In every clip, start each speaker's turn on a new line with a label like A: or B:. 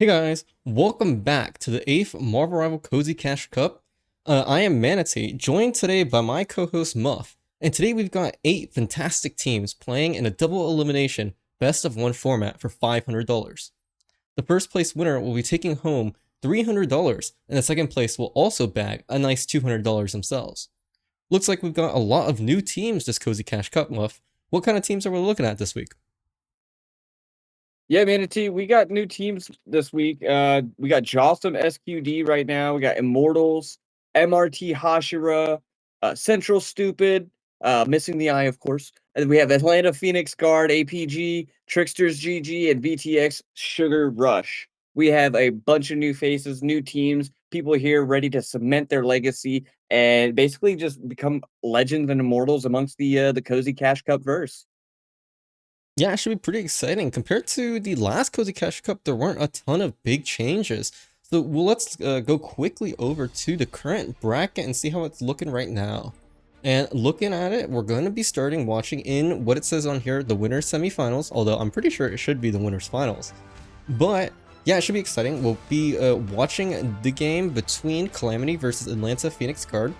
A: Hey guys, welcome back to the 8th Marvel Rival Cozy Cash Cup. I am Manatee, joined today by my co-host Muff, and today we've got 8 fantastic teams playing in a double elimination best of 1 format for $500. The first place winner will be taking home $300, and the second place will also bag a nice $200 themselves. Looks like we've got a lot of new teams this Cozy Cash Cup, Muff. What kind of teams are we looking at this week?
B: Yeah, Manatee, we got new teams this week. We got Jossum SQD right now. We got Immortals, MRT Hashira, Central Stupid, Missing the Eye, of course. And we have Atlanta Phoenix Guard, APG, Tricksters GG, and VTX Sugar Rush. We have a bunch of new faces, new teams, people here ready to cement their legacy and basically just become legends and immortals amongst the Cozy Cash Cup verse.
A: Yeah, it should be pretty exciting. Compared to the last Cozy Cash Cup, there weren't a ton of big changes. So let's go quickly over to the current bracket and see how it's looking right now. And looking at it, we're going to be starting watching in what it says on here, the winners semifinals, although I'm pretty sure it should be the winners finals. But yeah, it should be exciting. We'll be watching the game between Calamity versus Atlanta Phoenix Guard.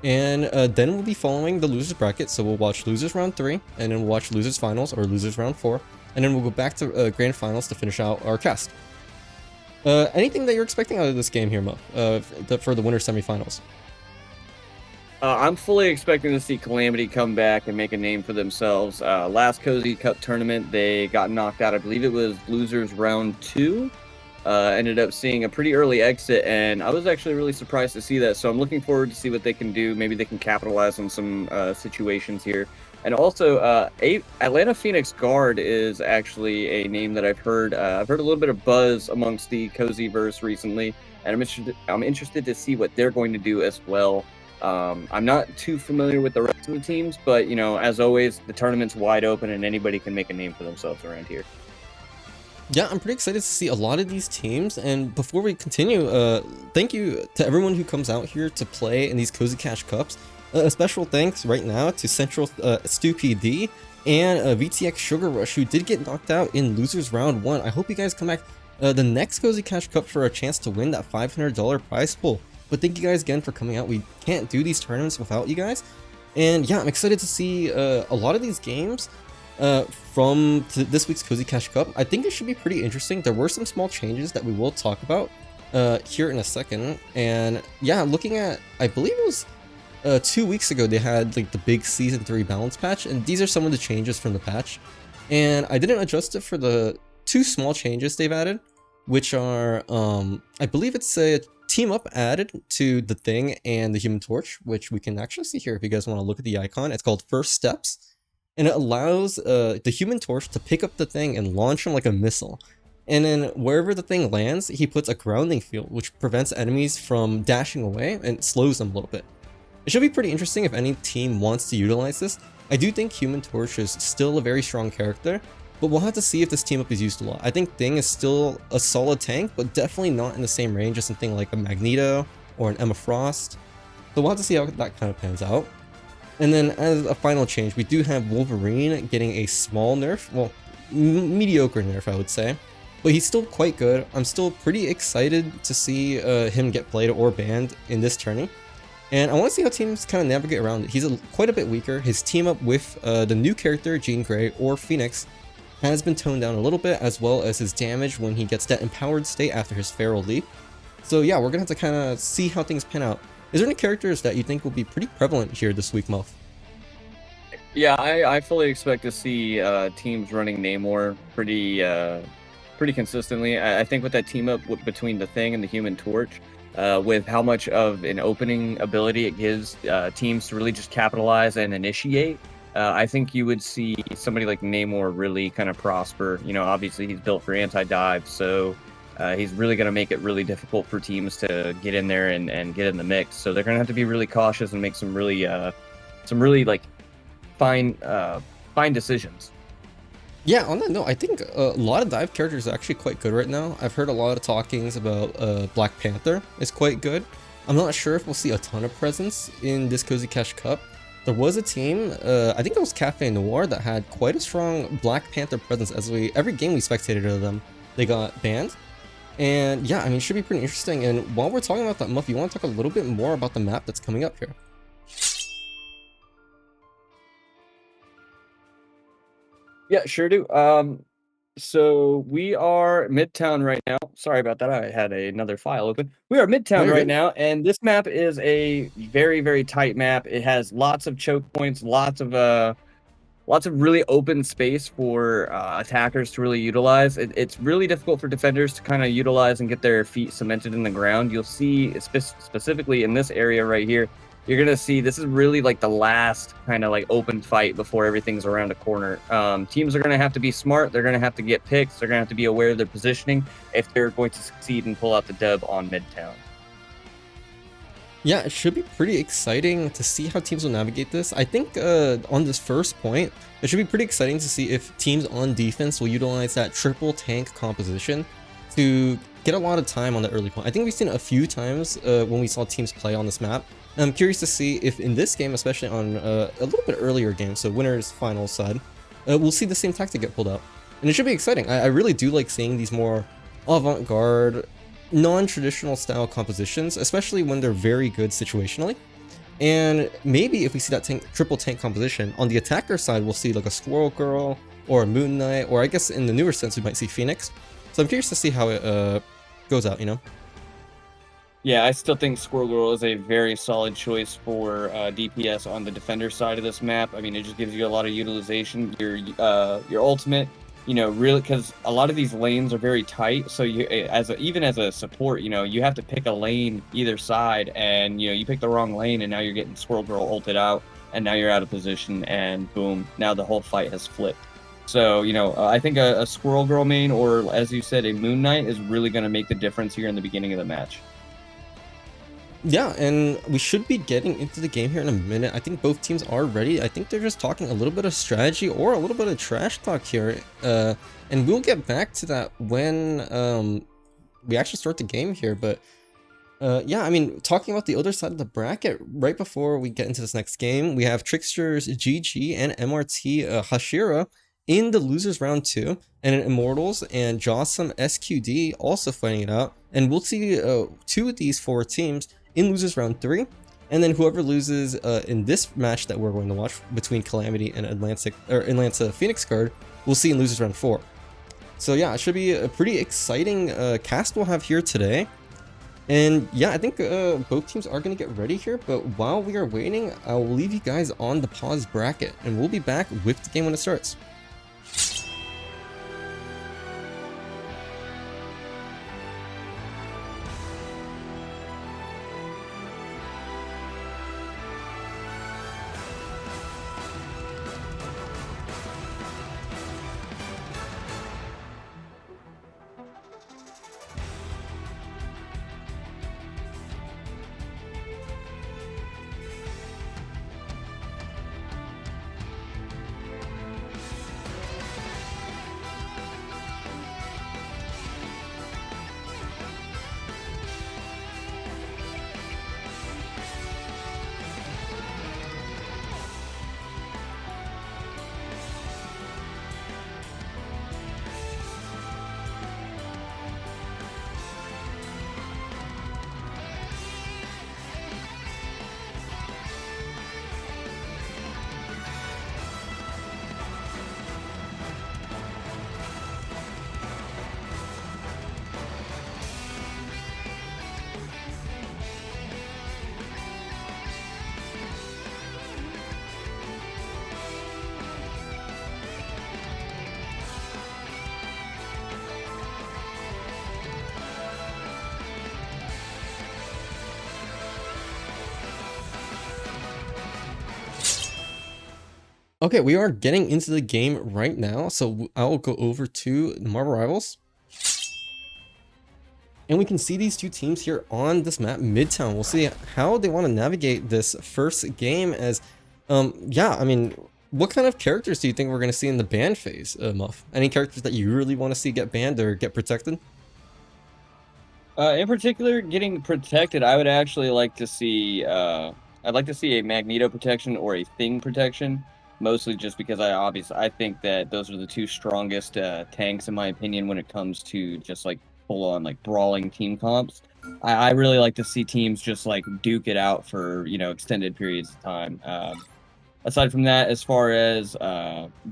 A: And then we'll be following the losers bracket, so we'll watch losers round 3, and then we'll watch losers finals, or losers round 4, and then we'll go back to grand finals to finish out our cast. Anything that you're expecting out of this game here, Mo, for the winter semifinals?
B: I'm fully expecting to see Calamity come back and make a name for themselves. Last Cozy Cup tournament, they got knocked out. I believe it was losers round 2. Ended up seeing a pretty early exit, and I was actually really surprised to see that. So I'm looking forward to see what they can do. Maybe they can capitalize on some situations here. And also, Atlanta Phoenix Guard is actually a name that I've heard. I've heard a little bit of buzz amongst the Cozy verse recently, and I'm interested to see what they're going to do as well. I'm not too familiar with the rest of the teams, but you know, as always, the tournament's wide open, and anybody can make a name for themselves around here.
A: Yeah, I'm pretty excited to see a lot of these teams. And before we continue, thank you to everyone who comes out here to play in these Cozy Cash Cups. A special thanks right now to Central Stu PD and VTX Sugar Rush, who did get knocked out in Losers Round 1. I hope you guys come back the next Cozy Cash Cup for a chance to win that $500 prize pool. But thank you guys again for coming out. We can't do these tournaments without you guys. And yeah, I'm excited to see a lot of these games from this week's Cozy Cash Cup. I think it should be pretty interesting. There were some small changes that we will talk about here in a second. And yeah, looking at, I believe it was 2 weeks ago, they had like the big Season 3 balance patch. And these are some of the changes from the patch. And I didn't adjust it for the 2 small changes they've added, which are, I believe it's a team up added to the Thing and the Human Torch, which we can actually see here if you guys want to look at the icon. It's called First Steps. And it allows the Human Torch to pick up the Thing and launch him like a missile. And then wherever the Thing lands, he puts a grounding field, which prevents enemies from dashing away and slows them a little bit. It should be pretty interesting if any team wants to utilize this. I do think Human Torch is still a very strong character, but we'll have to see if this team up is used a lot. I think Thing is still a solid tank, but definitely not in the same range as something like a Magneto or an Emma Frost. So we'll have to see how that kind of pans out. And then as a final change, we do have Wolverine getting a small nerf, well, mediocre nerf, I would say. But he's still quite good. I'm still pretty excited to see him get played or banned in this tourney. And I want to see how teams kind of navigate around it. He's quite a bit weaker. His team up with the new character, Jean Grey or Phoenix, has been toned down a little bit, as well as his damage when he gets that empowered state after his feral leap. So yeah, we're going to have to kind of see how things pan out. Is there any characters that you think will be pretty prevalent here this week, Muff?
B: Yeah, I fully expect to see teams running Namor pretty consistently. I think with that team up between the Thing and the Human Torch, with how much of an opening ability it gives teams to really just capitalize and initiate, I think you would see somebody like Namor really kind of prosper. You know, obviously he's built for anti-dive, so he's really going to make it really difficult for teams to get in there and get in the mix. So they're going to have to be really cautious and make some really like fine decisions.
A: Yeah, on that note, I think a lot of dive characters are actually quite good right now. I've heard a lot of talkings about Black Panther is quite good. I'm not sure if we'll see a ton of presence in this Cozy Cash Cup. There was a team, I think it was Cafe Noir, that had quite a strong Black Panther presence. As every game we spectated of them, they got banned. And yeah, I mean, it should be pretty interesting. And while we're talking about that, Muff, you want to talk a little bit more about the map that's coming up here?
B: Yeah, sure do. So we are Midtown right now. Sorry about that. I had another file open. We are
A: No,
B: Midtown
A: you're
B: right
A: good.
B: now, and this map is a very, very tight map. It has lots of choke points, lots of really open space for attackers to really utilize. It's really difficult for defenders to kind of utilize and get their feet cemented in the ground. You'll see specifically in this area right here, you're gonna see this is really like the last kind of like open fight before everything's around a corner. Teams are gonna have to be smart. They're gonna have to get picks. They're gonna have to be aware of their positioning if they're going to succeed and pull out the dub on Midtown.
A: Yeah, it should be pretty exciting to see how teams will navigate this. I think on this first point, it should be pretty exciting to see if teams on defense will utilize that triple tank composition to get a lot of time on the early point. I think we've seen it a few times when we saw teams play on this map. I'm curious to see if in this game, especially on a little bit earlier game, so winners finals side, we'll see the same tactic get pulled out. And it should be exciting. I really do like seeing these more avant-garde, non-traditional style compositions, especially when they're very good situationally. And maybe if we see that triple tank composition, on the attacker side, we'll see like a Squirrel Girl or a Moon Knight, or I guess in the newer sense, we might see Phoenix. So I'm curious to see how it goes out, you know?
B: Yeah, I still think Squirrel Girl is a very solid choice for DPS on the defender side of this map. I mean, it just gives you a lot of utilization. Your ultimate, really, because a lot of these lanes are very tight. So even as a support, you have to pick a lane either side, and you pick the wrong lane, and now you're getting Squirrel Girl ulted out, and now you're out of position, and boom, now the whole fight has flipped. So, I think a Squirrel Girl main, or as you said, a Moon Knight is really going to make the difference here in the beginning of the match.
A: Yeah, and we should be getting into the game here in a minute. I think both teams are ready. I think they're just talking a little bit of strategy or a little bit of trash talk here. And we'll get back to that when we actually start the game here. But yeah, I mean, talking about the other side of the bracket, right before we get into this next game, we have Tricksters GG and MRT Hashira in the losers round 2, and Immortals and Jossum SQD also fighting it out. And we'll see 2 of these 4 teams in losers round 3, and then whoever loses in this match that we're going to watch between Calamity and Atlanta Phoenix Guard, we'll see in losers round 4. So yeah, it should be a pretty exciting cast we'll have here today. And yeah, I think both teams are going to get ready here, but while we are waiting, I will leave you guys on the pause bracket, and we'll be back with the game when it starts. Okay, we are getting into the game right now, so I'll go over to Marvel Rivals. And we can see these two teams here on this map, Midtown. We'll see how they want to navigate this first game as, yeah, I mean, what kind of characters do you think we're going to see in the ban phase, Muff? Any characters that you really want to see get banned or get protected?
B: In particular, getting protected, I would actually like to see, I'd like to see a Magneto protection or a Thing protection, mostly just because I think that those are the two strongest tanks in my opinion when it comes to just like full-on like brawling team comps. I really like to see teams just like duke it out for extended periods of time. Aside from that, as far as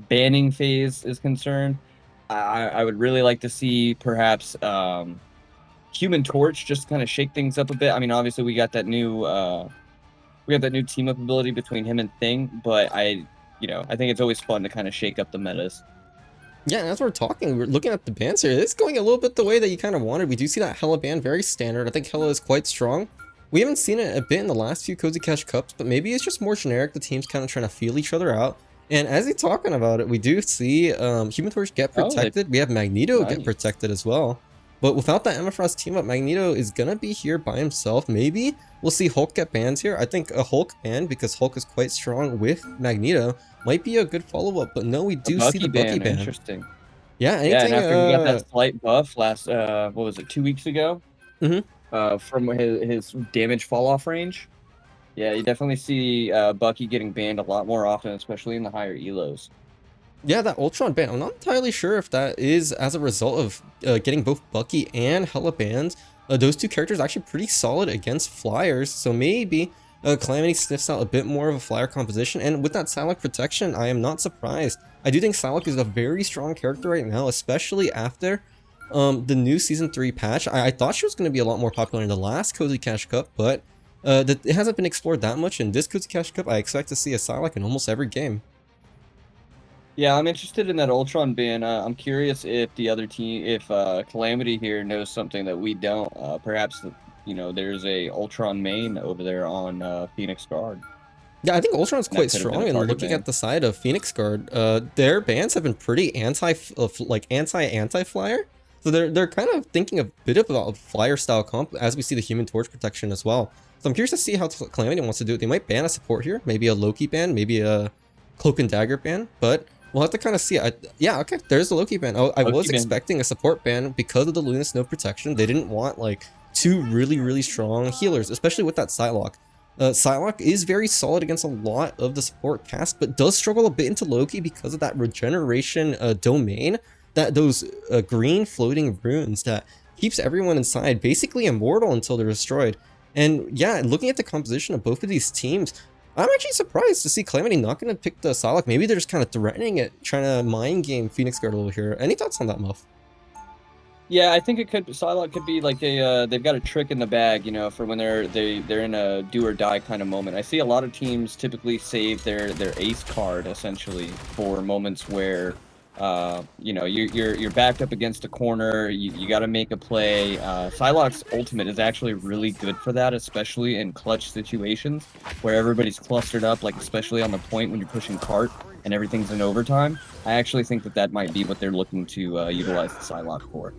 B: banning phase is concerned, I would really like to see perhaps Human Torch just kind of shake things up a bit. I mean, obviously we got that new team up ability between him and Thing, but I think it's always fun to kind of shake up the metas.
A: Yeah, and as we're talking, we're looking at the bans here. It's going a little bit the way that you kind of wanted. We do see that Hella ban, very standard. I think Hella is quite strong. We haven't seen it a bit in the last few Cozy Cash Cups, but maybe it's just more generic. The team's kind of trying to feel each other out. And as you're talking about it, we do see Human Torch get protected. We have Magneto get protected as well. But without that Emma Frost team up, Magneto is going to be here by himself. Maybe we'll see Hulk get banned here. I think a Hulk ban, because Hulk is quite strong with Magneto, might be a good follow-up. But no, we do see the Bucky ban.
B: Interesting.
A: Yeah, anything,
B: and after we got that slight buff last, what was it, 2 weeks ago? From his damage fall-off range. Yeah, you definitely see Bucky getting banned a lot more often, especially in the higher elos.
A: Yeah, that Ultron ban, I'm not entirely sure if that is as a result of getting both Bucky and Hella banned. Those two characters are actually pretty solid against flyers, so maybe Calamity sniffs out a bit more of a flyer composition, and with that Psylocke protection, I am not surprised. I do think Psylocke is a very strong character right now, especially after the new Season 3 patch. I thought she was going to be a lot more popular in the last Cozy Cash Cup, but it hasn't been explored that much. In this Cozy Cash Cup, I expect to see a Psylocke in almost every game.
B: Yeah, I'm interested in that Ultron ban. I'm curious if the other team, if Calamity here knows something that we don't. Perhaps, there's a Ultron main over there on Phoenix Guard.
A: Yeah, I think Ultron's quite strong, and looking at the side of Phoenix Guard, their bans have been pretty anti-flyer. So they're kind of thinking a bit about a flyer style comp, as we see the Human Torch protection as well. So I'm curious to see how Calamity wants to do it. They might ban a support here, maybe a Loki ban, maybe a Cloak and Dagger ban, but we'll have to kind of see. Yeah, okay, there's the Loki ban. I was expecting a support ban because of the Luna Snow protection. They didn't want like two really strong healers, especially with that Psylocke. Psylocke is very solid against a lot of the support cast, but does struggle a bit into Loki because of that regeneration domain, those green floating runes that keeps everyone inside basically immortal until they're destroyed. And yeah, looking at the composition of both of these teams, I'm actually surprised to see Calamity not going to pick the Psylocke. Maybe they're just kind of threatening it, trying to mind game Phoenix Guard a little here. Any thoughts on that, Muff?
B: Yeah, I think Psylocke could be like they've got a trick in the bag, for when they're in a do or die kind of moment. I see a lot of teams typically save their ace card essentially for moments where you're backed up against a corner, you got to make a play. Psylocke's ultimate is actually really good for that, especially in clutch situations where everybody's clustered up, like especially on the point when you're pushing cart and everything's in overtime. I actually think that might be what they're looking to utilize the Psylocke for.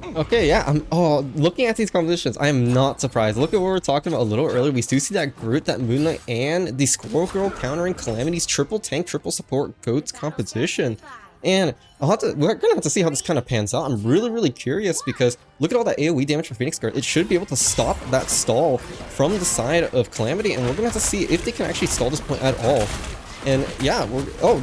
A: Okay, yeah, looking at these compositions, I am not surprised. Look at what we were talking about a little earlier. We do see that Groot, that Moon Knight, and the Squirrel Girl countering Calamity's triple tank, triple support goats composition. And we're gonna have to see how this kind of pans out. I'm really curious, because look at all that AoE damage from Phoenix Guard. It should be able to stop that stall from the side of Calamity, and we're gonna have to see if they can actually stall this point at all. And yeah,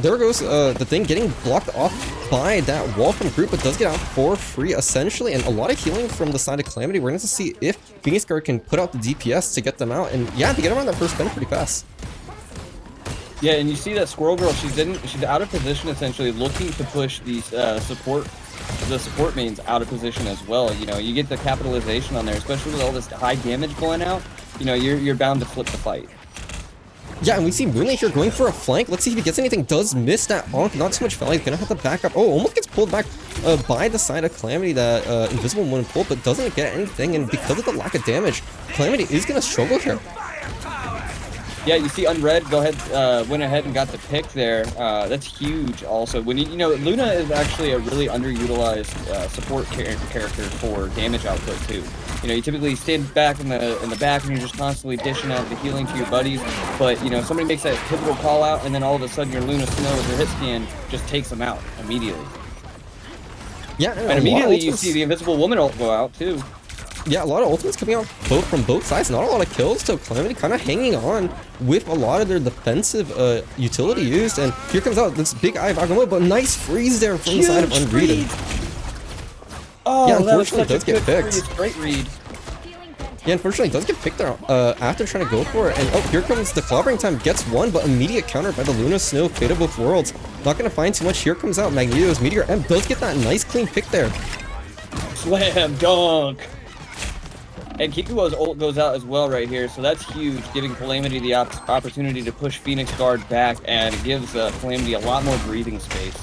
A: there goes the thing getting blocked off by that wall from Groot, but does get out for free essentially, and a lot of healing from the side of Calamity. We're going to see if Phoenix Guard can put out the DPS to get them out, and yeah, they get around that first bend pretty fast.
B: Yeah, and you see that Squirrel Girl, she's out of position essentially, looking to push these support mains out of position as well. You get the capitalization on there, especially with all this high damage going out. You're bound to flip the fight.
A: Yeah, and we see Moon Knight here going for a flank. Let's see if he gets anything. Does miss that onk. Not too much value. He's gonna have to back up. Oh, almost gets pulled back by the side of Calamity. That Invisible Woman pulled, but doesn't get anything. And because of the lack of damage, Calamity is gonna struggle here.
B: Yeah, you see Unread went ahead and got the pick there. That's huge. Also, when Luna is actually a really underutilized support character for damage output too. You typically stand back in the back and you're just constantly dishing out the healing to your buddies. But somebody makes that pivotal call out, and then all of a sudden your Luna Snow with her hit scan just takes them out immediately.
A: Yeah,
B: and immediately you see the Invisible Woman ult go out too.
A: Yeah, a lot of ultimates coming out from both sides. Not a lot of kills, so Calamity kind of hanging on with a lot of their defensive utility used. And here comes out this big eye of Agamotto, but nice freeze there from the side of Unreaded.
B: Oh,
A: Yeah,
B: that was
A: unfortunately,
B: such a
A: it does get
B: good
A: picked.
B: free straight read.
A: Yeah, unfortunately, it does get picked there after trying to go for it. And oh, here comes the clobbering time. Gets one, but immediate counter by the Luna Snow. Fate of both worlds. Not going to find too much. Here comes out Magneto's Meteor M. Does get that nice clean pick there.
B: Slam dunk. And Kikuo's ult goes out as well right here, so that's huge, giving Calamity the opportunity to push Phoenix Guard back, and it gives Calamity a lot more breathing space.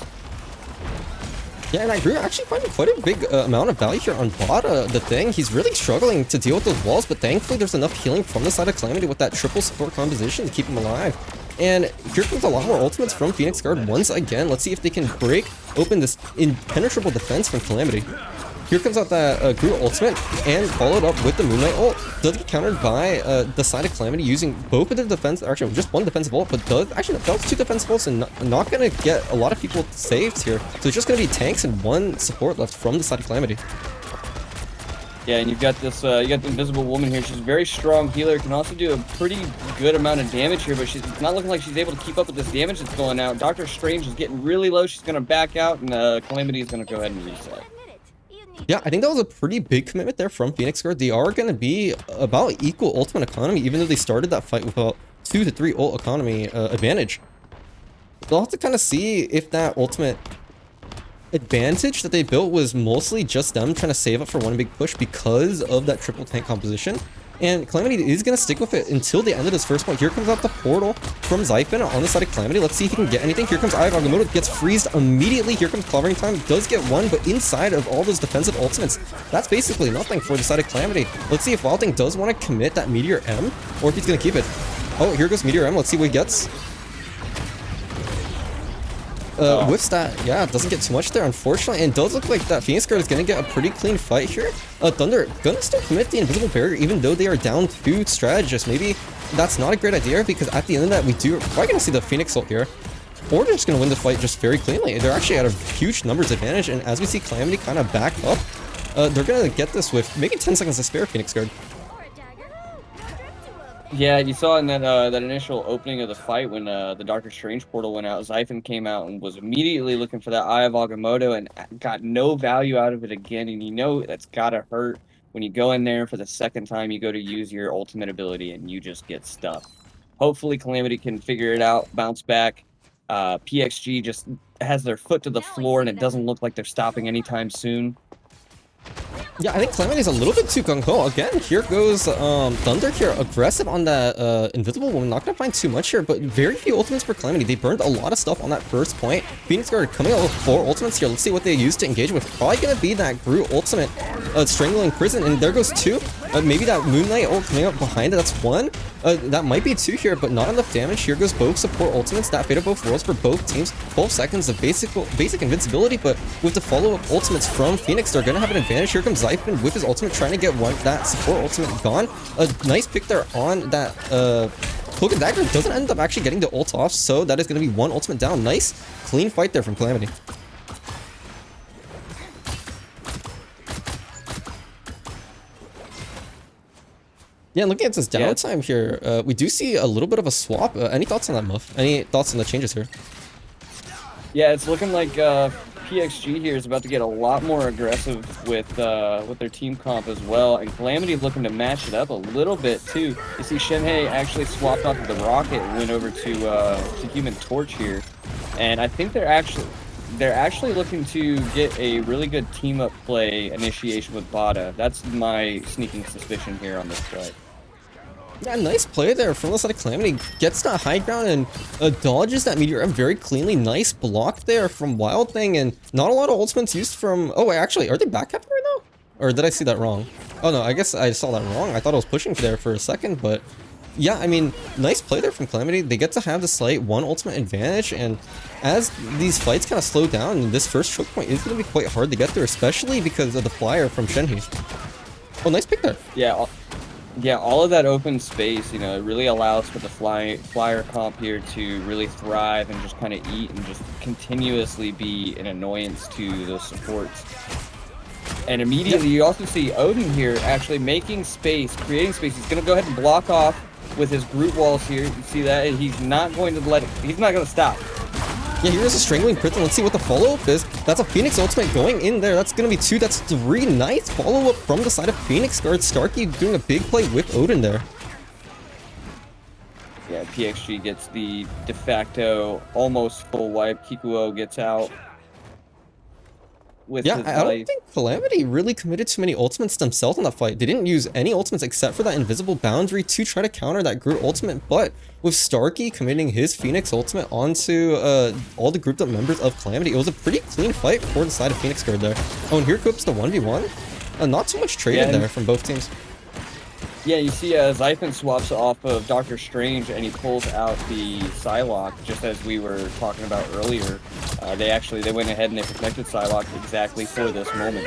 A: Yeah, and I agree. Actually finding quite a big amount of value here on bot. The thing, he's really struggling to deal with those walls, but thankfully there's enough healing from the side of Calamity with that triple support composition to keep him alive. And here comes a lot more ultimates from Phoenix Guard once again. Let's see if they can break open this impenetrable defense from Calamity. Here comes out that Groot ultimate, and followed up with the Moonlight ult. Does get countered by the side of Calamity using both of the defense, actually just one defensive ult, but does actually that was two defensive ults, and not gonna get a lot of people saved here. So it's just gonna be tanks and one support left from the side of Calamity.
B: Yeah, and you've got this, you got the Invisible Woman here. She's a very strong healer, can also do a pretty good amount of damage here, but she's not looking like she's able to keep up with this damage that's going out. Doctor Strange is getting really low. She's gonna back out, and Calamity is gonna go ahead and reset.
A: Yeah, I think that was a pretty big commitment there from Phoenix Guard. They are going to be about equal ultimate economy, even though they started that fight with about 2 to 3 ult economy advantage. They'll have to kind of see if that ultimate advantage that they built was mostly just them trying to save up for one big push because of that triple tank composition. And Calamity is going to stick with it until the end of this first point. Here comes out the portal from Zyphon on the side of Calamity. Let's see if he can get anything. Here comes Eye of Agamotto. Gets freezed immediately. Here comes clobbering time. Does get one, but inside of all those defensive ultimates, that's basically nothing for the side of Calamity. Let's see if Wild Thing does want to commit that Meteor M, or if he's going to keep it. Oh, here goes Meteor M. Let's see what he gets. Whiffs that, yeah, doesn't get too much there, unfortunately, and does look like that Phoenix Guard is going to get a pretty clean fight here. Thunder gonna still commit the invisible barrier, even though they are down 2 strategists. Maybe that's not a great idea, because at the end of that, we're probably going to see the Phoenix ult here. Or they're just going to win the fight just very cleanly. They're actually at a huge numbers advantage, and as we see Calamity kind of back up, they're going to get this with maybe 10 seconds to spare Phoenix Guard.
B: Yeah, you saw in that that initial opening of the fight when the Doctor Strange portal went out, Zyphon came out and was immediately looking for that Eye of Agamotto and got no value out of it again. And you know that's gotta hurt when you go in there for the second time you go to use your ultimate ability and you just get stuck. Hopefully Calamity can figure it out, bounce back. PXG just has their foot to the floor and it doesn't look like they're stopping anytime soon.
A: Yeah, I think Calamity's a little bit too gung-ho. Again, here goes Thunder here, aggressive on that Invisible Woman. Not gonna find too much here, but very few ultimates for Calamity. They burned a lot of stuff on that first point. Phoenix Guard coming out with 4 ultimates here. Let's see what they use to engage with. Probably gonna be that Groot ultimate, Strangling Prison, and there goes 2. Maybe that Moonlight ult coming up behind it, that's 1. That might be 2 here, but not enough damage. Here goes both support ultimates, that Fate of both worlds for both teams. 12 seconds of basic invincibility, but with the follow-up ultimates from Phoenix, they're gonna have an advantage. Here comes Zyphon with his ultimate, trying to get that support ultimate gone. A nice pick there on that Cloak and Dagger. Doesn't end up actually getting the ult off, so that is going to be 1 ultimate down. Nice, clean fight there from Calamity. Yeah, looking at this downtime here, we do see a little bit of a swap. Any thoughts on that, Muff? Any thoughts on the changes here?
B: Yeah, it's looking like PXG here is about to get a lot more aggressive with their team comp as well, and Calamity looking to match it up a little bit too. You see Shenhei actually swapped off of the Rocket and went over to Human Torch here, and I think they're actually looking to get a really good team up play initiation with Bada. That's my sneaking suspicion here on this fight.
A: Yeah, nice play there from the side of Calamity. Gets that high ground and dodges that Meteor M very cleanly. Nice block there from Wild Thing, and not a lot of ultimates used from... Oh, wait, actually, are they back half right now? Or did I see that wrong? Oh, no, I guess I saw that wrong. I thought I was pushing there for a second, but... Yeah, I mean, nice play there from Calamity. They get to have the slight 1 ultimate advantage, and as these fights kind of slow down, this first choke point is going to be quite hard to get through, especially because of the flyer from Shenhei. Oh, nice pick there.
B: Yeah, all of that open space, you know, it really allows for the flyer comp here to really thrive and just kind of eat and just continuously be an annoyance to those supports. And immediately you also see Odin here actually making space, creating space. He's going to go ahead and block off with his Groot walls here. You see that? And he's not going to he's not going to stop.
A: Yeah, here's a Strangling Crit, and let's see what the follow-up is. That's a Phoenix ultimate going in there. That's going to be 2. That's 3. Nice follow-up from the side of Phoenix Guard. Starkey doing a big play with Odin there.
B: Yeah, PXG gets the de facto almost full wipe. Kikuo gets out. With
A: Yeah, I don't think Calamity really committed too many ultimates themselves in that fight. They didn't use any ultimates except for that invisible boundary to try to counter that Groot ultimate, but with Starkey committing his Phoenix ultimate onto all the grouped up members of Calamity, it was a pretty clean fight for the side of Phoenix Guard there. Oh, and here comes the 1v1. Not too much traded there from both teams.
B: Yeah, you see Zyphon swaps off of Doctor Strange and he pulls out the Psylocke, just as we were talking about earlier. They went ahead and they protected Psylocke exactly for this moment.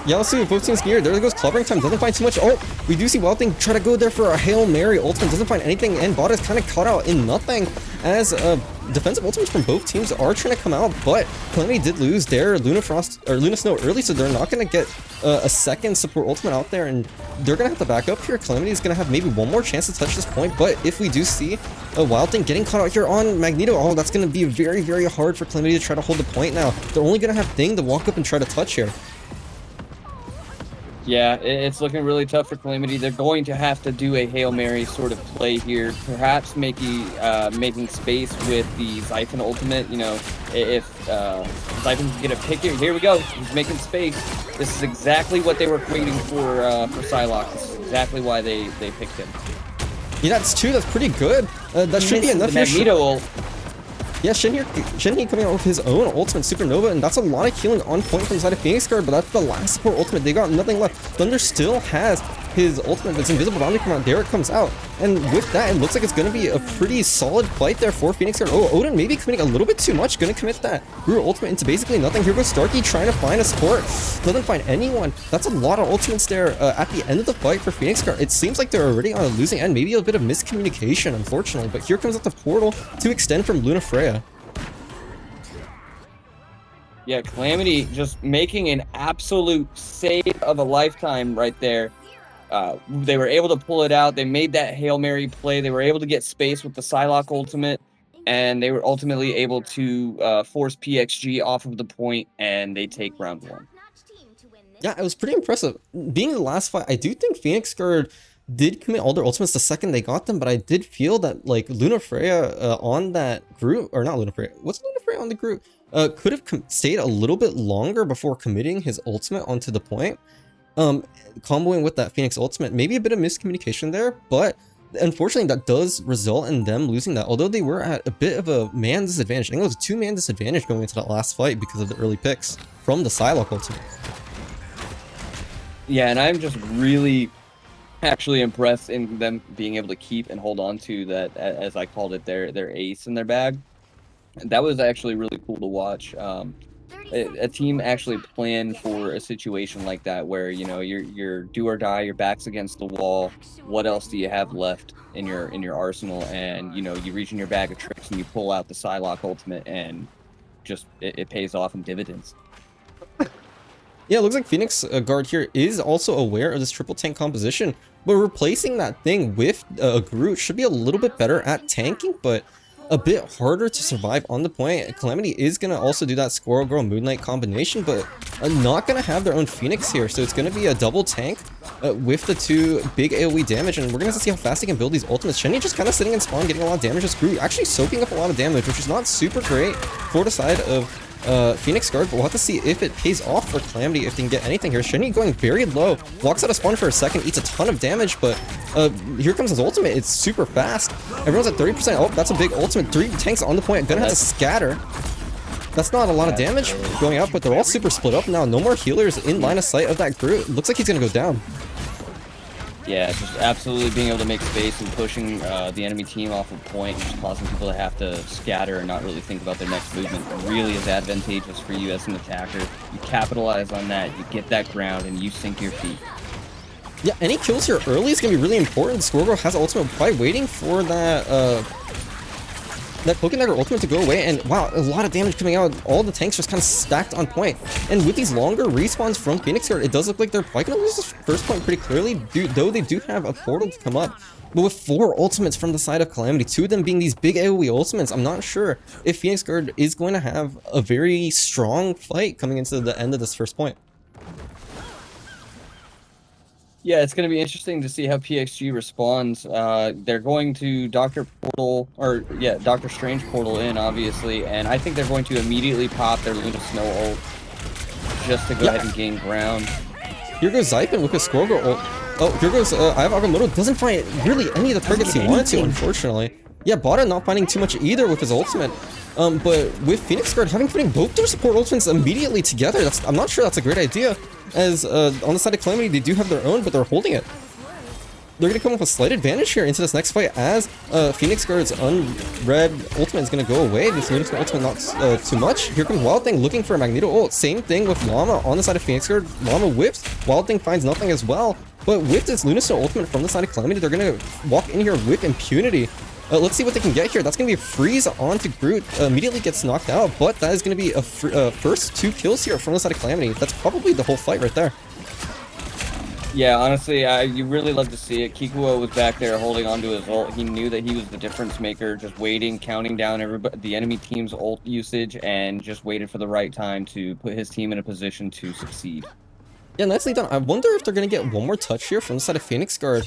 A: Yeah, let's see what both teams gear. There goes Clobbering Time. Doesn't find too much. Oh, we do see Wild Thing try to go there for a Hail Mary ultimate. Doesn't find anything, and Bot is kind of caught out in nothing as defensive ultimates from both teams are trying to come out, but Calamity did lose their Luna Snow early, so they're not going to get a second support ultimate out there, and they're going to have to back up here. Calamity is going to have maybe one more chance to touch this point, but if we do see a Wild Thing getting caught out here on Magneto, oh, that's going to be very, very hard for Calamity to try to hold the point now. They're only going to have Thing to walk up and try to touch here.
B: Yeah, it's looking really tough for Calamity. They're going to have to do a Hail Mary sort of play here, perhaps making space with the Zyphon ultimate. You know, if Zyphon can get a pick here we go. He's making space. This is exactly what they were waiting for Psylocke. This is exactly why they picked him.
A: Yeah, that's 2. That's pretty good. That should be enough.
B: Magneto ult.
A: Yeah, Shinhee coming out with his own ultimate Supernova, and that's a lot of healing on point from the side of Phoenix Guard, but that's the last support ultimate. They got nothing left. Thunder still has his ultimate that's invisible boundary come out. There it comes out. And with that, it looks like it's going to be a pretty solid fight there for Phoenix Guard. Oh, Odin maybe committing a little bit too much. Going to commit that Groot ultimate into basically nothing. Here goes Starkey trying to find a support. Doesn't find anyone. That's a lot of ultimates there at the end of the fight for Phoenix Guard. It seems like they're already on a losing end. Maybe a bit of miscommunication, unfortunately. But here comes out the portal to extend from Luna Freya.
B: Yeah, Calamity just making an absolute save of a lifetime right there. They were able to pull it out. They made that Hail Mary play. They were able to get space with the Psylocke ultimate, and they were ultimately able to force PXG off of the point, and they take round 1.
A: Yeah, it was pretty impressive. Being the last fight, I do think Phoenix Guard did commit all their ultimates the second they got them, but I did feel that, like, Luna Freya on that group, or not Luna Freya, what's Luna Freya on the group? Could have stayed a little bit longer before committing his ultimate onto the point. Comboing with that Phoenix ultimate, maybe a bit of miscommunication there, but unfortunately that does result in them losing that, although they were at a bit of a man disadvantage. I think it was a 2-man disadvantage going into that last fight because of the early picks from the Psylocke ultimate.
B: Yeah, and I'm just really actually impressed in them being able to keep and hold on to that, as I called it, their ace in their bag. That was actually really cool to watch. A team actually planned for a situation like that, where, you know, you're do or die, your back's against the wall. What else do you have left in your arsenal? And, you know, you reach in your bag of tricks and you pull out the Psylocke ultimate, and just it pays off in dividends.
A: Yeah, it looks like Phoenix Guard here is also aware of this triple tank composition, but replacing that thing with Groot should be a little bit better at tanking, but a bit harder to survive on the point. Calamity is going to also do that Squirrel Girl Moon Knight combination, but not going to have their own Phoenix here, so it's going to be a double tank with the 2 big AoE damage, and we're going to see how fast he can build these ultimates. Shenny just kind of sitting in spawn, getting a lot of damage. Just Groot actually soaking up a lot of damage, which is not super great for the side of Phoenix Guard, but we'll have to see if it pays off for Calamity, if they can get anything here. Shenny going very low, walks out of spawn for a second, eats a ton of damage, but here comes his ultimate. It's super fast. Everyone's at 30%. Oh, that's a big ultimate. 3 tanks on the point. Gonna have to scatter. That's not a lot of damage going out, but they're all super split up now. No more healers in line of sight of that Groot. Looks like he's gonna go down.
B: Yeah, just absolutely being able to make space and pushing the enemy team off of point, just causing people to have to scatter and not really think about their next movement. It really is advantageous for you as an attacker. You capitalize on that, you get that ground, and you sink your feet.
A: Yeah, any kills here early is going to be really important. Squirrel Girl has ultimate, probably waiting for that that Cloak and Dagger ultimate to go away, and wow, a lot of damage coming out. All the tanks just kind of stacked on point. And with these longer respawns from Phoenix Guard, it does look like they're probably going to lose this first point pretty clearly, though they do have a portal to come up. But with 4 ultimates from the side of Calamity, 2 of them being these big AoE ultimates, I'm not sure if Phoenix Guard is going to have a very strong fight coming into the end of this first point.
B: Yeah, it's going to be interesting to see how PXG responds. They're going to Doctor Strange portal in, obviously, and I think they're going to immediately pop their Luna Snow ult just to go ahead and gain ground.
A: Here goes Zypin with his Squirrel Girl ult. Oh, here goes I have Agamotto. Doesn't find really any of the targets he wanted to, unfortunately. Yeah, Bada not finding too much either with his ultimate. But with Phoenix Guard putting both their support ultimates immediately together, I'm not sure that's a great idea. As on the side of Calamity, they do have their own, but they're holding it. They're going to come with a slight advantage here into this next fight as Phoenix Guard's unread ultimate is going to go away. This Luna's ultimate not too much. Here comes Wild Thing looking for a Magneto ult. Same thing with Llama on the side of Phoenix Guard. Llama whips. Wild Thing finds nothing as well. But with this Luna's ultimate from the side of Calamity, they're going to walk in here with impunity. Let's see what they can get here. That's going to be a freeze onto Groot. Immediately gets knocked out, but that is going to be a first 2 kills here from the side of Calamity. That's probably the whole fight right there.
B: Yeah, honestly, you really love to see it. Kikuo was back there holding onto his ult. He knew that he was the difference maker, just waiting, counting down the enemy team's ult usage, and just waited for the right time to put his team in a position to succeed.
A: Yeah, nicely done. I wonder if they're going to get one more touch here from the side of Phoenix Guard.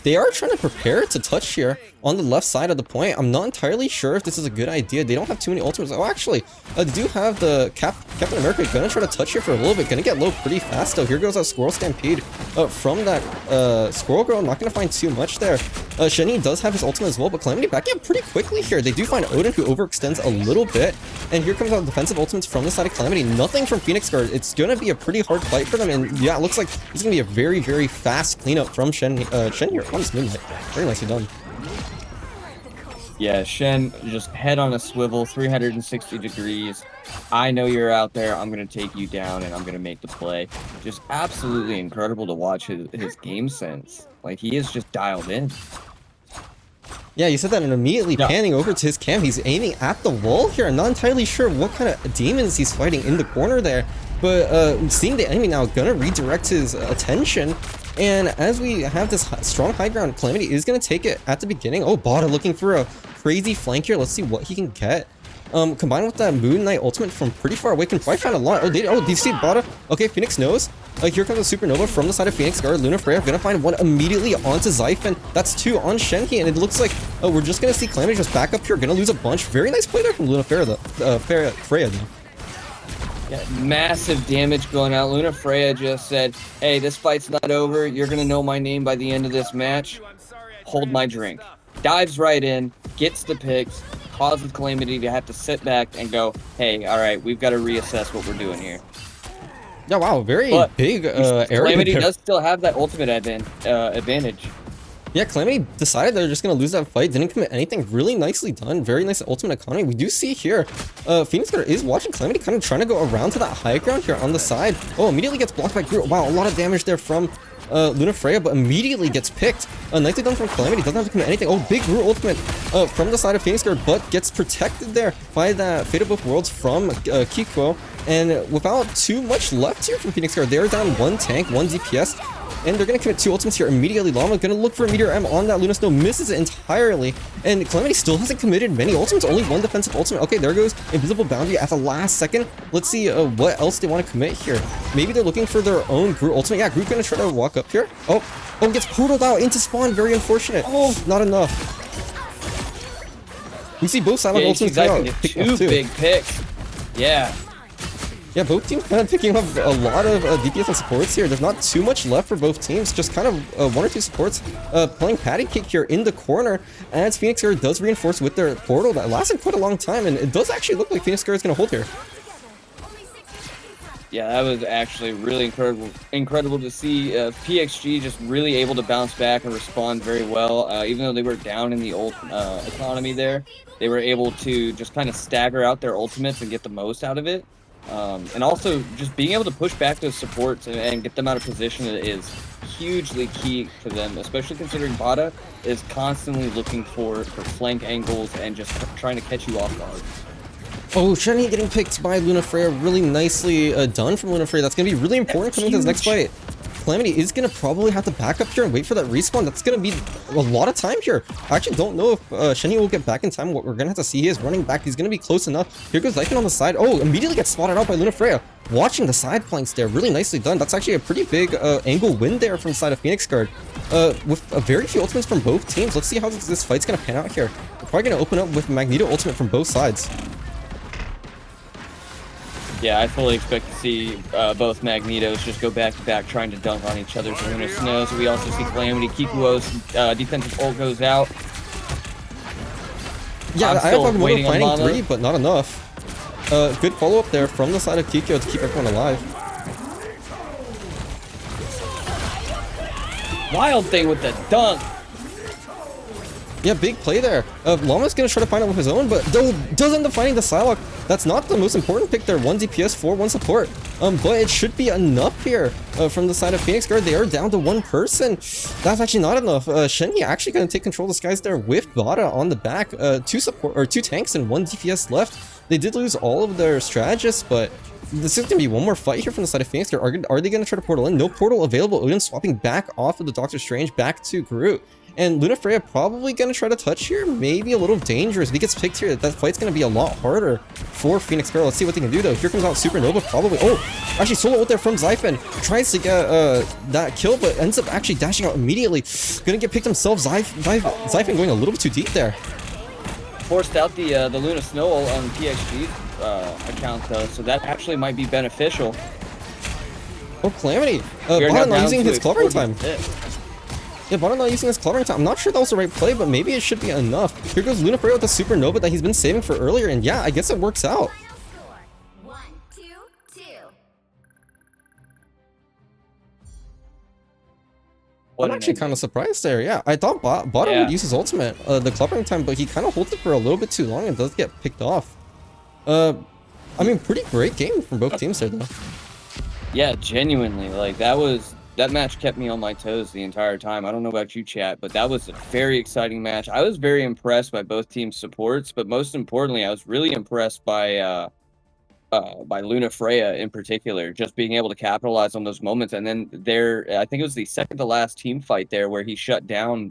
A: They are trying to prepare to touch here on the left side of the point. I'm not entirely sure if this is a good idea. They don't have too many ultimates. Oh, actually, they do have the Captain America gonna try to touch here for a little bit. Gonna get low pretty fast, though. Here goes a Squirrel Stampede from that Squirrel Girl. Not gonna find too much there. Shenny does have his ultimate as well, but Calamity backing up pretty quickly here. They do find Odin, who overextends a little bit. And here comes out defensive ultimates from the side of Calamity. Nothing from Phoenix Guard. It's gonna be a pretty hard fight for them. And yeah, it looks like it's gonna be a very, very fast cleanup from Shen here on this Moonlight. Very nicely done.
B: Yeah, Shen, just head on a swivel, 360 degrees. I know you're out there. I'm going to take you down, and I'm going to make the play. Just absolutely incredible to watch his game sense. Like, he is just dialed in.
A: Yeah, you said that, and immediately panning over to his cam. He's aiming at the wall here. I'm not entirely sure what kind of demons he's fighting in the corner there. But seeing the enemy now gonna redirect his attention. And as we have this strong high ground, Calamity is going to take it at the beginning. Oh, Bada looking for a crazy flank here. Let's see what he can get. Combined with that Moon Knight ultimate from pretty far away, can probably find a lot. Oh, do you see Bada? Okay, Phoenix knows. Here comes a Supernova from the side of Phoenix Guard. Luna Freya going to find one immediately onto Zyphin. That's 2 on Shenhe, and it looks like we're just going to see Calamity just back up here. Going to lose a bunch. Very nice play there from Luna Freya, Freya though.
B: Yeah, massive damage going out. Luna Freya just said, hey, this fight's not over. You're going to know my name by the end of this match. Hold my drink. Dives right in, gets the picks, causes Calamity to have to sit back and go, hey, all right, we've got to reassess what we're doing here.
A: Yeah, wow, very big area.
B: Calamity does still have that ultimate advantage.
A: Yeah, Calamity decided they're just going to lose that fight. Didn't commit anything. Really nicely done. Very nice ultimate economy. We do see here, Phoenix Guard is watching Calamity kind of trying to go around to that high ground here on the side. Oh, immediately gets blocked by Groot. Wow, a lot of damage there from Luna Freya, but immediately gets picked. Nicely done from Calamity. Doesn't have to commit anything. Oh, big Groot ultimate from the side of Phoenix Guard, but gets protected there by that Fate of Both Worlds from Kikuo. And without too much left here from Phoenix Guard, they're down 1 tank, 1 DPS. And they're going to commit 2 ultimates here immediately. Llama going to look for a Meteor M on that Luna Snow. Misses it entirely. And Calamity still hasn't committed many ultimates. Only 1 defensive ultimate. Okay, there goes Invisible Boundary at the last second. Let's see what else they want to commit here. Maybe they're looking for their own Groot ultimate. Yeah, Groot going to try to walk up here. Oh, gets portaled out into spawn. Very unfortunate. Oh, not enough. We see both silent ultimates out.
B: 2 big picks. Yeah.
A: Yeah, both teams kind of picking up a lot of DPS and supports here. There's not too much left for both teams. Just kind of 1 or 2 supports playing patty cake here in the corner. As Phoenix Guard does reinforce with their portal that lasted quite a long time. And it does actually look like Phoenix Guard is going to hold here.
B: Yeah, that was actually really incredible to see. PXG just really able to bounce back and respond very well. Even though they were down in the ult economy there, they were able to just kind of stagger out their ultimates and get the most out of it. And also, just being able to push back those supports and get them out of position is hugely key for them, especially considering Bada is constantly looking for flank angles and just trying to catch you off guard.
A: Oh, Shenhe getting picked by Luna Freya. Really nicely done from Luna Freya. That's going to be really important coming to this next fight. Calamity is going to probably have to back up here and wait for that respawn. That's going to be a lot of time here. I actually don't know if Shenny will get back in time. What we're going to have to see, he is running back. He's going to be close enough. Here goes Zyphon on the side. Oh, immediately gets spotted out by Lunafreya. Watching the side flanks there, really nicely done. That's actually a pretty big angle win there from the side of Phoenix Guard. With a very few ultimates from both teams. Let's see how this fight's going to pan out here. We're probably going to open up with Magneto ultimate from both sides.
B: Yeah, I fully expect to see both Magnetos just go back to back trying to dunk on each other's Luna Snows. We also see Calamity. Kikuo's defensive ult goes out.
A: Yeah, I have Agamotto finding 3, but not enough. Good follow-up there from the side of Kikyo to keep everyone alive.
B: Wild thing with the dunk.
A: Yeah, big play there. Llama's gonna try to find it with his own, but does end up finding the Psylocke. That's not the most important pick there. 1 DPS, 1 support. But it should be enough here from the side of Phoenix Guard. They are down to 1 person. That's actually not enough. Shenyi actually gonna take control of the skies there with Bada on the back. 2 tanks and 1 DPS left. They did lose all of their strategists, but this is going to be one more fight here from the side of Phoenix. Are they going to try to portal in? No portal available. Odin swapping back off of the Doctor Strange back to Groot. And Lunafreya probably going to try to touch here. Maybe a little dangerous. If he gets picked here, that fight's going to be a lot harder for Phoenix Girl. Let's see what they can do, though. Here comes out Supernova, probably. Oh, actually solo out there from Zyphon. Tries to get that kill, but ends up actually dashing out immediately. Going to get picked himself. Zyphon going a little bit too deep there.
B: Forced out the Luna Snow on PXG's account, though, so that actually might be beneficial.
A: Oh, Calamity. Bada not using his clobbering time. Yeah, Bada not using his clobbering time. I'm not sure that was the right play, but maybe it should be enough. Here goes Lunafreya with the Supernova that he's been saving for earlier, and yeah, I guess it works out.
C: 1, 2, 2.
A: I'm actually kind of surprised there. Yeah, I thought Bada would use his ultimate, the clobbering time, but he kind of holds it for a little bit too long and does get picked off. I mean, pretty great game from both teams there, though.
B: Yeah, genuinely, like that match kept me on my toes the entire time. I don't know about you, chat, but that was a very exciting match. I was very impressed by both teams' supports, but most importantly, I was really impressed by Lunafreya in particular, just being able to capitalize on those moments. And then I think it was the second to last team fight there where he shut down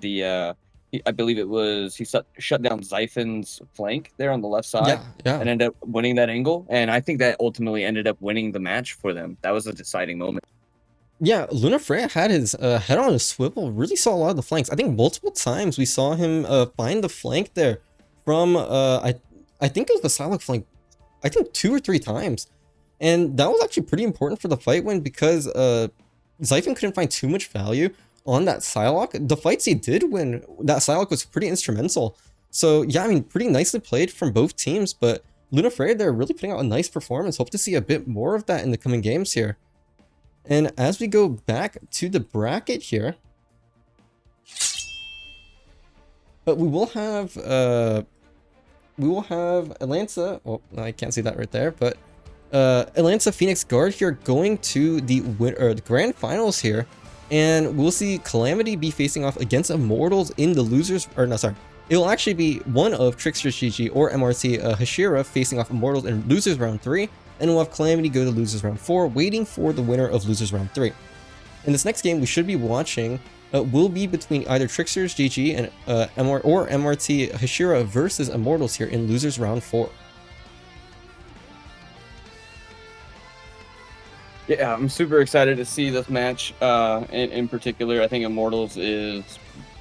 B: I believe it was, he shut down Zyphon's flank there on the left side and ended up winning that angle. And I think that ultimately ended up winning the match for them. That was a deciding moment.
A: Yeah, Lunafreya had his head on a swivel, really saw a lot of the flanks. I think multiple times we saw him find the flank there from, I think it was the Psylocke flank, I think 2 or 3 times. And that was actually pretty important for the fight win because Zyphon couldn't find too much value on that Psylocke. The fights he did win, that Psylocke was pretty instrumental. So yeah, I mean, pretty nicely played from both teams, but Lunafreya, they're really putting out a nice performance. Hope to see a bit more of that in the coming games here. And as we go back to the bracket here, but we will have Atlanta. Oh, I can't see that right there, but Atlanta Phoenix Guard here going to the grand finals here, and we'll see Calamity be facing off against Immortals in the losers. Or no, sorry, it will actually be one of Tricksters GG or MRT Hashira facing off Immortals in losers round 3, and we'll have Calamity go to losers round 4, waiting for the winner of losers round 3. In this next game we should be watching will be between either Tricksters GG and MRT Hashira versus Immortals here in losers round 4.
B: Yeah, I'm super excited to see this match in particular. I think Immortals is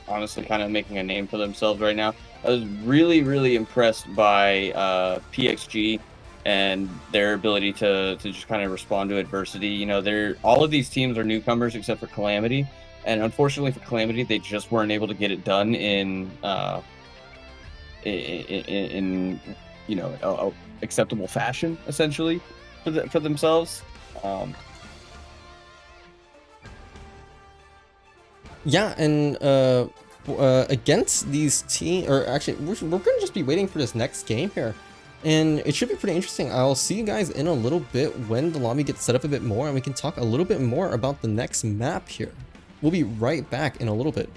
B: honestly kind of making a name for themselves right now. I was really, really impressed by PXG and their ability to just kind of respond to adversity. You know, all of these teams are newcomers except for Calamity. And unfortunately for Calamity, they just weren't able to get it done in you know, a acceptable fashion, essentially, for themselves.
A: Yeah, and against these teams, or actually, we're gonna just be waiting for this next game here, and it should be pretty interesting. I'll see you guys in a little bit when the lobby gets set up a bit more, and we can talk a little bit more about the next map here. We'll be right back in a little bit.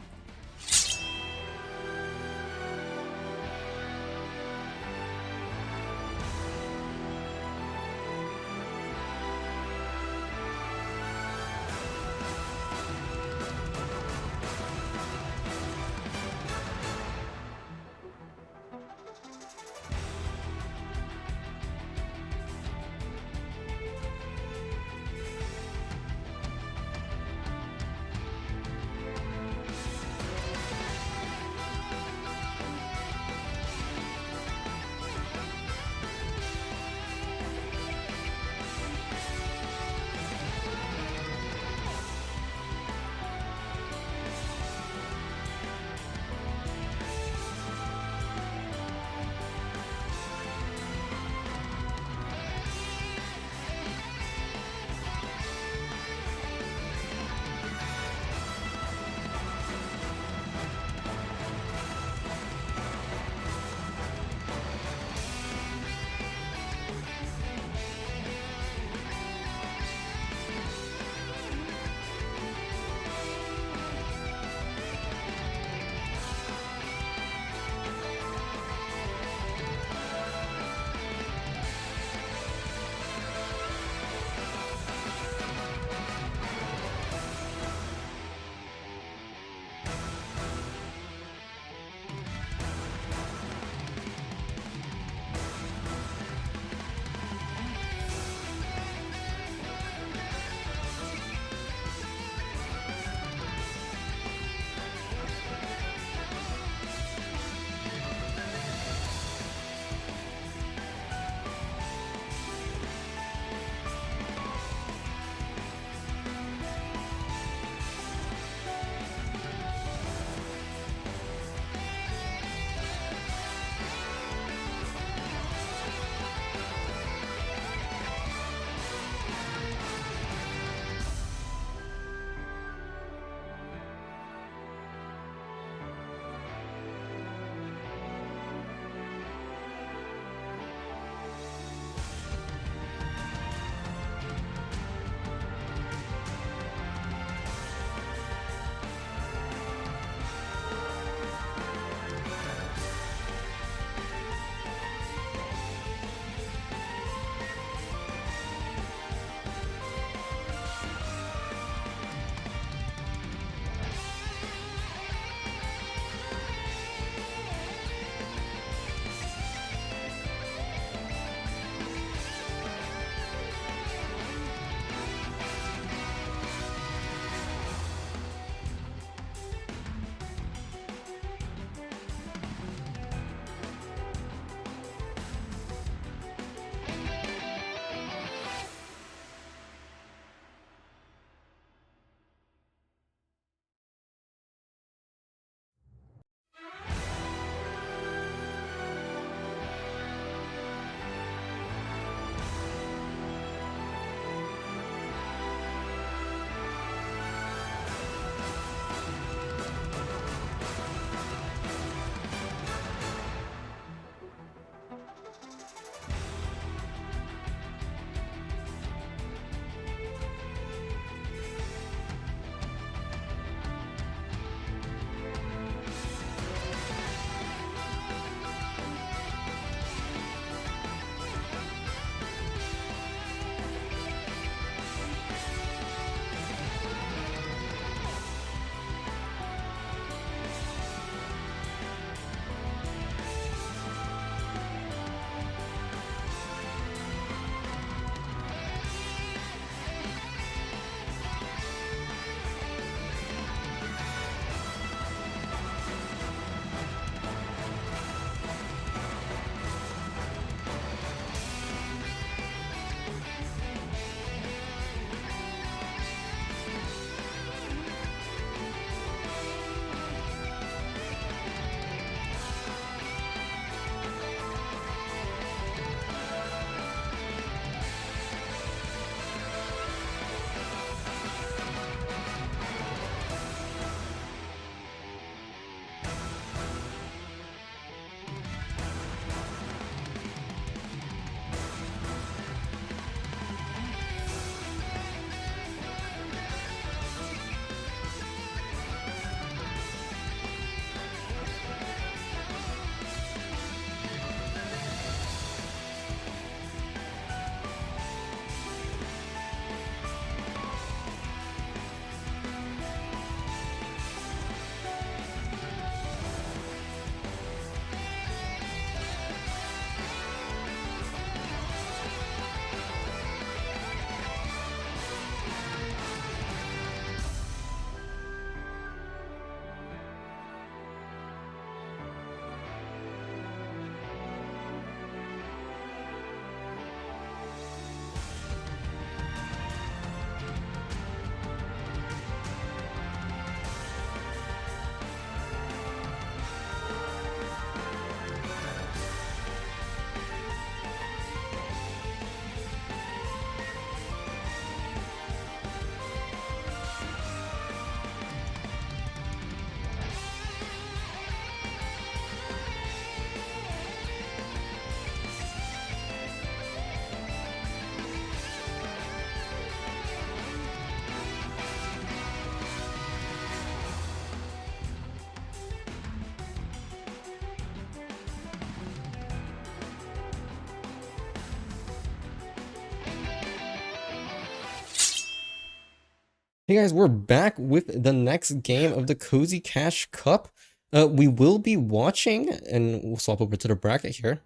A: Hey guys, we're back with the next game of the Cozy Cash Cup. We will be watching, and we'll swap over to the bracket here.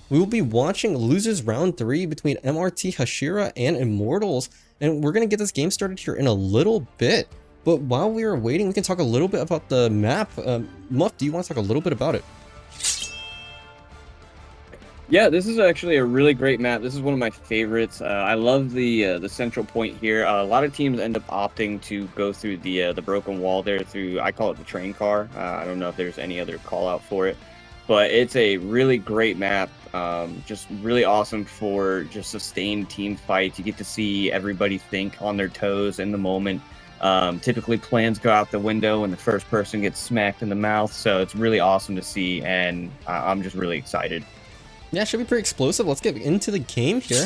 A: We will be watching losers round 3 between MRT Hashira and Immortals, and we're gonna get this game started here in a little bit. But while we are waiting, we can talk a little bit about the map. Muff, do you want to talk a little bit about it?
B: Yeah, this is actually a really great map. This is one of my favorites. I love the central point here. A lot of teams end up opting to go through the broken wall there through, I call it the train car. I don't know if there's any other call out for it, but it's a really great map. Just really awesome for just sustained team fights. You get to see everybody think on their toes in the moment. Typically plans go out the window and the first person gets smacked in the mouth. So it's really awesome to see, and I'm just really excited.
A: Yeah, it should be pretty explosive. Let's get into the game here.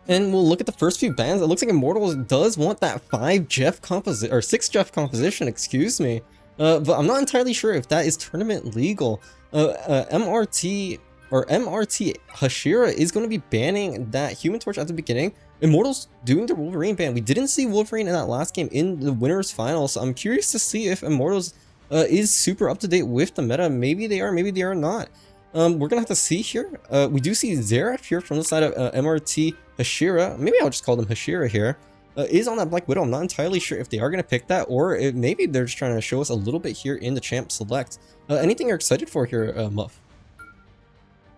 A: And we'll look at the first few bans. It looks like Immortals does want that 6 Jeff composition, excuse me. But I'm not entirely sure if that is tournament legal. MRT Hashira is going to be banning that Human Torch at the beginning. Immortals doing the Wolverine ban. We didn't see Wolverine in that last game in the winners final, so I'm curious to see if Immortals is super up to date with the meta. Maybe they are, maybe they are not. We're gonna have to see here. We do see Xerath here from the side of MRT Hashira. Maybe I'll just call them Hashira here. Is on that Black Widow. I'm not entirely sure if they are gonna pick that, or if maybe they're just trying to show us a little bit here in the champ select. Anything you're excited for here, Muff?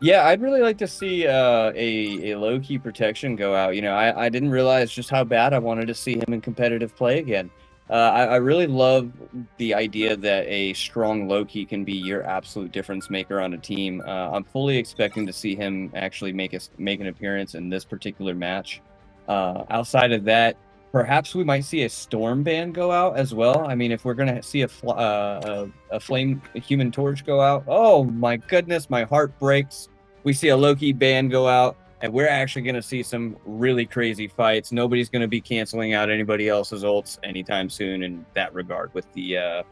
B: Yeah, I'd really like to see a low-key protection go out. You know, I didn't realize just how bad I wanted to see him in competitive play again. I really love the idea that a strong Loki can be your absolute difference maker on a team. I'm fully expecting to see him actually make an appearance in this particular match. Outside of that, perhaps we might see a Storm ban go out as well. I mean, if we're gonna see a Human Torch go out, oh my goodness, my heart breaks. We see a Loki ban go out, and we're actually going to see some really crazy fights. Nobody's going to be canceling out anybody else's ults anytime soon in that regard with the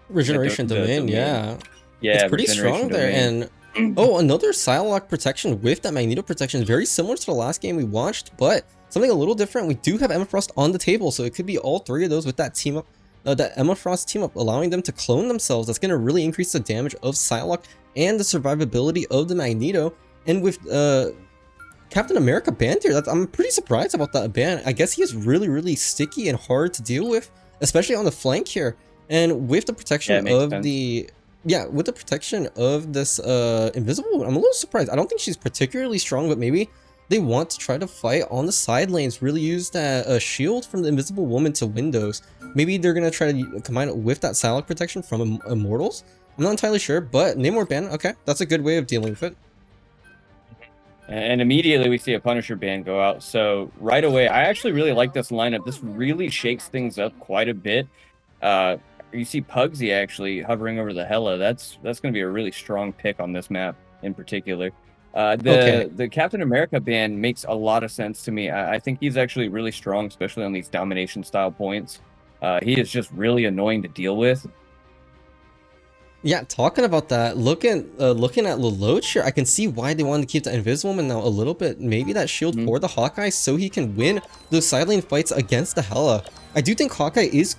A: Regeneration Domain, yeah.
B: Yeah,
A: it's pretty strong there. And oh, another Psylocke protection with that Magneto protection, very similar to the last game we watched, but something a little different. We do have Emma Frost on the table, so it could be all 3 of those with that team up, that Emma Frost team up, allowing them to clone themselves. That's going to really increase the damage of Psylocke and the survivability of the Magneto. And with Captain America banned here, I'm pretty surprised about that ban. I guess he is really, really sticky and hard to deal with, especially on the flank here. And with the protection of the... Yeah, with the protection of this Invisible Woman, I'm a little surprised. I don't think she's particularly strong, but maybe they want to try to fight on the side lanes, really use that shield from the Invisible Woman to windows. Maybe they're going to try to combine it with that Psylocke protection from Immortals. I'm not entirely sure, but Namor ban, okay, that's a good way of dealing with it.
B: And immediately we see a Punisher ban go out. So right away, I actually really like this lineup. This really shakes things up quite a bit. You see Pugsy actually hovering over the Hela. That's going to be a really strong pick on this map in particular. The Captain America ban makes a lot of sense to me. I think he's actually really strong, especially on these domination style points. He is just really annoying to deal with.
A: Yeah, talking about that, looking at Lelouch here, I can see why they wanted to keep the Invisible Woman now a little bit. Maybe that shield for the Hawkeye so he can win those side lane fights against the Hela. I do think Hawkeye is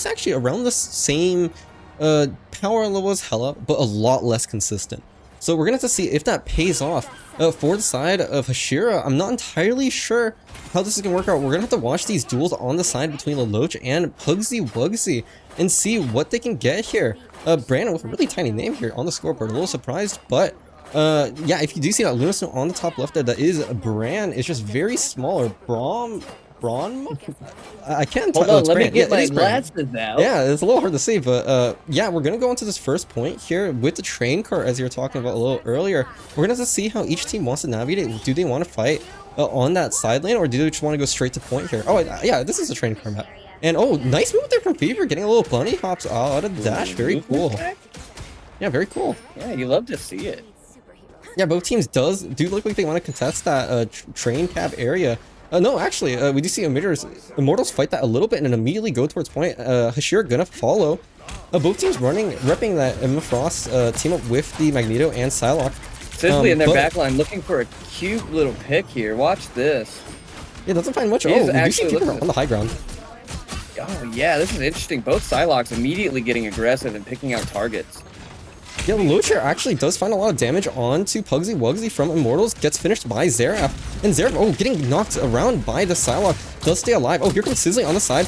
A: actually around the same power level as Hela, but a lot less consistent. So we're going to have to see if that pays off. For the side of Hashira, I'm not entirely sure how this is going to work out. We're going to have to watch these duels on the side between Lelouch and Pugsy Wugsy and see what they can get here. Brandon with a really tiny name here on the scoreboard, a little surprised, but yeah, if you do see that Lunasnow on the top left there, that is Bran. It's just very small, or Braun? I can't tell.
B: Hold on, let me get my glasses out.
A: Yeah, it's a little hard to see, but yeah, we're gonna go into this first point here with the train car, as you were talking about a little earlier. We're gonna have to see how each team wants to navigate. Do they want to fight on that side lane, or do they just want to go straight to point here? Oh yeah, this is a train car map. And oh, nice move there from Fever, getting a little bunny hops out of the dash. Very cool. Yeah, very cool.
B: Yeah, you love to see it.
A: Yeah, both teams do look like they want to contest that train cab area. No, actually, we do see Immortals fight that a little bit and then immediately go towards point. Hashira gonna follow. Both teams repping that Emma Frost team up with the Magneto and Psylocke.
B: Sizzly in their backline looking for a cute little pick here. Watch this.
A: Yeah, doesn't find much.
B: He
A: Oh,
B: is
A: we do see
B: actually
A: Fever
B: looking
A: on the high ground.
B: Oh yeah, this is interesting. Both Psylocks immediately getting aggressive and picking out targets.
A: Yeah, Lucher actually does find a lot of damage onto Pugsy Wugsy from Immortals, gets finished by Xerath. And Xerath, oh, getting knocked around by the Psylocke, does stay alive. Oh, here comes Sizzly on the side.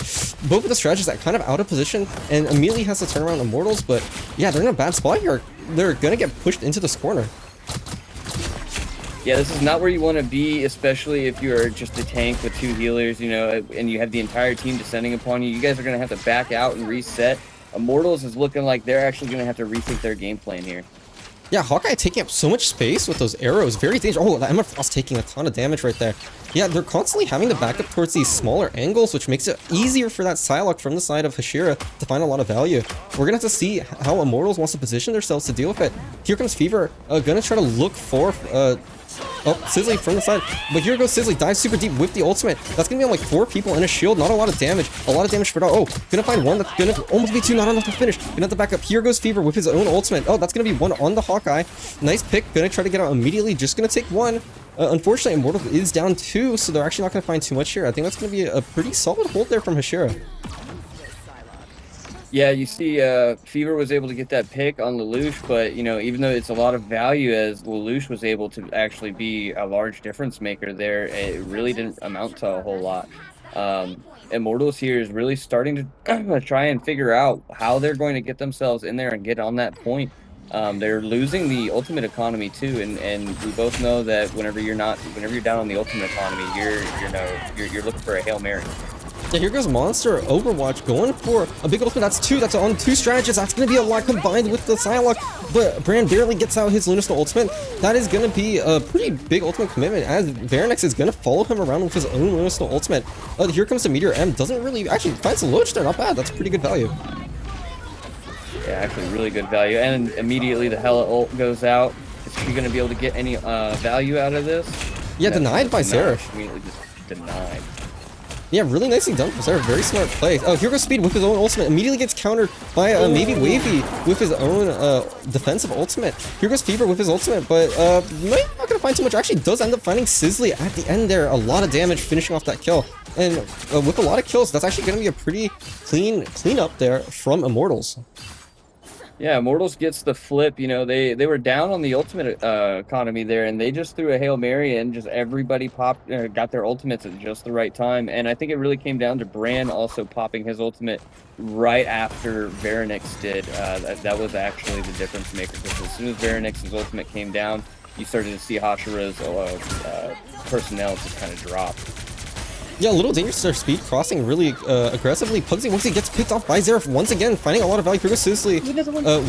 A: Both of the strategists are kind of out of position, and immediately has to turn around Immortals, but yeah, they're in a bad spot here. They're gonna get pushed into this corner.
B: Yeah, this is not where you want to be, especially if you're just a tank with 2 healers, you know, and you have the entire team descending upon you. You guys are going to have to back out and reset. Immortals is looking like they're actually going to have to rethink their game plan here.
A: Yeah, Hawkeye taking up so much space with those arrows. Very dangerous. Oh, the Emma Frost taking a ton of damage right there. Yeah, they're constantly having to back up towards these smaller angles, which makes it easier for that Psylocke from the side of Hashira to find a lot of value. We're gonna have to see how Immortals wants to position themselves to deal with it. Here comes Fever, gonna try to look for oh, Sizzly from the side. But here goes Sizzly, dives super deep with the ultimate. That's gonna be on like 4 people and a shield, not a lot of damage. A lot of damage spread out. Oh, gonna find one that's gonna almost be 2, not enough to finish. Gonna have to back up. Here goes Fever with his own ultimate. Oh, that's gonna be 1 on the Hawkeye. Nice pick, gonna try to get out immediately, just gonna take 1. Unfortunately, Immortal is down 2, so they're actually not gonna find too much here. I think that's gonna be a pretty solid hold there from Hashira.
B: Yeah, you see, Fever was able to get that pick on Lelouch, but, you know, even though it's a lot of value as Lelouch was able to actually be a large difference maker there, it really didn't amount to a whole lot. Immortals here is really starting to try and figure out how they're going to get themselves in there and get on that point. They're losing the ultimate economy too, and we both know that whenever you're down on the ultimate economy, you're looking for a Hail Mary.
A: Yeah, here goes Monster Overwatch going for a big ultimate. That's 2. That's on 2 strategists. That's going to be a lot combined with the Psylocke. But Brand barely gets out his Lunarstorm ultimate. That is going to be a pretty big ultimate commitment, as Veranex is going to follow him around with his own Lunarstorm ultimate. Here comes the Meteor M. Doesn't really actually finds a Loach there. Not bad. That's pretty good value.
B: Yeah, actually really good value. And immediately the Hela ult goes out. Is she going to be able to get any value out of this?
A: Yeah, denied by Seraph.
B: Immediately just denied.
A: Yeah, really nicely done for Seraph. Very smart play. Oh, here goes Speed with his own ultimate. Immediately gets countered by maybe Wavy with his own defensive ultimate. Here goes Fever with his ultimate, but not going to find too much. Actually does end up finding Sizzly at the end there. A lot of damage finishing off that kill. And with a lot of kills, that's actually going to be a pretty clean up there from Immortals.
B: Yeah, Immortals gets the flip. You know, they were down on the ultimate economy there, and they just threw a Hail Mary, and just everybody got their ultimates at just the right time. And I think it really came down to Bran also popping his ultimate right after Veranex did. That was actually the difference maker, because as soon as Veranex's ultimate came down, you started to see Hashira's personnel just kind of drop.
A: Yeah, a little dangerous there. Speed crossing really aggressively. Pugsy Wugsy gets picked off by Xerath once again, finding a lot of value. Here goes Sizzly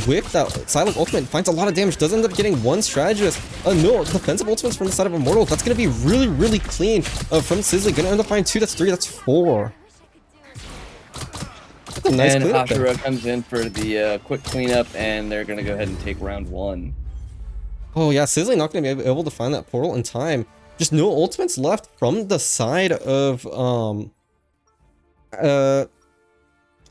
A: with that Silent ultimate. Finds a lot of damage. Does end up getting 1 strategist. No defensive ultimates from the side of Immortal. That's going to be really, really clean from Sizzly. Going to end up finding 2. That's 3. That's 4. That's a nice
B: and
A: cleanup
B: Hashira
A: there.
B: comes in for the quick cleanup, and they're going to go ahead and take round 1.
A: Oh, yeah. Sizzly not going to be able to find that portal in time. Just no ultimates left from the side of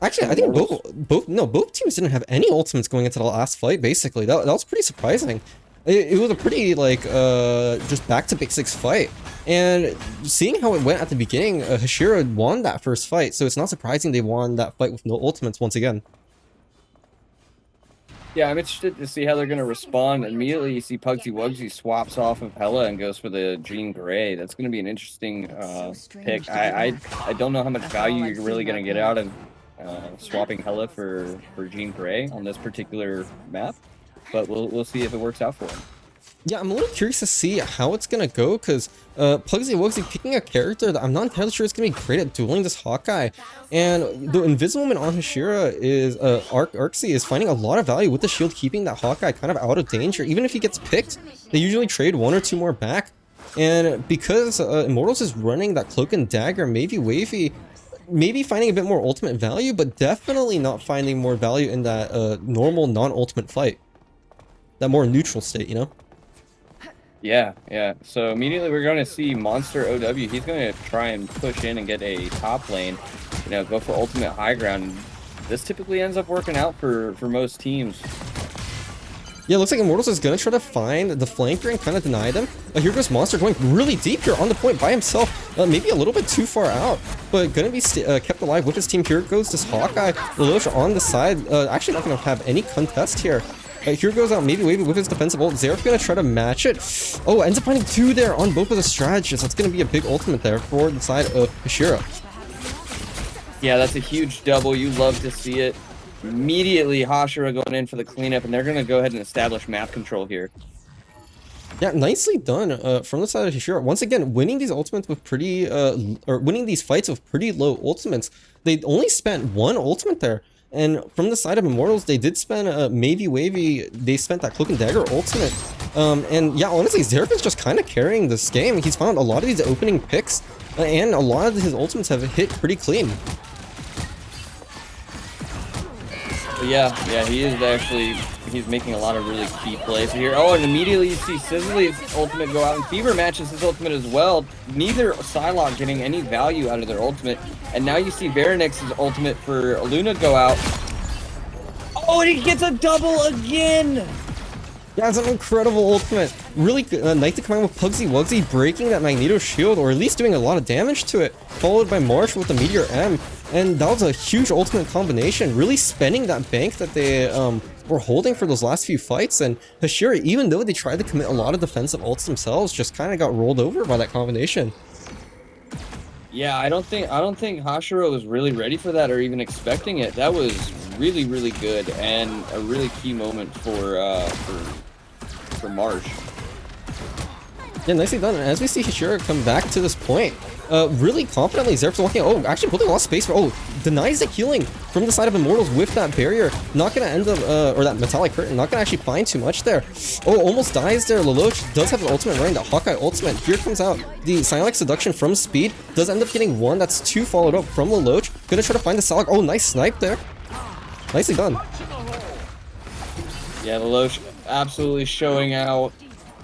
A: actually I think both teams didn't have any ultimates going into the last fight. Basically that was pretty surprising. It was a pretty like just back to basics fight, and seeing how it went at the beginning, Hashira won that first fight, so it's not surprising they won that fight with no ultimates once again.
B: Yeah, I'm interested to see how they're going to respond. Immediately, you see Pugsy Wugsy swaps off of Hela and goes for the Jean Grey. That's going to be an interesting pick. I don't know how much value you're really going to get out of swapping Hela for Jean Grey on this particular map, but we'll see if it works out for him.
A: Yeah, I'm a little curious to see how it's gonna go, because Pugsy Wugsy picking a character that I'm not entirely sure is gonna be great at dueling this Hawkeye, and the Invisible Woman on Hashira is Arxie is finding a lot of value with the shield, keeping that Hawkeye kind of out of danger. Even if he gets picked, they usually trade 1 or 2 more back, and because Immortals is running that Cloak and Dagger, maybe Wavy finding a bit more ultimate value, but definitely not finding more value in that normal non-ultimate fight, that more neutral state, you know.
B: Yeah. So immediately we're going to see Monster OW. He's going to try and push in and get a top lane, you know, go for ultimate high ground. This typically ends up working out for most teams.
A: Yeah, looks like Immortals is gonna try to find the flanker and kind of deny them. Here goes Monster going really deep here on the point by himself. Maybe a little bit too far out, but gonna be kept alive with his team. Here goes this Hawkeye. Lelouch on the side. Actually not gonna have any contest here. Here goes out maybe Wavy with his defensive ult. Xerath's gonna try to match it. Oh, ends up finding 2 there on both of the strategists. That's gonna be a big ultimate there for the side of Hashira.
B: Yeah, that's a huge double. You love to see it. Immediately, Hashira going in for the cleanup, and they're going to go ahead and establish map control here.
A: Yeah, nicely done from the side of Hashira. Once again, winning these ultimates with pretty, or winning these fights with pretty low ultimates. They only spent 1 ultimate there. And from the side of Immortals, they did spend maybe Wavy. They spent that Cloak and Dagger ultimate. And yeah, honestly, Xerath is just kind of carrying this game. He's found a lot of these opening picks, and a lot of his ultimates have hit pretty clean.
B: But yeah, he's making a lot of really key plays here. Oh, and immediately you see Sizzly's ultimate go out, and Fever matches his ultimate as well. Neither Psylocke getting any value out of their ultimate. And now you see Veronix's ultimate for Luna go out. Oh, and he gets a double again!
A: Yeah, it's an incredible ultimate. Really nice to come out with Pugsy Wugsy breaking that Magneto shield, or at least doing a lot of damage to it, followed by Marsh with the Meteor M. And that was a huge ultimate combination, really spending that bank that they were holding for those last few fights. And Hashira, even though they tried to commit a lot of defensive ults themselves, just kind of got rolled over by that combination.
B: Yeah, I don't think Hashira was really ready for that or even expecting it. That was really, really good and a really key moment for Marsh.
A: Yeah, nicely done. And as we see Hashira come back to this point, really confidently, Xerath's walking. Oh, actually building a lot of space for. Oh, denies the healing from the side of Immortals with that barrier. Not gonna end up, or that metallic curtain. Not gonna actually find too much there. Oh, almost dies there. Lelouch does have the ultimate running, that Hawkeye ultimate. Here comes out the Psionic Seduction from Speed. Does end up getting 1. That's 2 followed up from Lelouch. Gonna try to find the Psylocke. Oh, nice snipe there. Nicely done.
B: Yeah, Lelouch absolutely showing out.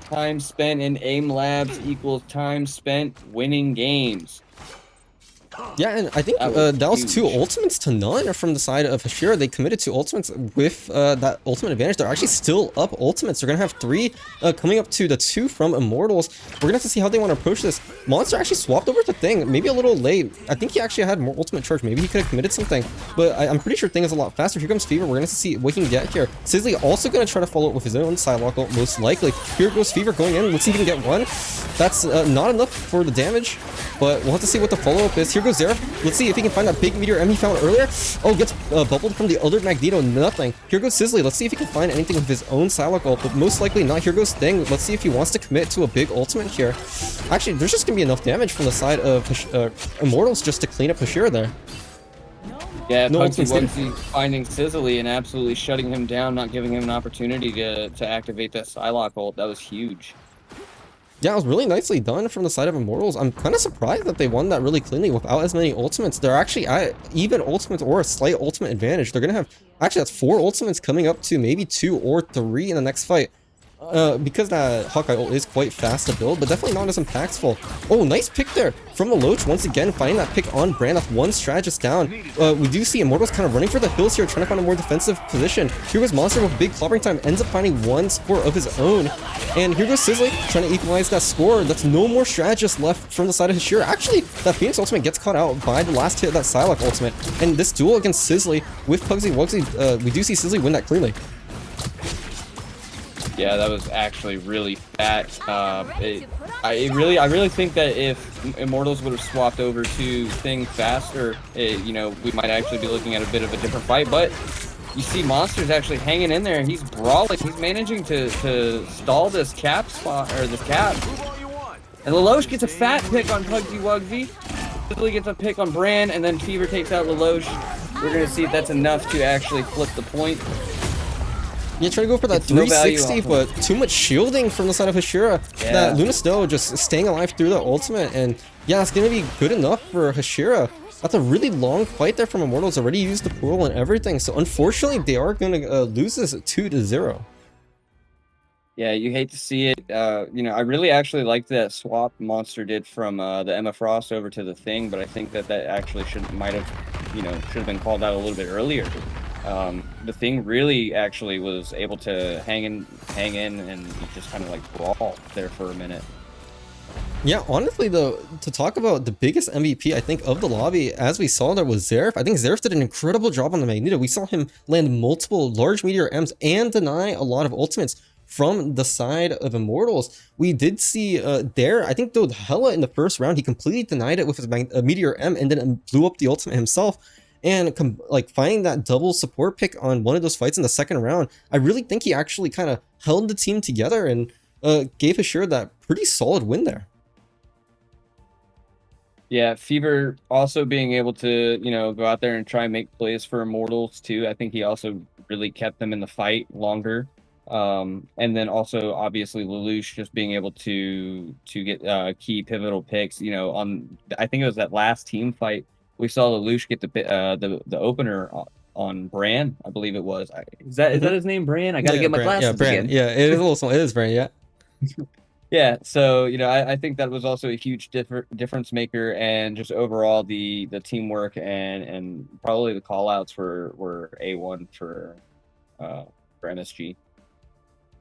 B: Time spent in aim labs equals time spent winning games.
A: Yeah, and I think that was 2 ultimates to none from the side of Hashira. They committed 2 ultimates with that ultimate advantage. They're actually still up ultimates. They're going to have 3 coming up to the 2 from Immortals. We're going to have to see how they want to approach this. Monster actually swapped over to Thing, maybe a little late. I think he actually had more ultimate charge. Maybe he could have committed something, but I'm pretty sure Thing is a lot faster. Here comes Fever. We're going to see what he can get here. Sizzly also going to try to follow up with his own Psylocke ult, most likely. Here goes Fever going in. Let's see if he can get 1. That's not enough for the damage, but we'll have to see what the follow-up is. Here goes Xerath. Let's see if he can find that big Meteor M he found earlier. Oh, gets bubbled from the other Magneto. Nothing. Here goes Sizzly. Let's see if he can find anything with his own Psylocke ult, but most likely not. Here goes Thing. Let's see if he wants to commit to a big ultimate here. Actually, there's just going to be enough damage from the side of Immortals just to clean up Hashira there.
B: Yeah, no Pugsy finding Sizzly and absolutely shutting him down, not giving him an opportunity to activate that Psylocke ult. That was huge.
A: Yeah, it was really nicely done from the side of Immortals. I'm kind of surprised that they won that really cleanly without as many ultimates. They're actually at even ultimates or a slight ultimate advantage. They're going to have, actually that's 4 ultimates coming up to maybe 2 or 3 in the next fight. Because that Hawkeye ult is quite fast to build, but definitely not as impactful. Oh, nice pick there from Lelouch once again, finding that pick on brand. That's 1 strategist down. We do see Immortals kind of running for the hills here, trying to find a more defensive position. Here goes Monster with big clobbering time, ends up finding 1 score of his own. And here goes Sizzly, trying to equalize that score. That's no more strategists left from the side of Hashira. Actually, that Phoenix ultimate gets caught out by the last hit of that Psylocke ultimate. And this duel against Sizzly with Pugsy Wugsy, we do see Sizzly win that cleanly.
B: Yeah, that was actually really fat. I really think that if Immortals would have swapped over to Thing faster, you know, we might actually be looking at a bit of a different fight. But you see Monster's actually hanging in there, and he's brawling. He's managing to stall this cap spot, or this cap. And Lelouch gets a fat pick on Pugsy Wugsy. Sizzly gets a pick on Bran, and then Fever takes out Lelouch. We're going to see if that's enough to actually flip the point.
A: Yeah, try to go for that 360, but too much shielding from the side of Hashira. Yeah. That Luna Snow just staying alive through the ultimate, and yeah, it's gonna be good enough for Hashira. That's a really long fight there from Immortals. Already used the portal and everything, so unfortunately they are gonna lose this 2-0.
B: Yeah, you hate to see it. You know, I really actually liked that swap Monster did from the Emma Frost over to the Thing, but I think that actually should have been called out a little bit earlier. The thing really actually was able to hang in, and just kind of like brawl there for a minute.
A: Yeah, honestly though, to talk about the biggest MVP I think of the lobby, as we saw there was Zeref. I think Zeref did an incredible job on the Magneto. We saw him land multiple large meteor M's and deny a lot of ultimates from the side of Immortals. We did see there, I think though Hella in the first round, he completely denied it with his meteor M and then blew up the ultimate himself. And like finding that double support pick on one of those fights in the second round, I really think he actually kind of held the team together and gave Hashira that pretty solid win there.
B: Yeah, Fever also being able to, go out there and try and make plays for Immortals too. I think he also really kept them in the fight longer. And then also obviously Lelouch just being able to get key pivotal picks. On I think it was that last team fight we saw Lelouch get the opener on Bran, I believe it was. Is that his name, Bran? I gotta get my
A: Bran,
B: glasses
A: Bran.
B: again.
A: Yeah, it is a little small. It is Bran. Yeah.
B: Yeah, so I think that was also a huge difference maker, and just overall the teamwork and probably the call outs were A1 for MSG.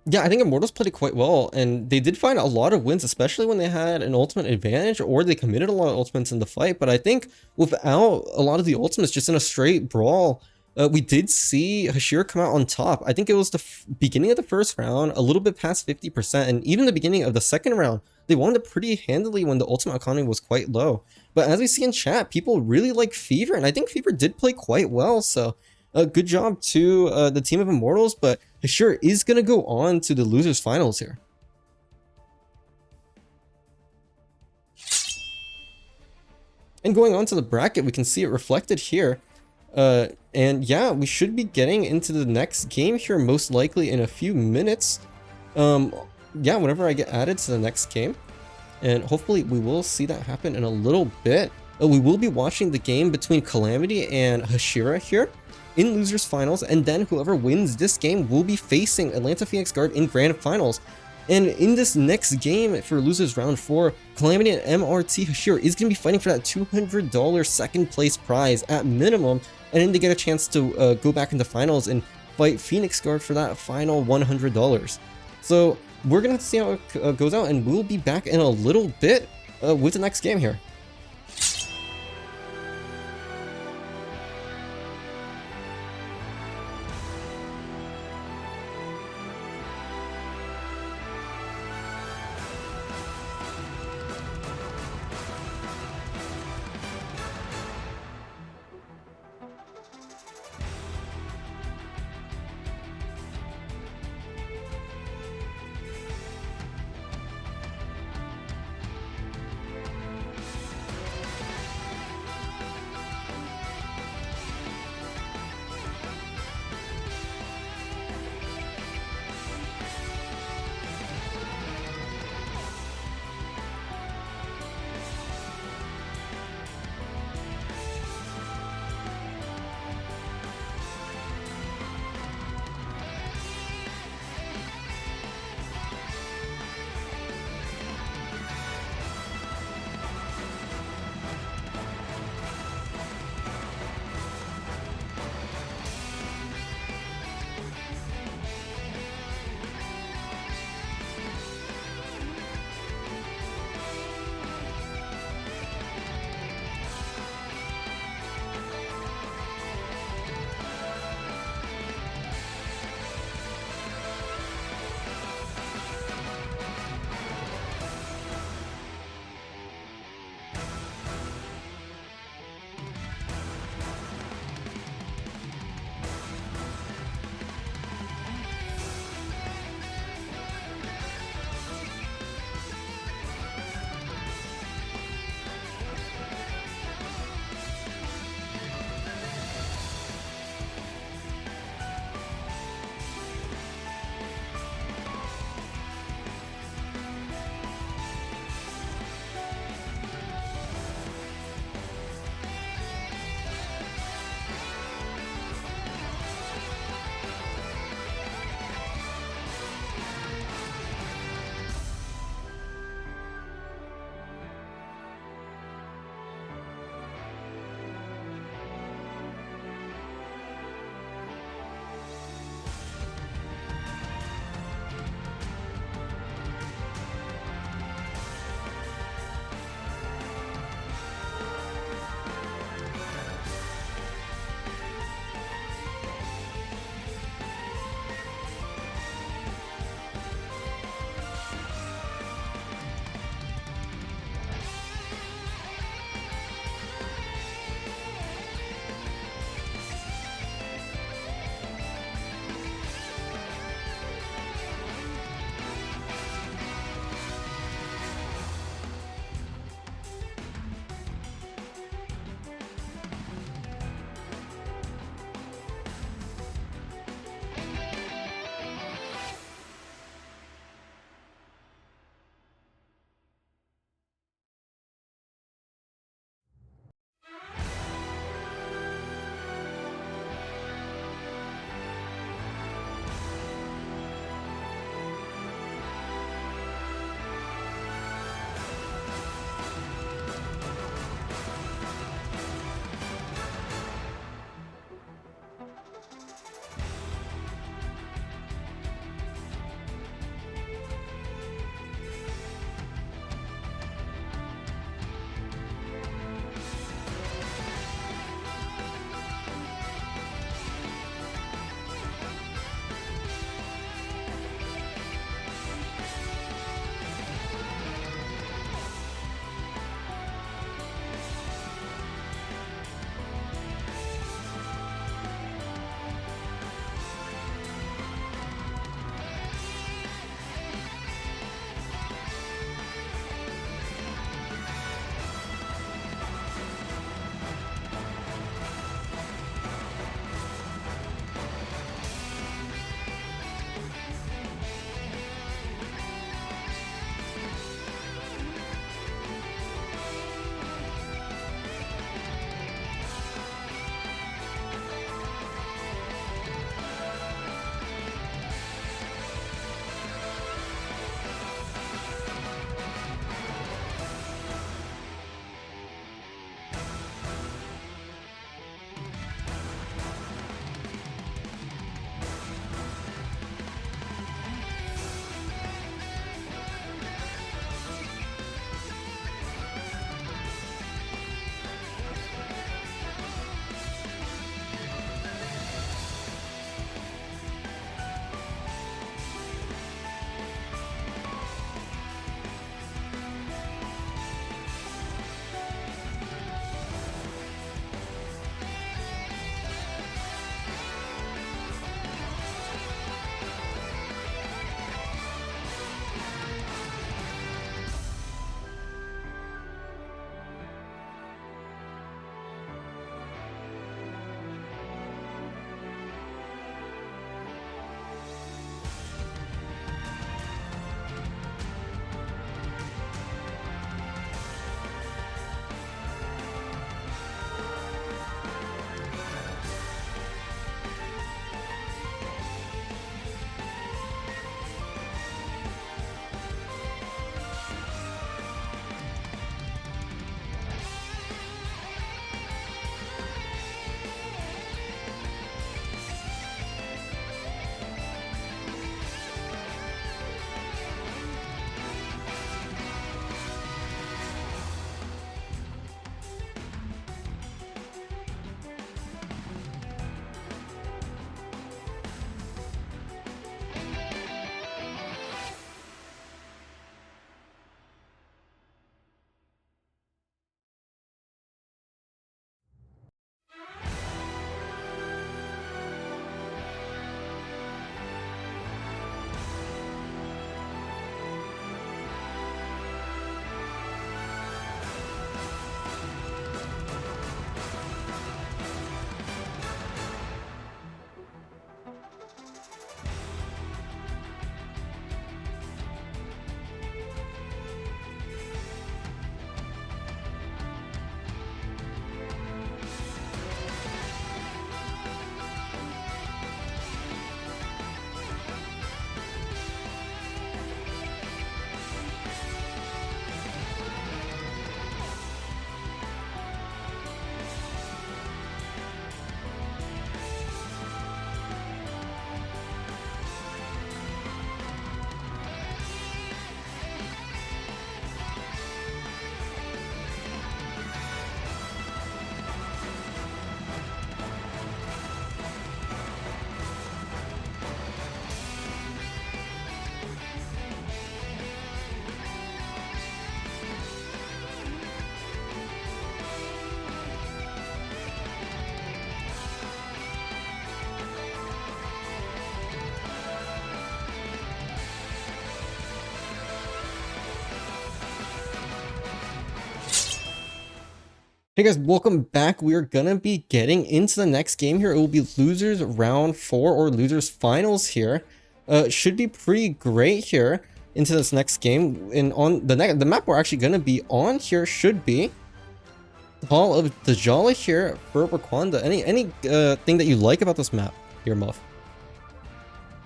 A: Yeah, I think Immortals played it quite well, and they did find a lot of wins, especially when they had an ultimate advantage or they committed a lot of ultimates in the fight. But I think without a lot of the ultimates, just in a straight brawl, we did see Hashira come out on top. I think it was the beginning of the first round, a little bit past 50%, and even the beginning of the second round, they won it pretty handily when the ultimate economy was quite low. But as we see in chat, people really like Fever, and I think Fever did play quite well, so good job to the team of Immortals, but Hashira is going to go on to the losers finals here. And going on to the bracket, we can see it reflected here. And yeah, we should be getting into the next game here most likely in a few minutes. Yeah, whenever I get added to the next game. And hopefully we will see that happen in a little bit. We will be watching the game between Calamity and Hashira here in losers finals, and then whoever wins this game will be facing Atlanta Phoenix Guard in grand finals. And in this next game for losers round 4, Calamity and MRT Hashira is going to be fighting for that $200 second place prize at minimum, and then they get a chance to go back into finals and fight Phoenix Guard for that final $100. So we're going to have to see how it goes out, and we'll be back in a little bit with the next game here. Hey guys, welcome back. We are gonna be getting into the next game here. It will be losers round 4 or losers finals here. Should be pretty great here into this next game. And on the map we're actually gonna be on here should be Hall of the Jolly here for Wakanda. Any thing that you like about this map here, Muff?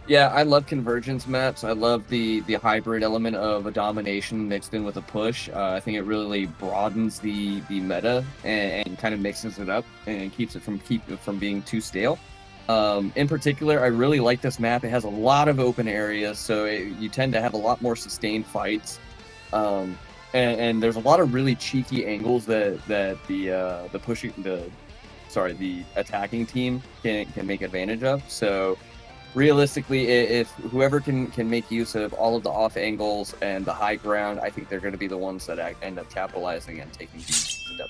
B: Yeah, I love convergence maps. I love the hybrid element of a domination mixed in with a push. I think it really broadens the meta and kind of mixes it up and keeps it from being too stale. In particular, I really like this map. It has a lot of open areas, so you tend to have a lot more sustained fights. And there's a lot of really cheeky angles that the attacking team can make advantage of. So realistically, if whoever can make use of all of the off angles and the high ground, I think they're going to be the ones that end up capitalizing and taking the W.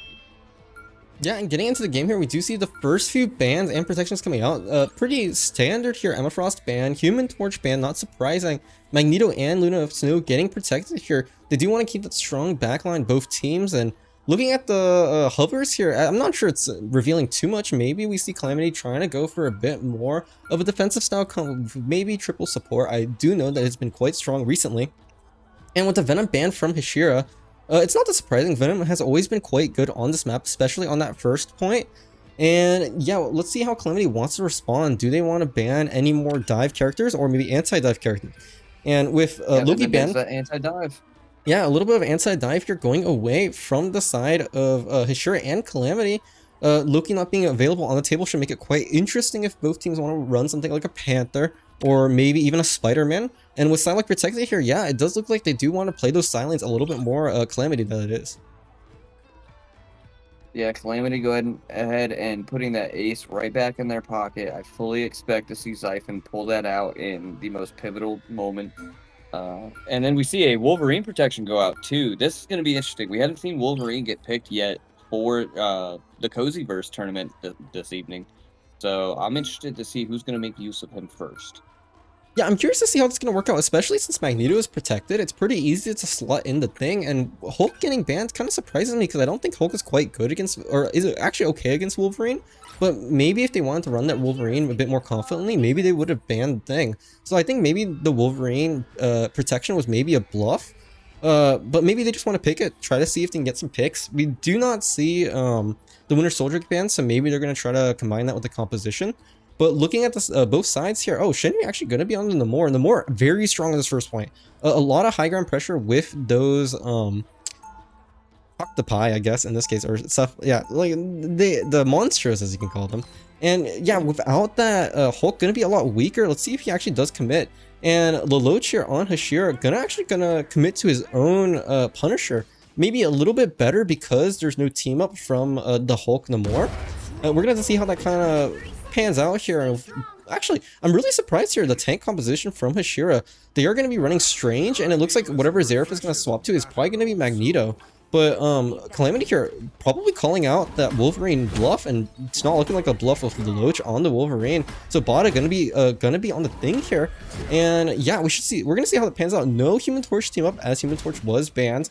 A: Yeah, and getting into the game here, we do see the first few bans and protections coming out. Pretty standard here. Emma Frost ban, Human Torch ban, not surprising. Magneto and Luna of Snow getting protected here. They do want to keep that strong backline, both teams. And looking at the hovers here, I'm not sure it's revealing too much. Maybe we see Calamity trying to go for a bit more of a defensive style, maybe triple support. I do know that it's been quite strong recently. And with the Venom ban from Hashira, it's not that surprising. Venom has always been quite good on this map, especially on that first point. And yeah, let's see how Calamity wants to respond. Do they want to ban any more dive characters or maybe anti-dive characters? And with Loki ban,
B: anti-dive.
A: yeah, a little bit of anti-dive here going away from the side of Hashira and Calamity. Loki not being available on the table should make it quite interesting if both teams want to run something like a Panther or maybe even a Spider-Man. And with Psylocke protected here, yeah, it does look like they do want to play those Silence a little bit more Calamity than it is.
B: Yeah, Calamity go ahead and putting that ace right back in their pocket. I fully expect to see Xiphon pull that out in the most pivotal moment. And then we see a Wolverine protection go out too. This is going to be interesting. We haven't seen Wolverine get picked yet for the Cozyverse tournament this evening. So I'm interested to see who's going to make use of him first.
A: Yeah, I'm curious to see how it's going to work out, especially since Magneto is protected. It's pretty easy to slot in the thing, and Hulk getting banned kind of surprises me because I don't think Hulk is quite good against, or is it actually okay against Wolverine? But maybe if they wanted to run that Wolverine a bit more confidently, maybe they would have banned the thing. So I think maybe the Wolverine protection was maybe a bluff, but maybe they just want to pick it, try to see if they can get some picks. We do not see the Winter Soldier get banned, so maybe they're going to try to combine that with the composition. But looking at this, both sides here, oh, Shenmue actually going to be on the Namor, and Namor very strong at this first point. A lot of high ground pressure with those octopi, I guess, in this case, or stuff. Yeah, like the monsters, as you can call them. And yeah, without that, Hulk going to be a lot weaker. Let's see if he actually does commit. And Lelouch here on Hashira gonna commit to his own Punisher. Maybe a little bit better because there's no team up from the Hulk Namor. We're gonna have to see how that kind of pans out here. Actually, I'm really surprised here. The tank composition from Hashira, they are going to be running Strange, and it looks like whatever Zeref is going to swap to is probably going to be Magneto. But Calamity here probably calling out that Wolverine bluff, and it's not looking like a bluff with Lelouch on the Wolverine. So Bada gonna be on the thing here, and yeah, we should see. We're gonna see how it pans out. No Human Torch team up, as Human Torch was banned.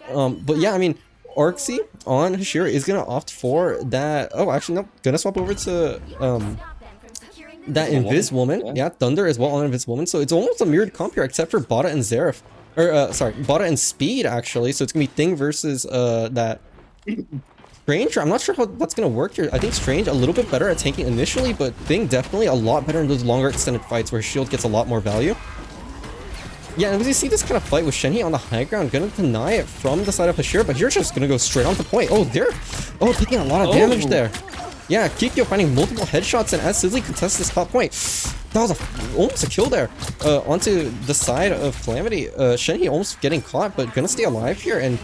A: But yeah, I mean, Arxie on Hashira is gonna opt for that. Oh, actually, no, gonna swap over to that Invis Woman. Yeah, Thunder as well on Invis Woman. So it's almost a mirrored comp here, except for Bada and Zeref. Or sorry, Bada and Speed actually. So it's gonna be Thing versus that Strange. I'm not sure how that's gonna work here. I think Strange a little bit better at tanking initially, but Thing definitely a lot better in those longer extended fights where Shield gets a lot more value. Yeah, and as you see this kind of fight with Shenhe on the high ground, gonna deny it from the side of Hashira, but you're just gonna go straight on the point. Oh, taking a lot of damage there. Yeah, Kikyo finding multiple headshots, and as Sizzly contests this top point, that was almost a kill there. Onto the side of Calamity. Shenhe almost getting caught, but gonna stay alive here, and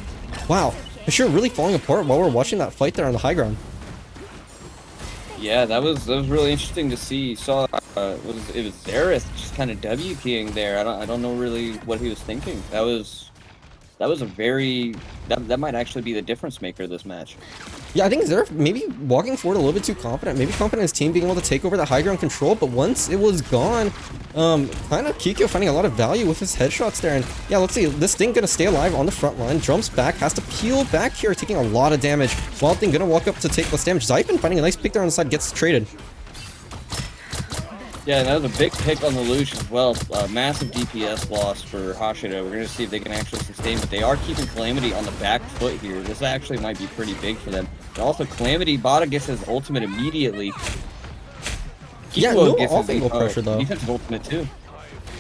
A: wow, Hashira really falling apart while we're watching that fight there on the high ground.
B: Yeah, that was really interesting to see. You saw it was Zereth just kind of W keying there. I don't know really what he was thinking. That was a very that might actually be the difference maker this match.
A: Yeah, I think Zeref maybe walking forward a little bit too confident. Maybe confident in his team being able to take over the high ground control, but once it was gone, kind of Kikyo finding a lot of value with his headshots there. And yeah, let's see, this thing gonna stay alive on the front line, jumps back, has to peel back here, taking a lot of damage. Wild Thing gonna walk up to take less damage. Zypin finding a nice pick there on the side, gets traded.
B: Yeah, that was a big pick on the Luge as well. Massive DPS loss for Hashira. We're going to see if they can actually sustain, but they are keeping Calamity on the back foot here. This actually might be pretty big for them. And also, Calamity, Bada gets his ultimate immediately.
A: Yeah, no off-angle pressure, though.
B: Defensive ultimate, too.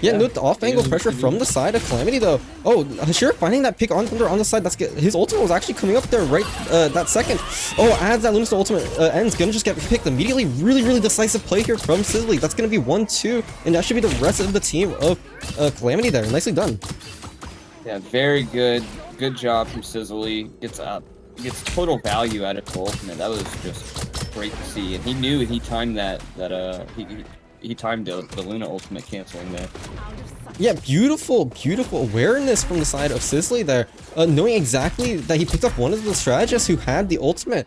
A: Yeah, no off-angle pressure from the side of Calamity, though. Oh, Hashira finding that pick on Thunder on the side. That's good. His ultimate was actually coming up there right that second. Oh, as that Luna's ultimate ends, gonna just get picked immediately. Really, really decisive play here from Sizzly. That's gonna be 1-2, and that should be the rest of the team of Calamity there. Nicely done.
B: Yeah, very good. Good job from Sizzly. Gets total value out of the ultimate. That was just great to see, and he knew he timed he timed the Luna ultimate canceling there.
A: Yeah, beautiful, beautiful awareness from the side of Sizzly there. Knowing exactly that he picked up one of the strategists who had the ultimate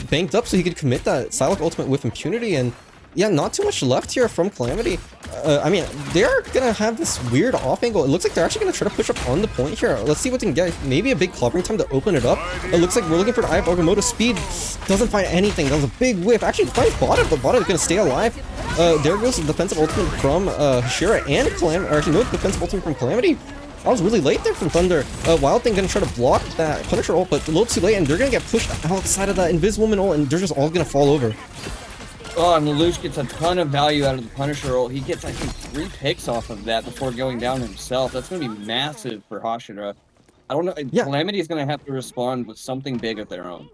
A: banked up so he could commit that Psylocke ultimate with impunity. And yeah, not too much left here from Calamity. I mean, they're gonna have this weird off angle. It looks like they're actually gonna try to push up on the point here. Let's see what they can get. Maybe a big clobbering time to open it up. It looks like we're looking for the Eye of Agamotto. Speed doesn't find anything. That was a big whiff. Actually, finds Bada, but Bada is gonna stay alive. There goes the defensive ultimate from Hashira and Calamity. Or actually, no defensive ultimate from Calamity. That was really late there from Thunder. Wild Thing gonna try to block that Punisher ult, but a little too late, and they're gonna get pushed outside of that Invisible Woman ult, and they're just all gonna fall over.
B: Oh, and Lelouch gets a ton of value out of the Punisher ult. He gets, I think, 3 picks off of that before going down himself. That's going to be massive for Hashira. I don't know. Yeah. Calamity is going to have to respond with something big of their own.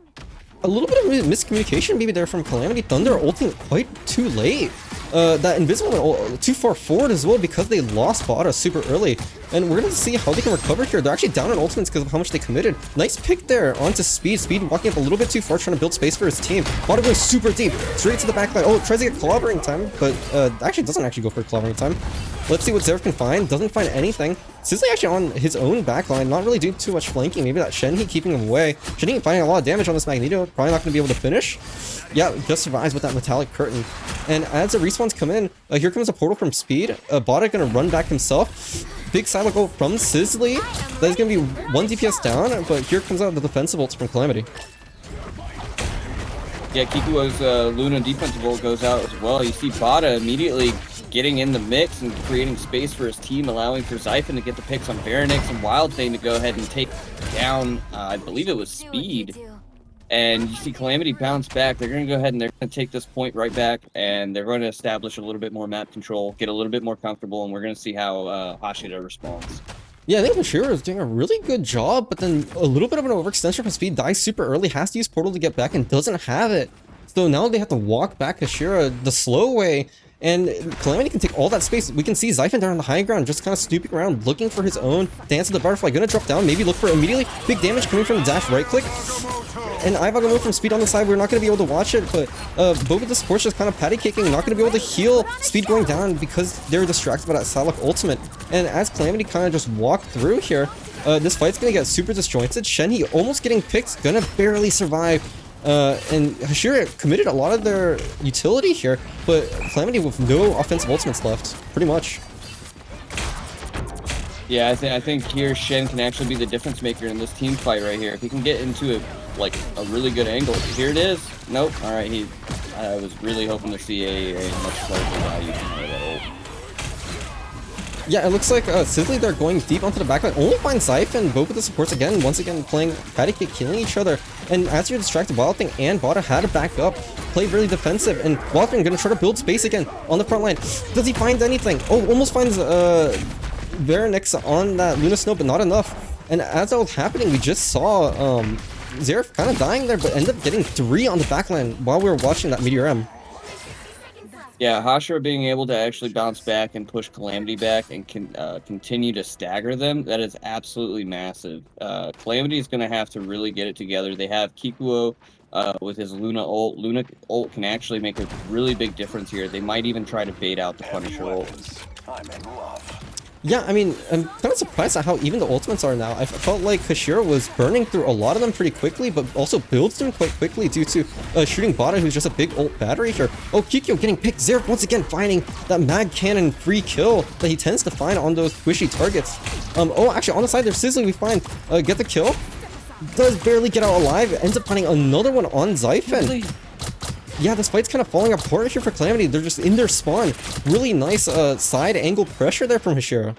A: A little bit of miscommunication maybe there from Calamity. Thunder ulting quite too late. That Invisible went too far forward as well because they lost Bada super early. And we're going to see how they can recover here. They're actually down on ultimates because of how much they committed. Nice pick there onto Speed. Speed walking up a little bit too far, trying to build space for his team. Bada going super deep, straight to the back line. Oh, tries to get clobbering time, but actually doesn't actually go for clobbering time. Let's see what Zeref can find. Doesn't find anything. Sizzly actually on his own backline, not really doing too much flanking. Maybe that Shenhe keeping him away. Shenhe finding a lot of damage on this Magneto. Probably not going to be able to finish. Yeah, just survives with that metallic curtain. And as the respawns come in, here comes a portal from Speed. Bada going to run back himself. Big side goal from Sizzly. That is going to be 1 DPS down, but here comes out the defensive ults from Calamity.
B: Yeah, Kikuo's Luna defensive ult goes out as well. You see Bada immediately getting in the mix and creating space for his team, allowing for Zyphin to get the picks on Veronix and Wild Thing to go ahead and take down, I believe it was Speed. And you see Calamity bounce back. They're going to go ahead and they're going to take this point right back, and they're going to establish a little bit more map control, get a little bit more comfortable, and we're going to see how Hashira responds.
A: Yeah, I think Hashira is doing a really good job, but then a little bit of an overextension from Speed. Dies super early, has to use Portal to get back, and doesn't have it. So now they have to walk back Hashira the slow way, and Calamity can take all that space. We can see Zyphin there on the high ground, just kind of snooping around, looking for his own Dance of the Butterfly. Gonna drop down, maybe look for immediately. Big damage coming from the dash right click. And Iva gonna move from Speed on the side. We're not gonna be able to watch it, but both of the supports just kind of patty kicking, not gonna be able to heal. Speed going down because they're distracted by that Psylocke ultimate. And as Calamity kind of just walk through here, this fight's gonna get super disjointed. Shenhe almost getting picked, gonna barely survive. And Hashira committed a lot of their utility here, but Calamity with no offensive ultimates left, pretty much.
B: Yeah, I think here Shen can actually be the difference maker in this team fight right here. If he can get into a really good angle. Here it is. Nope. All right. I was really hoping to see a much larger value from that ult.
A: Yeah, it looks like Sizzly, they're going deep onto the backline. Only find Zyphin, both of the supports again, once again playing patty kick, killing each other. And as you're distracted, Wild Thing and Bada had to back up, play really defensive, and Wild Thing gonna try to build space again on the front line. Does he find anything? Oh, almost finds Veronix on that Luna Snow, but not enough. And as that was happening, we just saw Zeref kind of dying there, but ended up getting 3 on the backline while we were watching that Meteor M.
B: Yeah, Hashira being able to actually bounce back and push Calamity back and continue to stagger them, that is absolutely massive. Calamity is going to have to really get it together. They have Kikuo with his Luna ult. Luna ult can actually make a really big difference here. They might even try to bait out the Punisher ult.
A: Yeah, I mean, I'm kind of surprised at how even the ultimates are now. I felt like Hashira was burning through a lot of them pretty quickly, but also builds them quite quickly due to shooting Bada, who's just a big ult battery here. Oh, Kikyo getting picked. Xerath once again finding that mag cannon free kill that he tends to find on those squishy targets. Oh, actually, on the side there, Sizzling, we find get the kill. Does barely get out alive. Ends up finding another one on Xiphon. Yeah, this fight's kind of falling apart here for Calamity. They're just in their spawn. Really nice side angle pressure there from Hashira.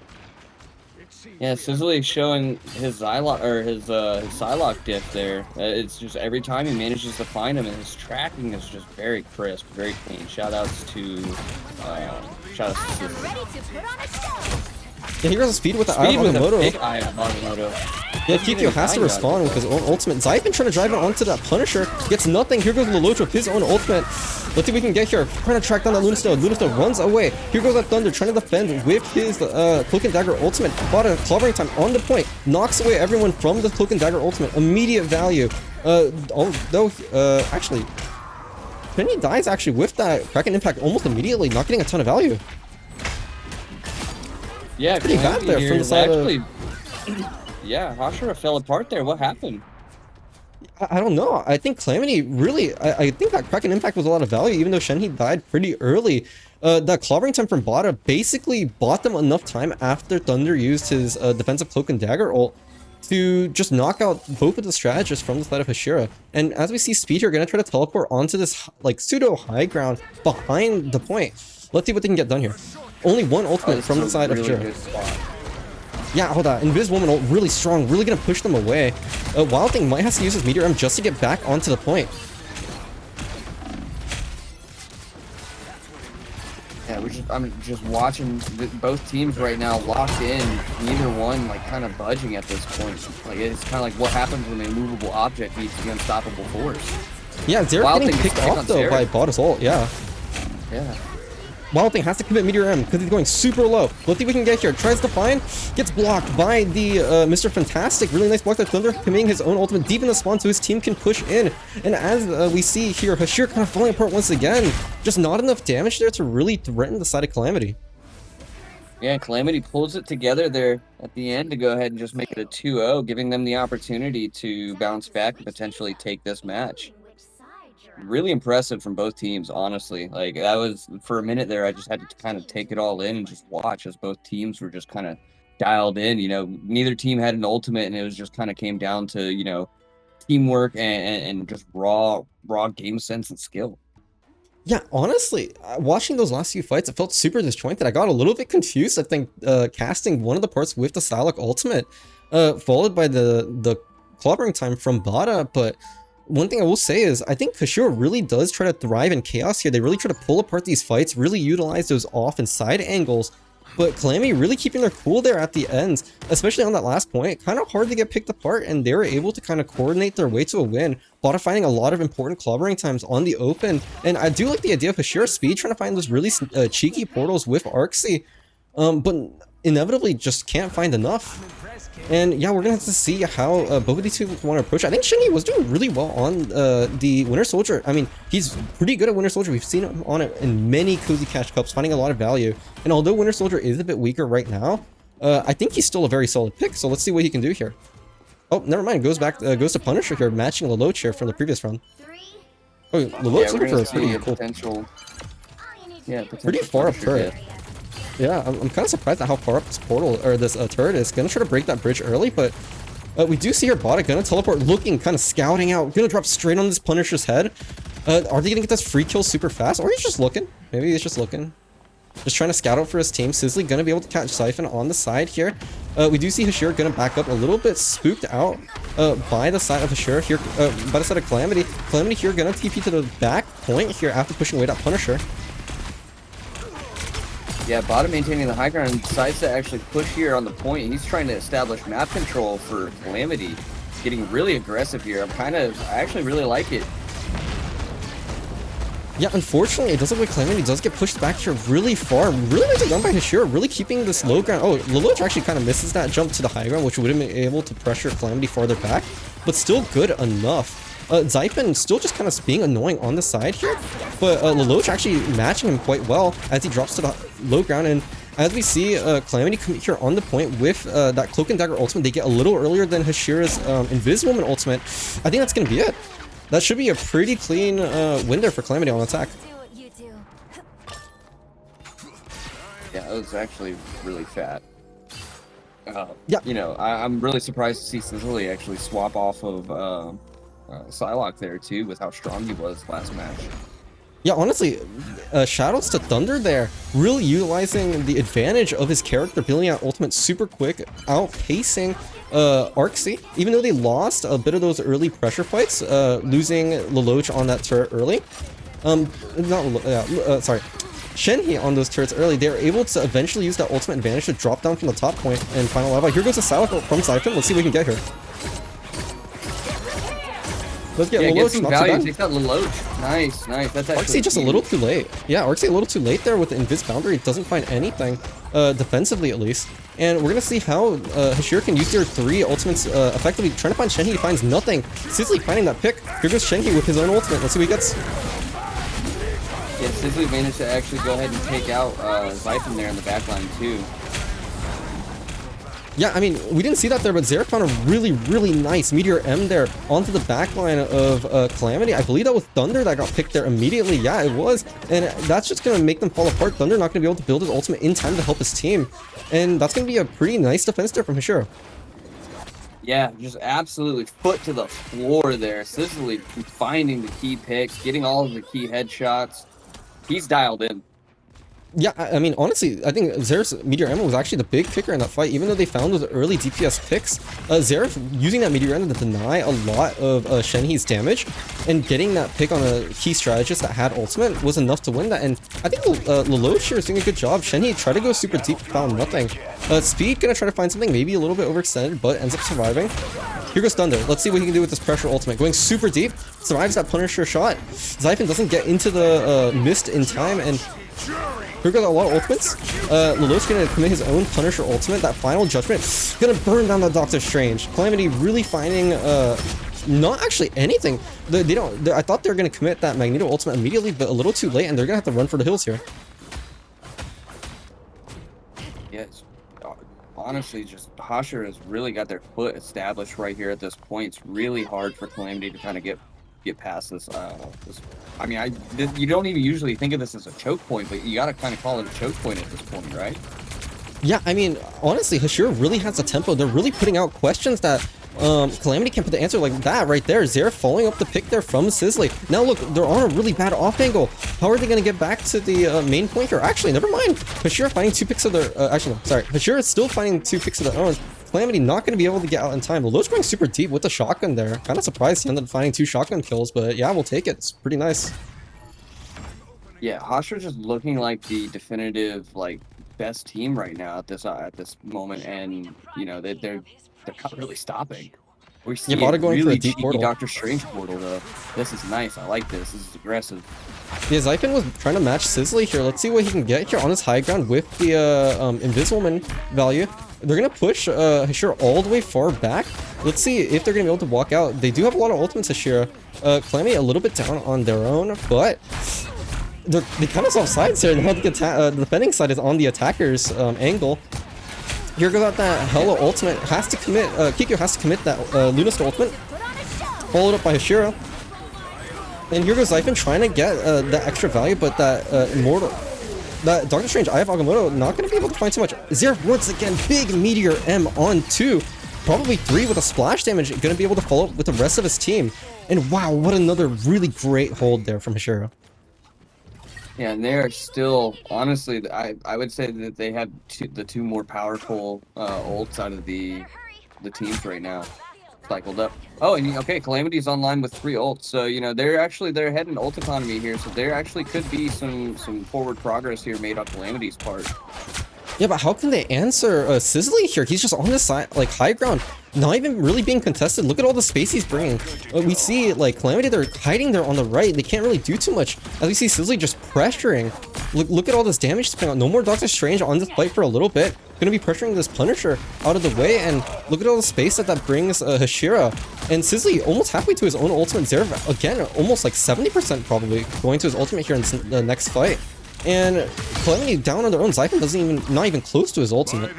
B: Yeah, Sizzly showing his Psylocke or his Psylocke diff there. It's just every time he manages to find him, and his tracking is just very crisp, very clean. Shoutouts to Sizzly.
C: Ready to put on a show.
A: Yeah, he goes to speed with the Eye of Agamotto.
B: Big Eye of Agamotto.
A: Yeah, Kikyo has to respond with his own ultimate. Xiphon trying to drive it onto that Punisher. Gets nothing. Here goes Lelouch with his own ultimate. Let's see if we can get here. Trying to track down that Lunastone. Lunastone runs away. Here goes that Thunder trying to defend with his Cloak and Dagger ultimate. Bought a clobbering time on the point. Knocks away everyone from the Cloak and Dagger ultimate. Immediate value. Although, actually, Penny dies actually with that Kraken impact almost immediately, not getting a ton of value.
B: Yeah,
A: Pretty bad there from the side
B: actually, yeah, Hashira fell apart there. What happened?
A: I don't know. I think Calamity really... I think that Kraken impact was a lot of value, even though Shenhe died pretty early. That clobbering time from Bada basically bought them enough time after Thunder used his defensive Cloak and Dagger ult to just knock out both of the strategists from the side of Hashira. And as we see Speed here gonna try to teleport onto this like pseudo high ground behind the point. Let's see what they can get done here. Only one ultimate from the side of Hashira. Yeah, hold on. Invis Woman ult really strong, really gonna push them away. Wild Thing might have to use his Meteor M just to get back onto the point.
B: Yeah, I'm just watching both teams right now locked in. Neither one like kind of budging at this point. Like it's kind of like what happens when the immovable object meets the unstoppable force.
A: Yeah, Xerath getting picked off though by Bada's ult. Yeah.
B: Yeah.
A: Wild Thing has to commit Meteor M because he's going super low. Let's see if we can get here. Tries to find, gets blocked by the Mr. Fantastic. Really nice block by Thunder, committing his own ultimate deep in the spawn so his team can push in. And as we see here, Hashira kind of falling apart once again. Just not enough damage there to really threaten the side of Calamity.
B: Yeah, Calamity pulls it together there at the end to go ahead and just make it a 2-0, giving them the opportunity to bounce back and potentially take this match. Really impressive from both teams, honestly. Like, that was, for a minute there, I just had to kind of take it all in and just watch as both teams were just kind of dialed in. You know, neither team had an ultimate, and it was just kind of came down to, you know, teamwork and just raw game sense and skill.
A: Yeah, honestly, watching those last few fights, it felt super disjointed. I got a little bit confused, I think, casting one of the parts with the Psylocke ultimate, followed by the clobbering time from Bada, but one thing I will say is, I think Hashira really does try to thrive in chaos here. They really try to pull apart these fights, really utilize those off and side angles, but Calamity really keeping their cool there at the end, especially on that last point. Kind of hard to get picked apart, and they were able to kind of coordinate their way to a win. Bada finding a lot of important clobbering times on the open, and I do like the idea of Hashira Speed trying to find those really cheeky portals with Arxie, but inevitably just can't find enough. And yeah, we're gonna have to see how both of these two want to approach. I think Shenhe was doing really well on the Winter Soldier. I mean, he's pretty good at Winter Soldier. We've seen him on it in many Cozy Cash Cups, finding a lot of value. And although Winter Soldier is a bit weaker right now, I think he's still a very solid pick. So let's see what he can do here. Oh, never mind. Goes to Punisher here, matching Lelouch here from the previous run. Oh, Lelouch looking for a pretty cool potential.
B: Yeah,
A: pretty far up turret. Yeah, I'm kind of surprised at how far up this portal, or this turret is. Gonna try to break that bridge early, but we do see here Bada gonna teleport, looking, kind of scouting out, gonna drop straight on this Punisher's head. Are they gonna get this free kill super fast? Or he's just looking. Maybe he's just looking. Just trying to scout out for his team. Sizzly gonna be able to catch Xiphon on the side here. We do see Hashira gonna back up a little bit, spooked out by the side of Hashira here, by the side of Calamity. Calamity here gonna TP to the back point here after pushing away that Punisher.
B: Yeah, Bada maintaining the high ground and decides to actually push here on the point. He's trying to establish map control for Calamity. Getting really aggressive here. I actually really like it.
A: Yeah, unfortunately, it does look like Calamity does get pushed back here really far. Really nicely done by Hashira, really keeping this low ground. Oh, Lelouch actually kind of misses that jump to the high ground, which would have been able to pressure Calamity farther back, but still good enough. Xiphon still just kind of being annoying on the side here, but Lelouch actually matching him quite well as he drops to the low ground, and As we see Calamity commit here on the point with that Cloak and Dagger ultimate, they get a little earlier than Hashira's Inviswoman ultimate. I think that's going to be it. That should be a pretty clean win there for Calamity on attack.
C: Do what you do.
B: Yeah, it was actually really fat.
A: Yeah.
B: You know, I'm really surprised to see Sizzly actually swap off of Psylocke there too, with how strong he was last match.
A: Yeah, honestly, shoutouts to Thunder there, really utilizing the advantage of his character, building out ultimate super quick, outpacing Arxie. Even though they lost a bit of those early pressure fights, losing Lelouch on that turret early. Sorry. Shenhe on those turrets early, they're able to eventually use that ultimate advantage to drop down from the top point and final lava. Here goes a Psylocke from Siphon. Let's see what we can get here. Let's get Lelouch,
B: some
A: not
B: value.
A: too bad.
B: Take that Lelouch. Nice, nice. That's actually
A: Arxie just a
B: huge.
A: little too late. Yeah, Arxie a little too late there with the Invis Boundary. Doesn't find anything, defensively at least. And we're gonna see how Hashira can use their 3 ultimates effectively. Trying to find Shenhe, he finds nothing. Sizzly finding that pick. Here goes Shenhe with his own ultimate. Let's see what he gets.
B: Yeah, Sizzly managed to actually go ahead and take out Siphon there in the backline too.
A: Yeah, I mean, we didn't see that there, but Xerath found a really, really nice Meteor M there onto the backline of Calamity. I believe that was Thunder that got picked there immediately. Yeah, it was. And that's just going to make them fall apart. Thunder not going to be able to build his ultimate in time to help his team. And that's going to be a pretty nice defense there from Hashira.
B: Yeah, just absolutely foot to the floor there. Sizzly finding the key picks, getting all of the key headshots. He's dialed in.
A: Yeah, I mean, honestly, I think Xerath's Meteor M was actually the big kicker in that fight. Even though they found those early DPS picks, Xerath using that Meteor M to deny a lot of Shenhe's damage and getting that pick on a key strategist that had ultimate was enough to win that. And I think Lelouch here is doing a good job. Shenhe tried to go super deep, found nothing. Speed gonna try to find something maybe a little bit overextended, but ends up surviving. Here goes Thunder. Let's see what he can do with this pressure ultimate. Going super deep, survives that Punisher shot. Siphon doesn't get into the mist in time, and here goes a lot of ultimates. Lelouch gonna commit his own Punisher ultimate. That final judgment gonna burn down that Doctor Strange. Calamity really finding not actually anything. I thought they were gonna commit that Magneto ultimate immediately, but a little too late, and they're gonna have to run for the hills here.
B: Yes. Honestly, just Hashira has really got their foot established right here at this point. It's really hard for Calamity to kind of get past this. I mean, you don't even usually think of this as a choke point, but you got to kind of call it a choke point at this point, right?
A: Yeah, I mean, honestly, Hashira really has a tempo. They're really putting out questions that Calamity can't put the answer like that right there. Xerath following up the pick there from Sizzly. Now look, they're on a really bad off angle. How are they going to get back to the main point here? Actually, never mind. Hashira finding 2 picks of their... actually, no, sorry. Hashira is still finding 2 picks of their own. Calamity not going to be able to get out in time. Lelouch going super deep with the shotgun there. Kind of surprised he ended up finding 2 shotgun kills, but yeah, we'll take it. It's pretty nice.
B: Yeah, Hashira just looking like the definitive, like, best team right now at this moment, and you know they're not really stopping. We're seeing
A: Bada going for
B: really
A: a deep
B: cheeky
A: portal.
B: Doctor Strange portal though. This is nice. I like this. This is aggressive.
A: Yeah, Siphon was trying to match Sizzly here. Let's see what he can get here on his high ground with the Inviswoman value. They're going to push Hashira all the way far back. Let's see if they're going to be able to walk out. They do have a lot of ultimates, Hashira. Calamity a little bit down on their own, but they kind of saw sides here. Now the defending side is on the attacker's angle. Here goes out that Hella ultimate. Has to commit, Kikyo has to commit that Luna's ultimate. Followed up by Hashira. And here goes Siphon trying to get that extra value, but that Immortal... That Doctor Strange, Eye of Agamotto, not going to be able to find too much. Xerath once again, big Meteor M on 2. Probably 3 with a splash damage. Going to be able to follow up with the rest of his team. And wow, what another really great hold there from Hashira.
B: Yeah, and they're still, honestly, I would say that they have the 2 more powerful ults out of the teams right now. Cycled up. Oh, and okay, Calamity's online with 3 ults, so you know they're heading ult economy here, so there actually could be some forward progress here made on Calamity's part.
A: Yeah, but how can they answer Sizzly here? He's just on the side, like high ground, not even really being contested. Look at all the space he's bringing. We see like Calamity, they're hiding there on the right. They can't really do too much. As we see Sizzly just pressuring. Look at all this damage to out. No more Doctor Strange on this fight for a little bit. Gonna be pressuring this Punisher out of the way, and look at all the space that brings Hashira. And Sizzly almost halfway to his own ultimate. Xerath again, almost like 70% probably going to his ultimate here in the next fight. And Calamity down on their own. Zyphon doesn't even, not even close to his ultimate.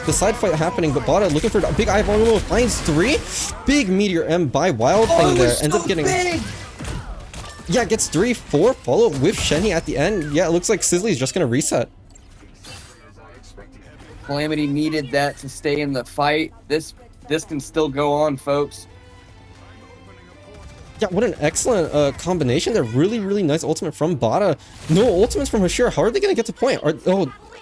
A: The side fight happening, but Bada looking for a big eye volume, finds 3. Big Meteor M by Wild Thing there. Ends up getting...
B: big.
A: Yeah, gets 3, 4, follow with Shenhe at the end. Yeah, it looks like Sizzly's just gonna reset.
B: Calamity needed that to stay in the fight. This can still go on, folks.
A: Yeah, what an excellent combination there. Really, really nice ultimate from Bada. No ultimates from Hashira. How are they gonna get to point?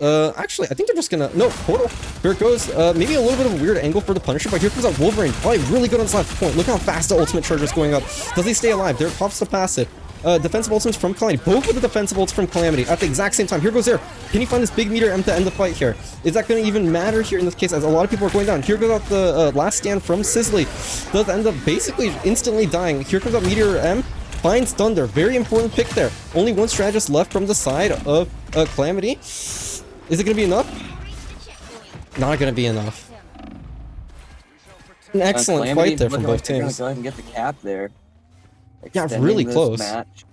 A: Actually, I think they're just gonna... No, portal. Here it goes. Maybe a little bit of a weird angle for the Punisher, but here comes out Wolverine. Probably really good on this last point. Look how fast the ultimate charge is going up. Does he stay alive? There pops the passive. Defensive ultimates from Calamity. Both with the defensive ults from Calamity at the exact same time. Here goes there. Can he find this big Meteor M to end the fight here? Is that going to even matter here in this case, as a lot of people are going down? Here goes out the last stand from Sizzly. Does end up basically instantly dying. Here comes out Meteor M. Finds Thunder. Very important pick there. Only one strategist left from the side of Calamity. Is it going to be enough? Not going to be enough. An excellent fight there from both teams.
B: Go ahead and get the cap there.
A: Yeah, really close.
B: Match.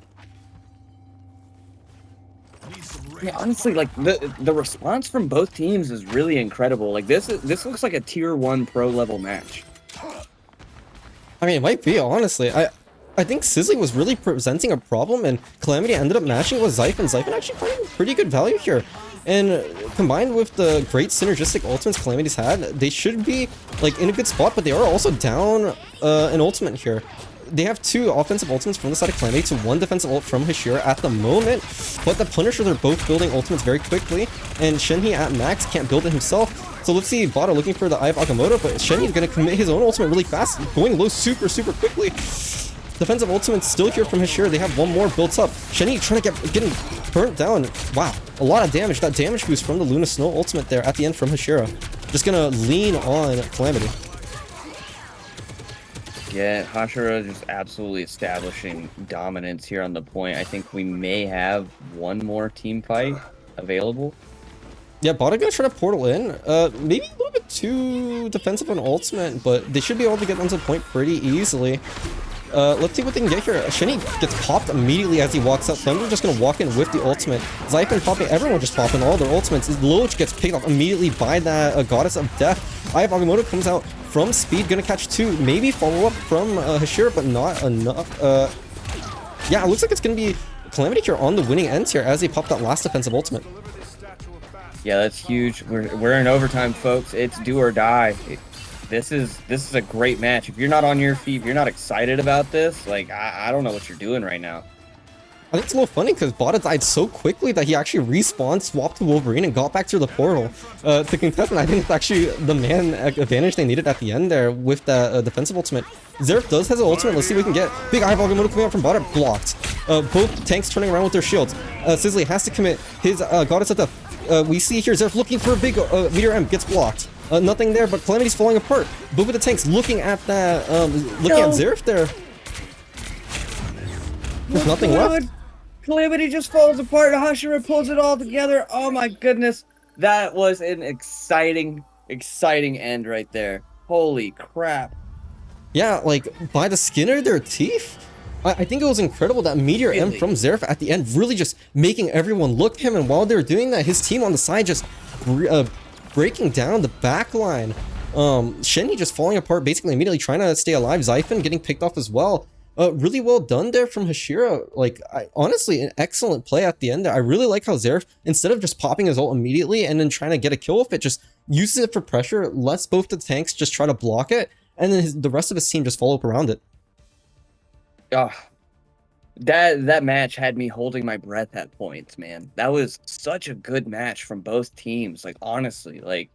B: Yeah, honestly, like the response from both teams is really incredible. Like this looks like a tier 1 pro level match.
A: I mean, it might be, honestly. I think Sizzly was really presenting a problem, and Calamity ended up matching with Zyphon. Zyphon actually finding pretty good value here. And combined with the great synergistic ultimates Calamity's had, they should be like in a good spot, but they are also down an ultimate here. They have 2 offensive ultimates from the side of Calamity to 1 defensive ult from Hashira at the moment, but the Punishers are both building ultimates very quickly, and Shenhe at max can't build it himself. So let's see Bada looking for the Eye of Agamotto, but Shenhe is going to commit his own ultimate really fast, going low super quickly. Defensive ultimate's still here from Hashira. They have 1 more built up. Shenhe trying to getting burnt down. Wow, a lot of damage. That damage boost from the Luna Snow ultimate there at the end from Hashira. Just gonna lean on Calamity.
B: Yeah, Hashira just absolutely establishing dominance here on the point. I think we may have 1 more team fight available.
A: Yeah, Bada gonna try to portal in. Maybe a little bit too defensive on ultimate, but they should be able to get onto the point pretty easily. Let's see what they can get here. Shenhe gets popped immediately as he walks out. Thunder just gonna walk in with the ultimate. Zyphon popping, everyone just popping all their ultimates. Loach gets picked off immediately by that Goddess of Death. Eye of Agamotto comes out from speed, gonna catch 2. Maybe follow up from Hashira, but not enough. Yeah, it looks like it's gonna be Calamity here on the winning end here as they pop that last defensive ultimate.
B: Yeah, that's huge. We're in overtime, folks. It's do or die. This is a great match. If you're not on your feet, if you're not excited about this, like I don't know what you're doing right now.
A: I think it's a little funny because Bada died so quickly that he actually respawned, swapped to Wolverine, and got back through the portal to contest. And I think it's actually the man advantage they needed at the end there with that defensive ultimate. Zerf does has an ultimate. Let's see what we can get. Big Eye of Agamotto coming out from Bada, blocked. Both tanks turning around with their shields. Sizzly has to commit his Goddess of Death. We see here Zerf looking for a big Meteor M, gets blocked. Nothing there, but Calamity's falling apart. Both of the tanks looking at that, looking at Zerf there. There's nothing left.
B: Calamity just falls apart. Hashira pulls it all together. Oh my goodness. That was an exciting end right there. Holy crap.
A: Yeah, like, by the skin of their teeth? I think it was incredible that Meteor M from Zerf at the end really just making everyone look at him, and while they were doing that, his team on the side just breaking down the back line. Shenhe just falling apart basically immediately, trying to stay alive. Zyphon getting picked off as well. Really well done there from Hashira. Like, honestly, an excellent play at the end there. I really like how Zerf, instead of just popping his ult immediately and then trying to get a kill with it, just uses it for pressure, lets both the tanks just try to block it, and then the rest of his team just follow up around it.
B: That match had me holding my breath at points, man. That was such a good match from both teams. Like, honestly, like,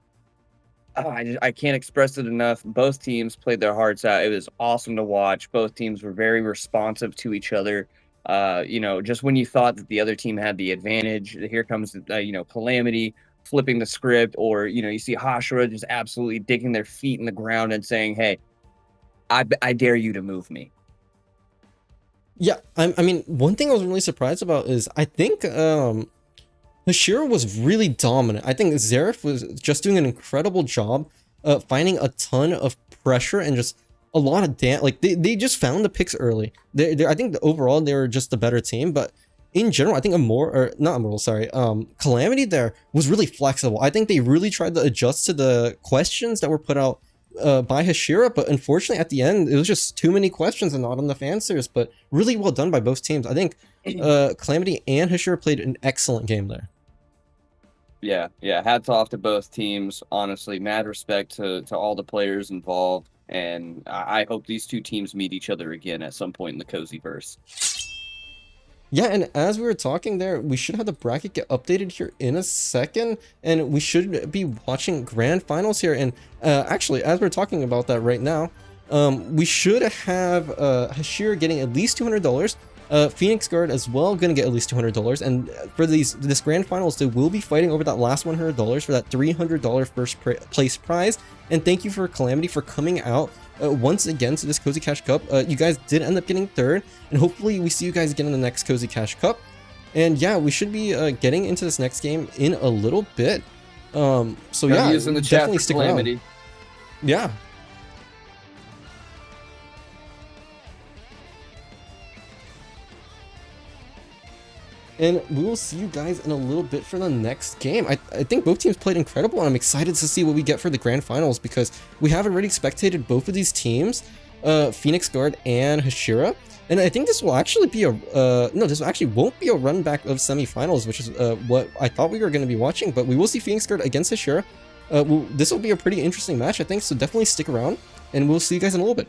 B: I can't express it enough. Both teams played their hearts out. It was awesome to watch. Both teams were very responsive to each other. You know, just when you thought that the other team had the advantage, here comes, you know, Calamity flipping the script, or, you know, you see Hashira just absolutely digging their feet in the ground and saying, hey, I dare you to move me.
A: Yeah, I mean, one thing I was really surprised about is I think Hashira was really dominant. I think Zeref was just doing an incredible job finding a ton of pressure and just a lot of like they just found the picks early. I think overall they were just a better team, but in general, I think Calamity there was really flexible. I think they really tried to adjust to the questions that were put out by Hashira, but unfortunately at the end it was just too many questions and not enough answers. But really well done by both teams. I think Calamity and Hashira played an excellent game there.
B: Yeah, hats off to both teams. Honestly, mad respect to all the players involved, and I hope these two teams meet each other again at some point in the Cozyverse.
A: Yeah, and as we were talking there, we should have the bracket get updated here in a second, and we should be watching grand finals here. And actually, as we're talking about that right now, we should have Hashira getting at least $200. Phoenix Guard as well gonna get at least $200, and for this grand finals, they will be fighting over that last $100 for that $300 first place prize. And thank you for Calamity for coming out once again to this Cozy Cash Cup. You guys did end up getting third, and hopefully we see you guys again in the next Cozy Cash Cup. And yeah, we should be getting into this next game in a little bit. So yeah,
B: in the chat
A: definitely
B: for
A: stick
B: Calamity.
A: around. Yeah. And we will see you guys in a little bit for the next game. I think both teams played incredible, and I'm excited to see what we get for the grand finals, because we have already spectated both of these teams, Phoenix Guard and Hashira. And I think this will actually be this actually won't be a run back of semifinals, which is what I thought we were going to be watching, but we will see Phoenix Guard against Hashira. This will be a pretty interesting match, I think, so definitely stick around, and we'll see you guys in a little bit.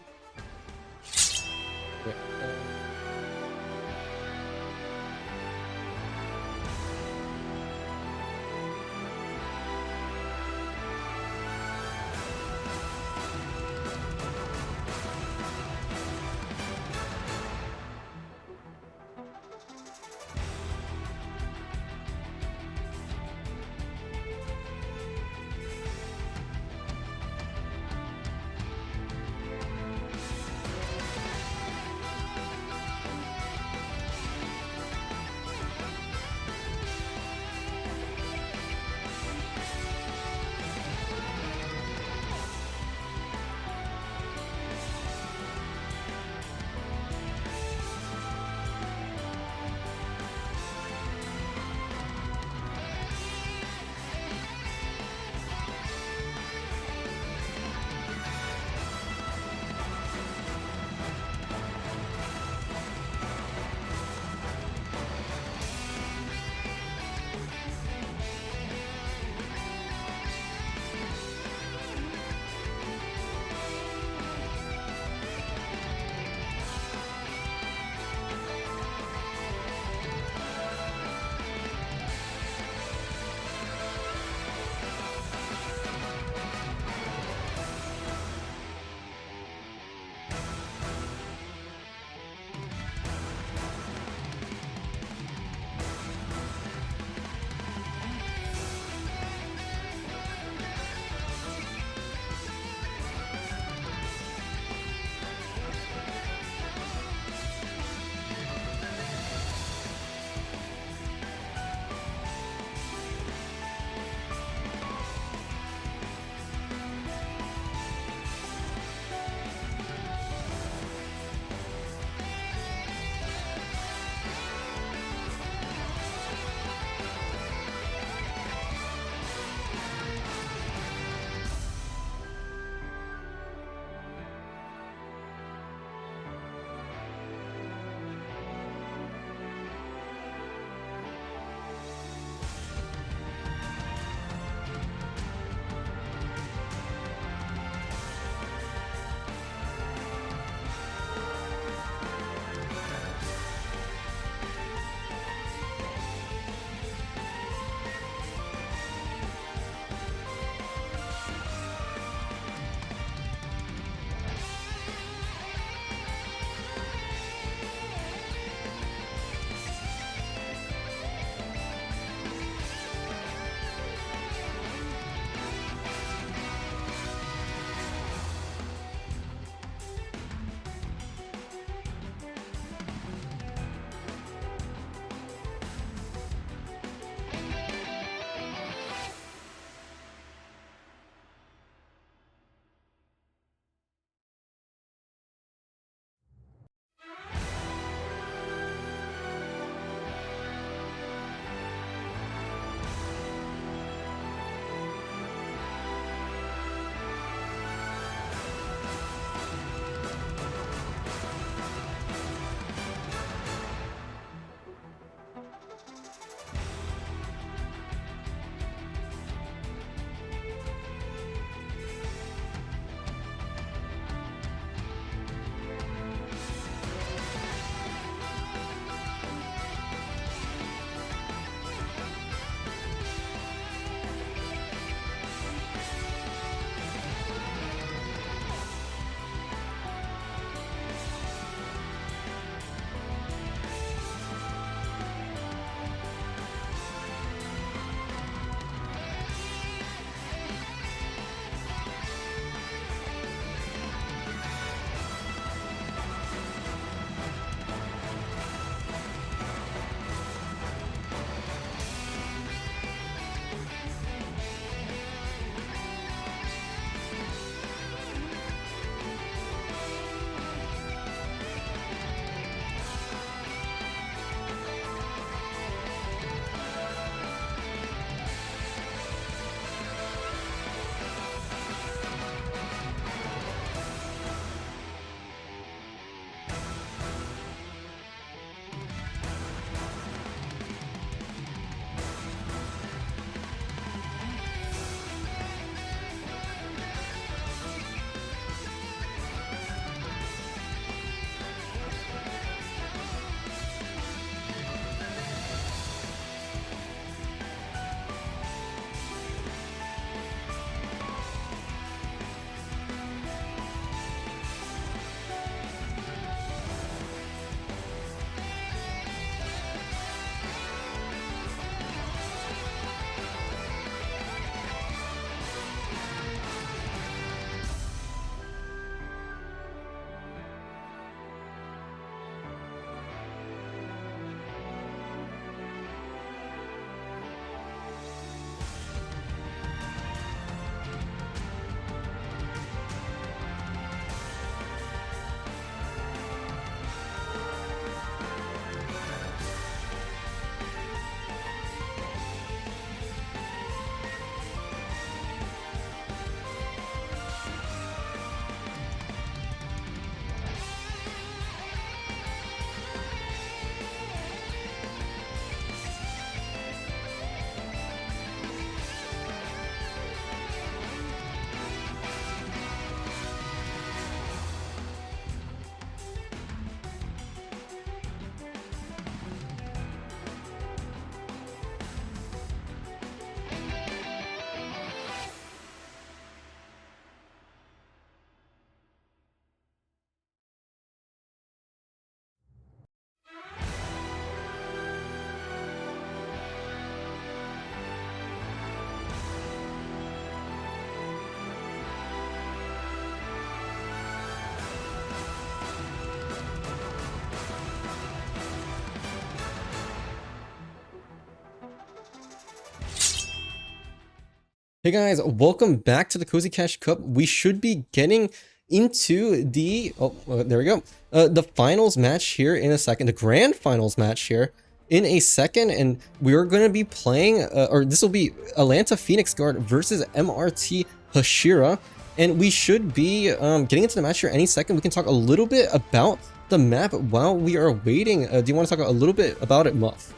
A: Hey guys, welcome back to the Cozy Cash Cup. We should be getting into the there we go. The finals match here in a second, the grand finals match here in a second, and we're going to be playing or this will be Atlanta Phoenix Guard versus MRT Hashira, and we should be getting into the match here any second. We can talk a little bit about the map while we are waiting. Do you want to talk a little bit about it, Muff?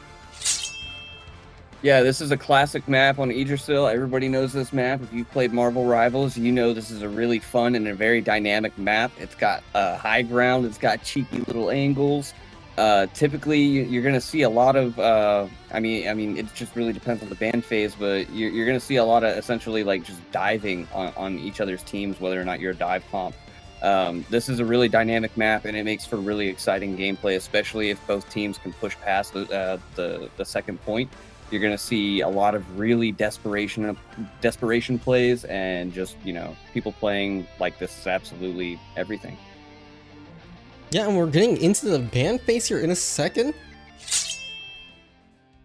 B: Yeah, this is a classic map on Idrisil. Everybody knows this map. If you've played Marvel Rivals, you know this is a really fun and a very dynamic map. It's got high ground. It's got cheeky little angles. Typically, you're going to see a lot of, I mean, it just really depends on the ban phase, but you're going to see a lot of essentially like just diving on each other's teams, whether or not you're a dive comp. This is a really dynamic map, and it makes for really exciting gameplay, especially if both teams can push past the second point. You're going to see a lot of really desperation plays, and just, you know, people playing like this is absolutely everything.
A: Yeah, and we're getting into the ban phase here in a second.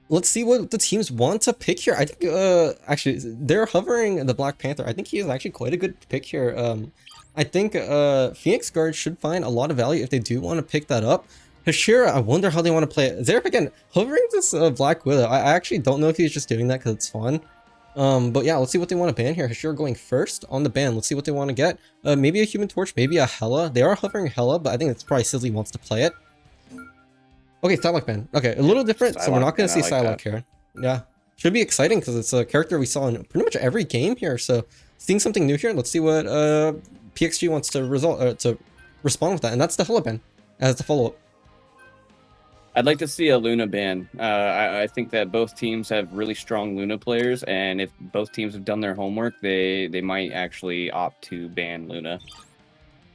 A: Let's see what the teams want to pick here. I think, actually, they're hovering the Black Panther. I think he is actually quite a good pick here. I think Phoenix Guard should find a lot of value if they do want to pick that up. Hashira, I wonder how they want to play it. Zeref, again, hovering this Black Widow. I actually don't know if he's just doing that because it's fun. But yeah, let's see what they want to ban here. Hashira going first on the ban. Let's see what they want to get. Maybe a Human Torch, maybe a Hela. They are hovering Hela, but I think it's probably Sizzly wants to play it. Okay, Psylocke ban. Okay, a little different, so we're not going to see Psylocke here. Yeah, should be exciting because it's a character we saw in pretty much every game here. So seeing something new here. Let's see what PXG wants to respond with that, and that's the Hela ban as the follow-up.
B: I'd like to see a Luna ban. I think that both teams have really strong Luna players, and if both teams have done their homework, they might actually opt to ban Luna.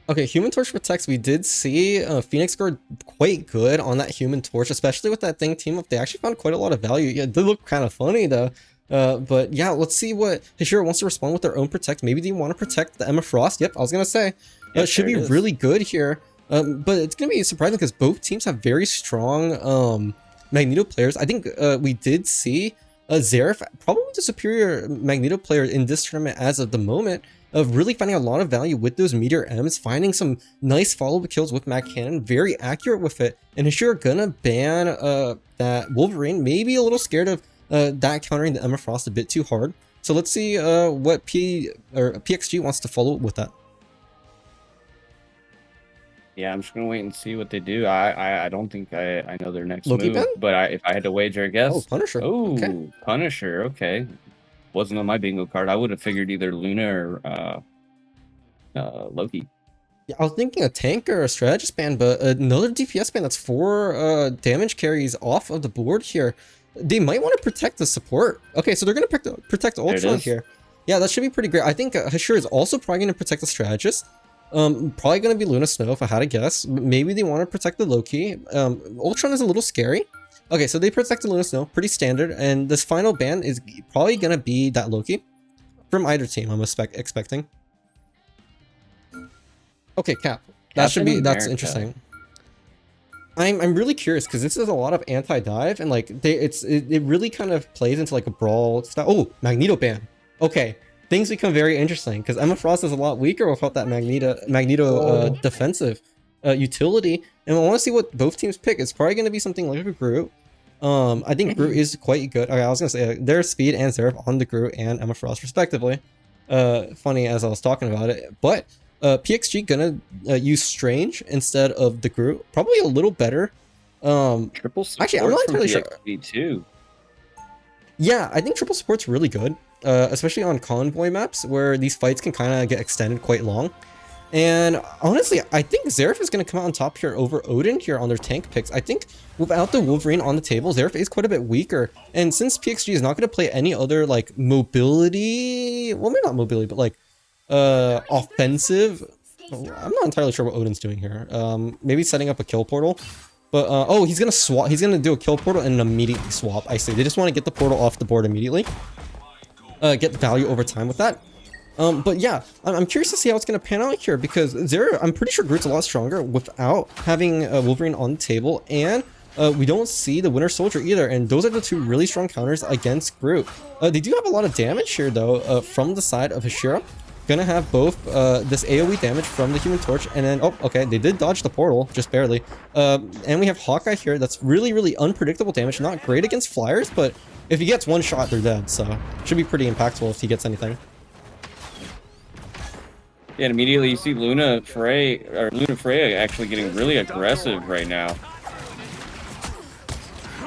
B: Okay,
A: Human Torch protects. We did see Phoenix Guard quite good on that Human Torch, especially with that thing team up. They actually found quite a lot of value. Yeah, they look kind of funny though. But yeah, let's see what Hashira wants to respond with their own protect. Maybe they want to protect the Emma Frost. Yep, I was gonna say it should be really good here. But it's going to be surprising because both teams have very strong Magneto players. I think we did see Zeref, probably the superior Magneto player in this tournament as of the moment, of really finding a lot of value with those Meteor M's, finding some nice follow-up kills with Mag Cannon, very accurate with it. And Hashira gonna ban that Wolverine, maybe a little scared of that countering the Emma Frost a bit too hard. So let's see what PXG wants to follow with that.
B: Yeah, I'm just gonna wait and see what they do. I don't think I know their next
A: Loki
B: move,
A: ban?
B: but if I had to wager a guess,
A: Punisher.
B: Oh,
A: Okay.
B: Punisher. Okay, wasn't on my bingo card. I would have figured either Luna or Loki.
A: Yeah, I was thinking a tank or a strategist ban, but another DPS ban that's 4 damage carries off of the board here. They might want to protect the support. Okay, so they're gonna protect Ultron here. Yeah, that should be pretty great. I think Hashira is also probably gonna protect the strategist. Probably gonna be Luna Snow if I had to guess. Maybe they want to protect the Loki. Ultron is a little scary. Okay, so they protect the Luna Snow, pretty standard, and this final ban is probably gonna be that Loki from either team. I'm expecting. Okay, Cap. That's interesting. I'm really curious because this is a lot of anti-dive, and like it really kind of plays into like a brawl style. Oh, Magneto ban. Okay. Things become very interesting because Emma Frost is a lot weaker without that Magneto defensive utility, and I want to see what both teams pick. It's probably going to be something like a Groot. I think Groot is quite good. Okay, I was going to say there's Speed and Zeref on the Groot and Emma Frost respectively. Funny as I was talking about it, but PXG gonna use Strange instead of the Groot. Probably a little better.
B: Triple support.
A: Actually, I'm not entirely sure.
B: Too.
A: Yeah, I think triple support's really good. Especially on convoy maps where these fights can kind of get extended quite long. And honestly, I think Zeref is going to come out on top here over Odin here on their tank picks. I think without the Wolverine on the table, Zeref is quite a bit weaker. And since PXG is not going to play any other like mobility, well, maybe not mobility, but like offensive. I'm not entirely sure what Odin's doing here. Maybe setting up a kill portal. But oh, he's going to swap. He's going to do a kill portal and immediately swap. I see. They just want to get the portal off the board immediately. Get value over time with that. But yeah, I'm curious to see how it's going to pan out here because I'm pretty sure Groot's a lot stronger without having Wolverine on the table, and We don't see the Winter Soldier either, and those are the two really strong counters against Groot. They do have a lot of damage here though, from the side of Hashira. Gonna have both this AoE damage from the Human Torch, and then, oh, okay, they did dodge the portal, just barely. And we have Hawkeye here, that's really, really unpredictable damage. Not great against flyers, but if he gets one shot, they're dead, so should be pretty impactful if he gets anything.
B: Yeah, and immediately you see Luna Freya actually getting really aggressive right now.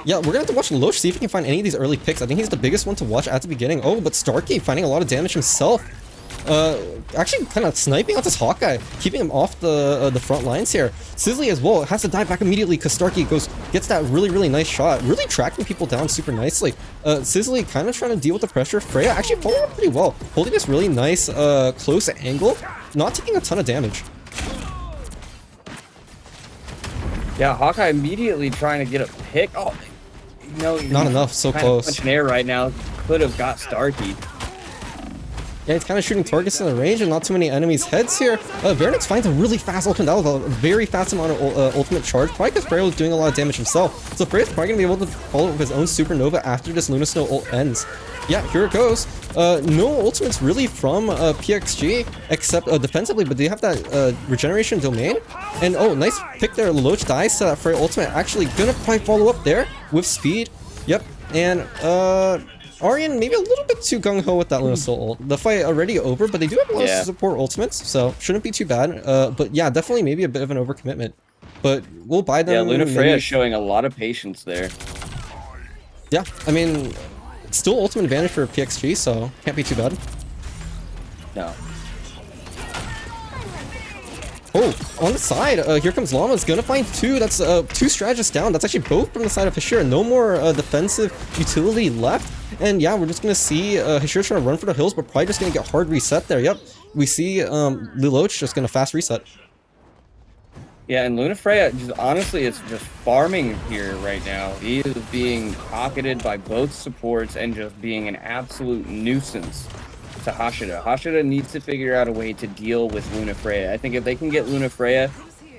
A: Yeah, we're gonna have to watch Loach, see if he can find any of these early picks. I think he's the biggest one to watch at the beginning. Oh, but Starkey finding a lot of damage himself. Actually kind of sniping out this Hawkeye, keeping him off the front lines here. Sizzly as well has to dive back immediately because Starkey gets that really, really nice shot, really tracking people down super nicely. Sizzly kind of trying to deal with the pressure. Freya actually following up pretty well, holding this really nice close angle, not taking a ton of damage.
B: Yeah, Hawkeye immediately trying to get a pick. Oh, no,
A: not enough, so close.
B: Punching air right now could have got Starkey.
A: Yeah, he's kind of shooting targets in the range and not too many enemies' heads here. Vernix finds a really fast ultimate. That was a very fast amount of ultimate charge, probably because Freya was doing a lot of damage himself. So Freya's probably going to be able to follow up with his own Supernova after this Luna Snow ult ends. Yeah, here it goes. No ultimates really from PXG, except defensively, but they have that regeneration domain. And oh, nice pick there. Loach dies to that Freya ultimate. Actually going to probably follow up there with speed. Yep, and Aryan maybe a little bit too gung-ho with that Luna Soul ult. The fight already over, but they do have a lot of support ultimates, so shouldn't be too bad. But yeah, definitely maybe a bit of an overcommitment. But we'll buy them.
B: Yeah, Luna Freya showing a lot of patience there.
A: Yeah, I mean, it's still ultimate advantage for PXG, so can't be too bad.
B: No.
A: Oh, on the side, here comes Llama's gonna find two. That's two strategists down. That's actually both from the side of Hashira. No more defensive utility left. And yeah, we're just gonna see Hashira trying to run for the hills, but probably just gonna get hard reset there. Yep, we see Liloch just gonna fast reset.
B: Yeah, and Luna Freya, just honestly, it's just farming here right now. He is being pocketed by both supports and just being an absolute nuisance to Hashira. Hashira needs to figure out a way to deal with Luna Freya. I think if they can get Luna Freya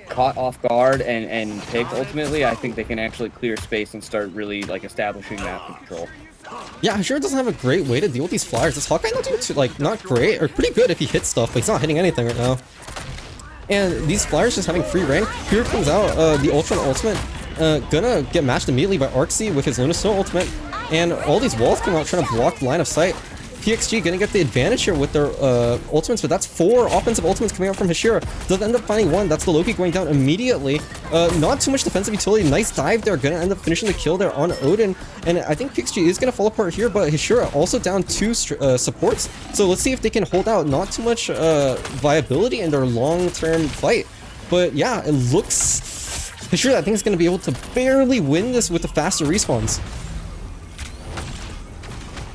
B: caught off guard and picked ultimately, I think they can actually clear space and start really like establishing map control.
A: Yeah, Hashira doesn't have a great way to deal with these flyers. This Hawkeye not doing too, like, not great, or pretty good if he hits stuff, but he's not hitting anything right now. And these flyers just having free reign. Here comes out the Ultron ultimate. Gonna get matched immediately by Arxie with his Luna Snow ultimate. And all these walls come out trying to block line of sight. PXG gonna get the advantage here with their ultimates, but that's 4 offensive ultimates coming out from Hashira. Does end up finding one. That's the Loki going down immediately. Not too much defensive utility. Nice dive there. Gonna end up finishing the kill there on Odin. And I think PXG is gonna fall apart here, but Hashira also down 2 supports. So let's see if they can hold out. Not too much viability in their long-term fight. But yeah, it looks... Hashira, I think, is gonna be able to barely win this with the faster respawns.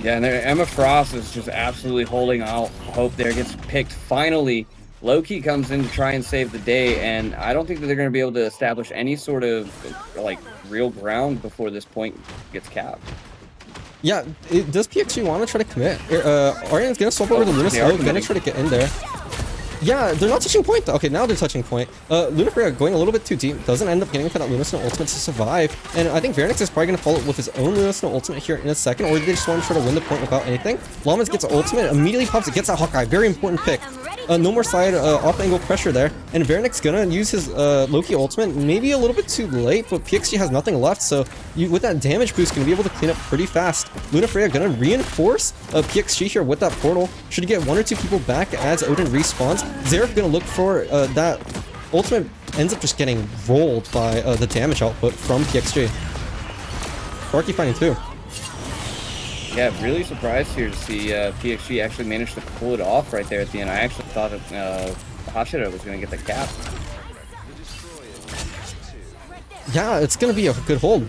B: Yeah, and Emma Frost is just absolutely holding out hope there. Gets picked finally. Loki comes in to try and save the day, and I don't think that they're going to be able to establish any sort of like real ground before this point gets capped.
A: Yeah, does PXG want to try to commit? Aryan's going to swap over to Luna Snow, going to try to get in there. Yeah, they're not touching point though. Okay, now they're touching point. Luna Freya going a little bit too deep. Doesn't end up getting for that Luna Snow ultimate to survive. And I think Vernix is probably going to follow up with his own Luna Snow ultimate here in a second. Or they just want to try to win the point without anything. Llamas gets an ultimate, immediately pops it, gets that Hawkeye. Very important pick. No more side off-angle pressure there. And Vernix gonna use his Loki ultimate. Maybe a little bit too late, but PXG has nothing left. So with that damage boost, gonna be able to clean up pretty fast. Luna Freya gonna reinforce PXG here with that portal. Should get 1 or 2 people back as Odin respawns. Xerath gonna look for that ultimate. Ends up just getting rolled by the damage output from PXG. Sparky finding 2.
B: Yeah, really surprised here to see PXG actually manage to pull it off right there at the end. I actually thought that Hashira was going to get the cap.
A: Yeah, it's going to be a good hold.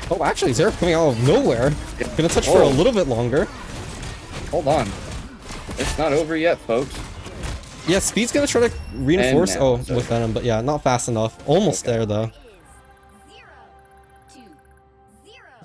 A: Oh, actually, Xerath coming out of nowhere. Going to touch for a little bit longer.
B: Hold on. It's not over yet, folks.
A: Yeah, Speed's going to try to reinforce. Oh, with Venom, but yeah, not fast enough. Almost there, though.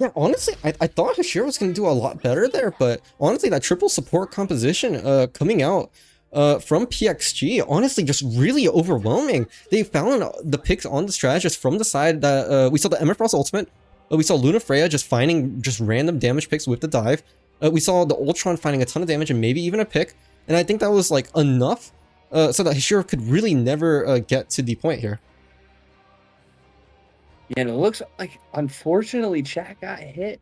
A: Yeah, honestly, I thought Hashira was going to do a lot better there, but honestly, that triple support composition coming out from PXG, honestly, just really overwhelming. They found the picks on the strategist from the side that we saw the Emma Frost ultimate. We saw Luna Freya just finding just random damage picks with the dive. We saw the Ultron finding a ton of damage and maybe even a pick. And I think that was like enough so that Hashira could really never get to the point here.
B: Yeah, and it looks like, unfortunately, chat got hit.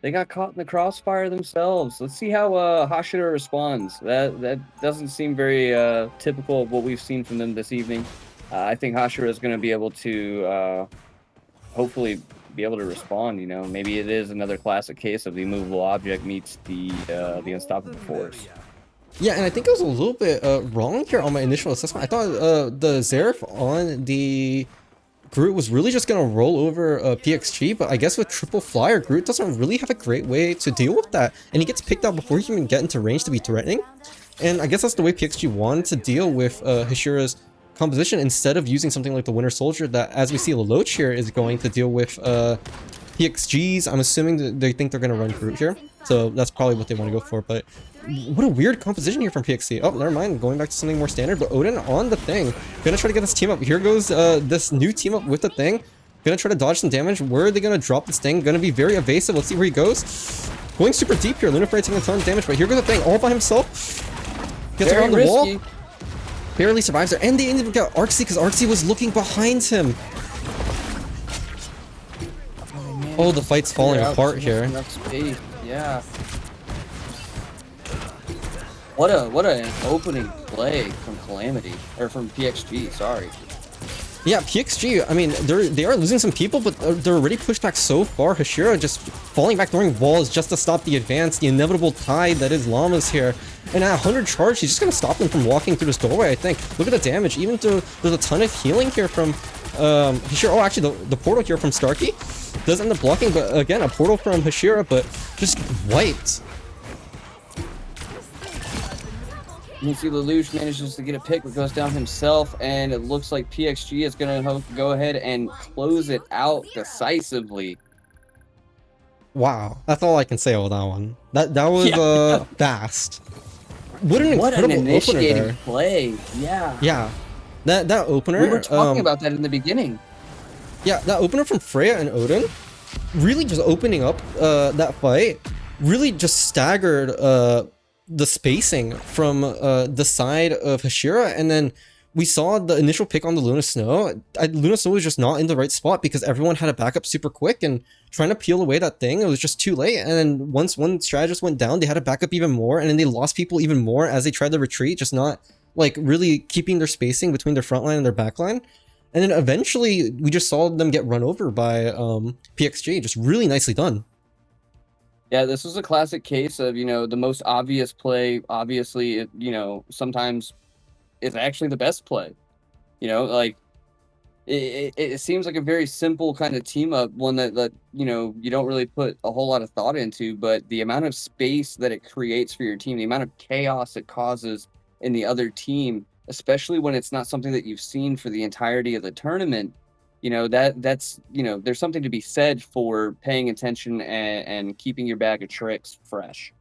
B: They got caught in the crossfire themselves. Let's see how Hashira responds. That doesn't seem very typical of what we've seen from them this evening. I think Hashira is going to be able to hopefully be able to respond. You know, maybe it is another classic case of the immovable object meets the unstoppable force.
A: Yeah, and I think I was a little bit wrong here on my initial assessment. I thought the Zeref on the Groot was really just going to roll over PXG, but I guess with triple flyer, Groot doesn't really have a great way to deal with that, and he gets picked out before he can even get into range to be threatening. And I guess that's the way PXG wanted to deal with Hashira's composition, instead of using something like the Winter Soldier that, as we see, Lelouch here is going to deal with PXGs. I'm assuming that they think they're going to run Groot here, so that's probably what they want to go for. But what a weird composition here from PXG. Oh, never mind, going back to something more standard. But Odin on the thing, gonna try to get this team up. Here goes this new team up with the thing, gonna try to dodge some damage. Where are they gonna drop this thing? Gonna be very evasive. Let's see where he goes. Going super deep here. Luna Freya taking a ton of damage, but here goes the thing all by himself. Gets
B: Very
A: around the
B: risky
A: wall, barely survives there, and they ended up getting Arxie because Arxie was looking behind him. Oh, the fight's falling apart here.
B: Yeah. What an opening play from Calamity, or from PXG, sorry.
A: Yeah, PXG, I mean, they are losing some people, but they're already pushed back so far. Hashira just falling back during walls just to stop the advance, the inevitable tide that is Llamas here. And at 100 charge, he's just going to stop them from walking through this doorway, I think. Look at the damage, even though there's a ton of healing here from Hashira. Oh, actually, the portal here from Starkey does end up blocking, but again, a portal from Hashira, but just wiped.
B: You can see Lelouch manages to get a pick, but goes down himself, and it looks like PXG is going to go ahead and close it out decisively.
A: Wow, that's all I can say about that one. That was fast. What an incredible
B: initiating
A: opener
B: play. Yeah.
A: Yeah, that opener.
B: We were talking about that in the beginning.
A: Yeah, that opener from Freya and Odin, really just opening up that fight, really just staggered the spacing from the side of Hashira, and then we saw the initial pick on the Luna Snow. Luna Snow was just not in the right spot because everyone had a backup super quick, and trying to peel away that thing, it was just too late. And then once one strategist went down, they had to back up even more, and then they lost people even more as they tried to retreat, just not like really keeping their spacing between their front line and their back line. And then eventually we just saw them get run over by PXG. Just really nicely done.
B: Yeah, this was a classic case of, you know, the most obvious play, obviously, you know, sometimes is actually the best play. You know, like, it seems like a very simple kind of team up, one that, you know, you don't really put a whole lot of thought into, but the amount of space that it creates for your team, the amount of chaos it causes in the other team, especially when it's not something that you've seen for the entirety of the tournament, you know, that's, you know, there's something to be said for paying attention and keeping your bag of tricks fresh.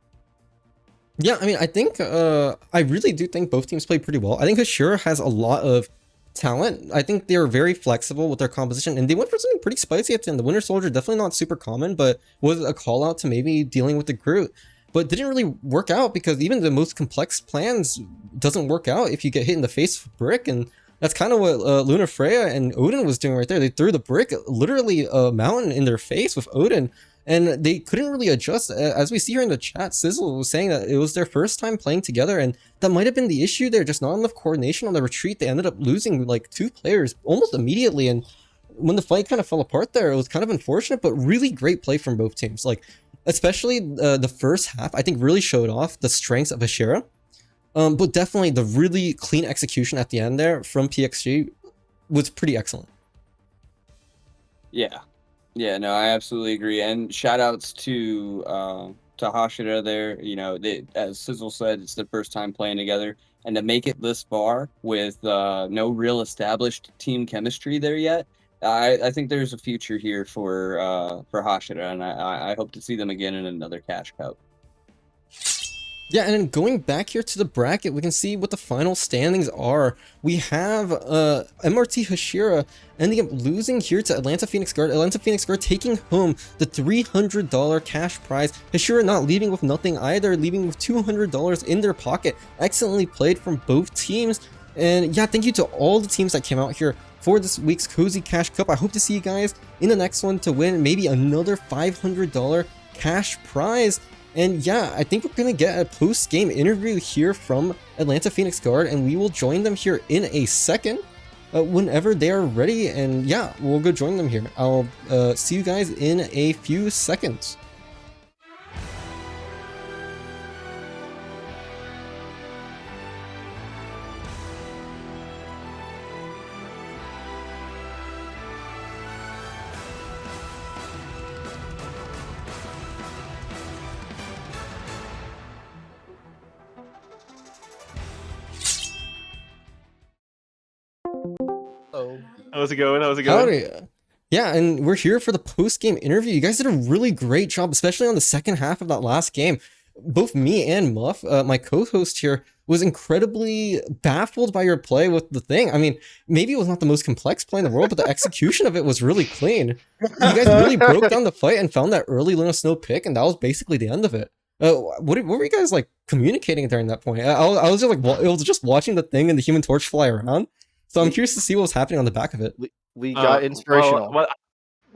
A: Yeah, I mean, I think, I really do think both teams played pretty well. I think Hashira has a lot of talent. I think they were very flexible with their composition, and they went for something pretty spicy at the end. The Winter Soldier, definitely not super common, but was a call out to maybe dealing with the Groot. But didn't really work out because even the most complex plans doesn't work out if you get hit in the face with brick, and that's kind of what Luna Freya and Odin was doing right there. They threw the brick, literally a mountain in their face with Odin, and they couldn't really adjust. As we see here in the chat, Sizzle was saying that it was their first time playing together, and that might have been the issue there, just not enough coordination on the retreat. They ended up losing like 2 players almost immediately, and when the fight kind of fell apart there, it was kind of unfortunate, but really great play from both teams. Like, especially the first half, I think really showed off the strengths of Hashira. But definitely the really clean execution at the end there from PXG was pretty excellent.
B: Yeah. Yeah, no, I absolutely agree. And shout outs to Hashira there. You know, as Sizzle said, it's their first time playing together. And to make it this far with no real established team chemistry there yet, I think there's a future here for Hashira, and I hope to see them again in another Cash Cup.
A: Yeah, and then going back here to the bracket, we can see what the final standings are. We have MRT Hashira ending up losing here to Atlanta Phoenix Guard. Atlanta Phoenix Guard taking home the $300 cash prize. Hashira not leaving with nothing either, leaving with $200 in their pocket. Excellently played from both teams. And yeah, thank you to all the teams that came out here for this week's Cozy Cash Cup. I hope to see you guys in the next one to win maybe another $500 cash prize. And yeah, I think we're going to get a post-game interview here from Atlanta Phoenix Guard, and we will join them here in a second whenever they are ready. And yeah, we'll go join them here. I'll see you guys in a few seconds.
D: How's it going? How's it going?
A: Howdy. Yeah, and we're here for the post-game interview. You guys did a really great job, especially on the second half of that last game. Both me and Muff, my co-host here, was incredibly baffled by your play with the thing. I mean, maybe it was not the most complex play in the world, but the execution of it was really clean. You guys really broke down the fight and found that early Luna Snow pick, and that was basically the end of it. What were you guys like communicating during that point? I was just like, it was just watching the thing and the Human Torch fly around. So I'm curious to see what was happening on the back of it.
E: We got inspirational.
D: Well,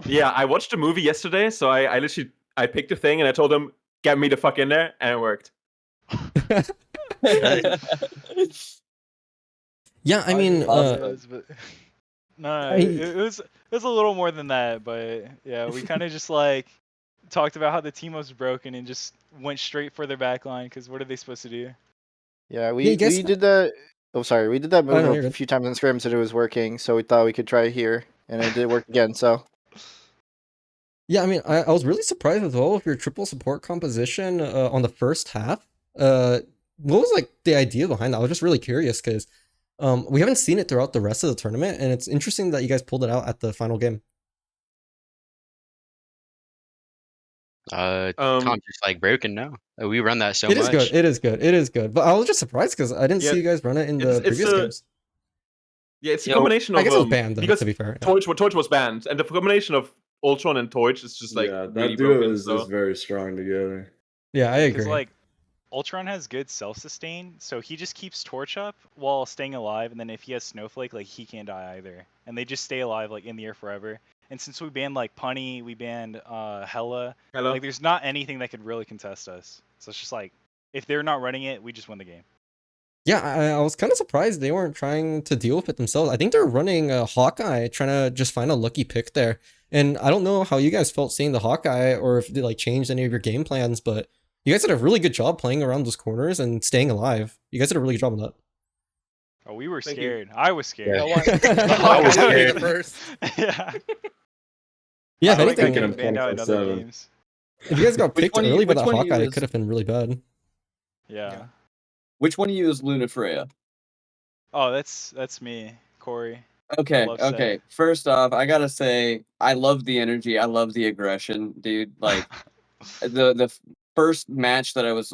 D: yeah, I watched the movie yesterday, so I literally picked a thing and I told him, "Get me the fuck in there," and it worked.
A: Yeah, I mean,
F: it was a little more than that, but yeah, we kind of just like talked about how the team was broken and just went straight for their back line because what are they supposed to do?
E: Yeah, we did that. Oh, sorry, we did that move a few times in scrims and it was working, so we thought we could try it here, and it did work again. So.
A: Yeah, I mean, I was really surprised as well with your triple support composition on the first half. What was like the idea behind that? I was just really curious because we haven't seen it throughout the rest of the tournament, and it's interesting that you guys pulled it out at the final game.
G: Comp's just like broken now. We run that so much.
A: It is good. It is good. It is good. But I was just surprised because I didn't see you guys run it in the previous games.
D: Yeah, it's a combination of.
A: I guess it was banned, though,
D: because
A: to be fair.
D: Torch was banned, and the combination of Ultron and Torch is just like
H: that
D: really
H: duo
D: broken,
H: is very strong together.
A: Yeah, I agree.
F: Because like Ultron has good self-sustain, so he just keeps Torch up while staying alive, and then if he has Snowflake, like he can't die either, and they just stay alive like in the air forever. And since we banned like Punny, we banned Hella, like there's not anything that could really contest us. So it's just like if they're not running it, we just win the game.
A: Yeah, I was kind of surprised they weren't trying to deal with it themselves. I think they're running Hawkeye, trying to just find a lucky pick there. And I don't know how you guys felt seeing the Hawkeye or if they like changed any of your game plans, but you guys did a really good job playing around those corners and staying alive. You guys did a really good job on that.
F: Oh, we were scared. I was scared.
G: Yeah. I was scared
F: first. Yeah.
A: Yeah, if anything, if you guys got picked early by that Hawkeye, it could have been really bad.
F: Yeah.
B: Which one of you is Luna Freya?
F: Oh, that's me, Corey.
B: Okay. First off, I gotta say, I love the energy. I love the aggression, dude. Like, the first match that I was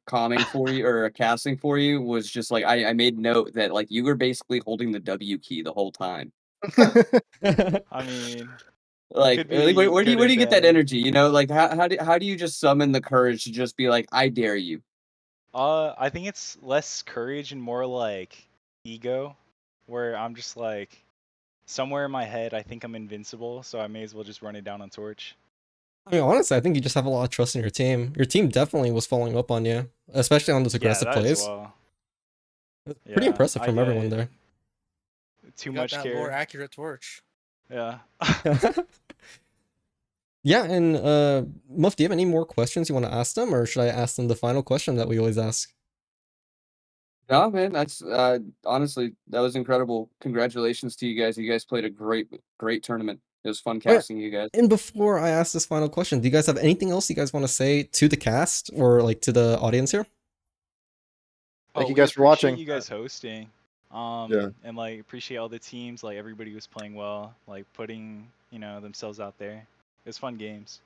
B: calming for you or casting for you was just like I made note that like you were basically holding the W key the whole time.
F: I mean,
B: like where do you get that energy? You know, like how do you just summon the courage to just be like, I dare you?
F: I think it's less courage and more like ego, where I'm just like, somewhere in my head, I think I'm invincible, so I may as well just run it down on Torch.
A: I mean, honestly, I think you just have a lot of trust in your team. Your team definitely was following up on you, especially on those aggressive plays.
F: Well.
A: Pretty impressive from everyone there.
F: Too much care.
I: More accurate Torch.
F: Yeah.
A: Yeah, and Muff, do you have any more questions you want to ask them, or should I ask them the final question that we always ask?
B: No, man, that's honestly, that was incredible. Congratulations to you guys. You guys played a great tournament. It was fun casting you guys.
A: And before I ask this final question, do you guys have anything else you guys want to say to the cast or like to the audience here?
E: Thank you guys for watching.
F: You guys hosting. And like appreciate all the teams. Like everybody was playing well, like putting themselves out there. It was fun games.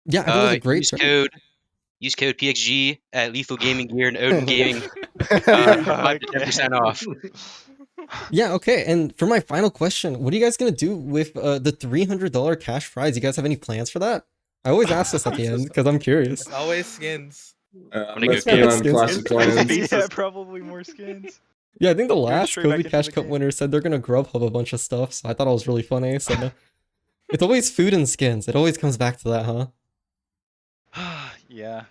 A: Yeah, I think it was a great
G: use code PXG at Lethal Gaming Gear and Odin Gaming. 5 to 10% off.
A: Yeah, okay. And for my final question, what are you guys gonna do with the $300 cash prize? You guys have any plans for that? I always ask this at the end because I'm curious.
I: It's always skins.
H: I'm
G: go
H: gonna spend on
A: skins.
H: classic plans.
F: Yeah, probably more skins.
A: Yeah, I think the
F: You're
A: last
F: straight back
A: Cozy
F: into
A: Cash
F: the
A: Cup
F: game.
A: winner said they're gonna Grubhub a bunch of stuff, so I thought it was really funny. So it's always food and skins. It always comes back to that, huh?
F: Yeah.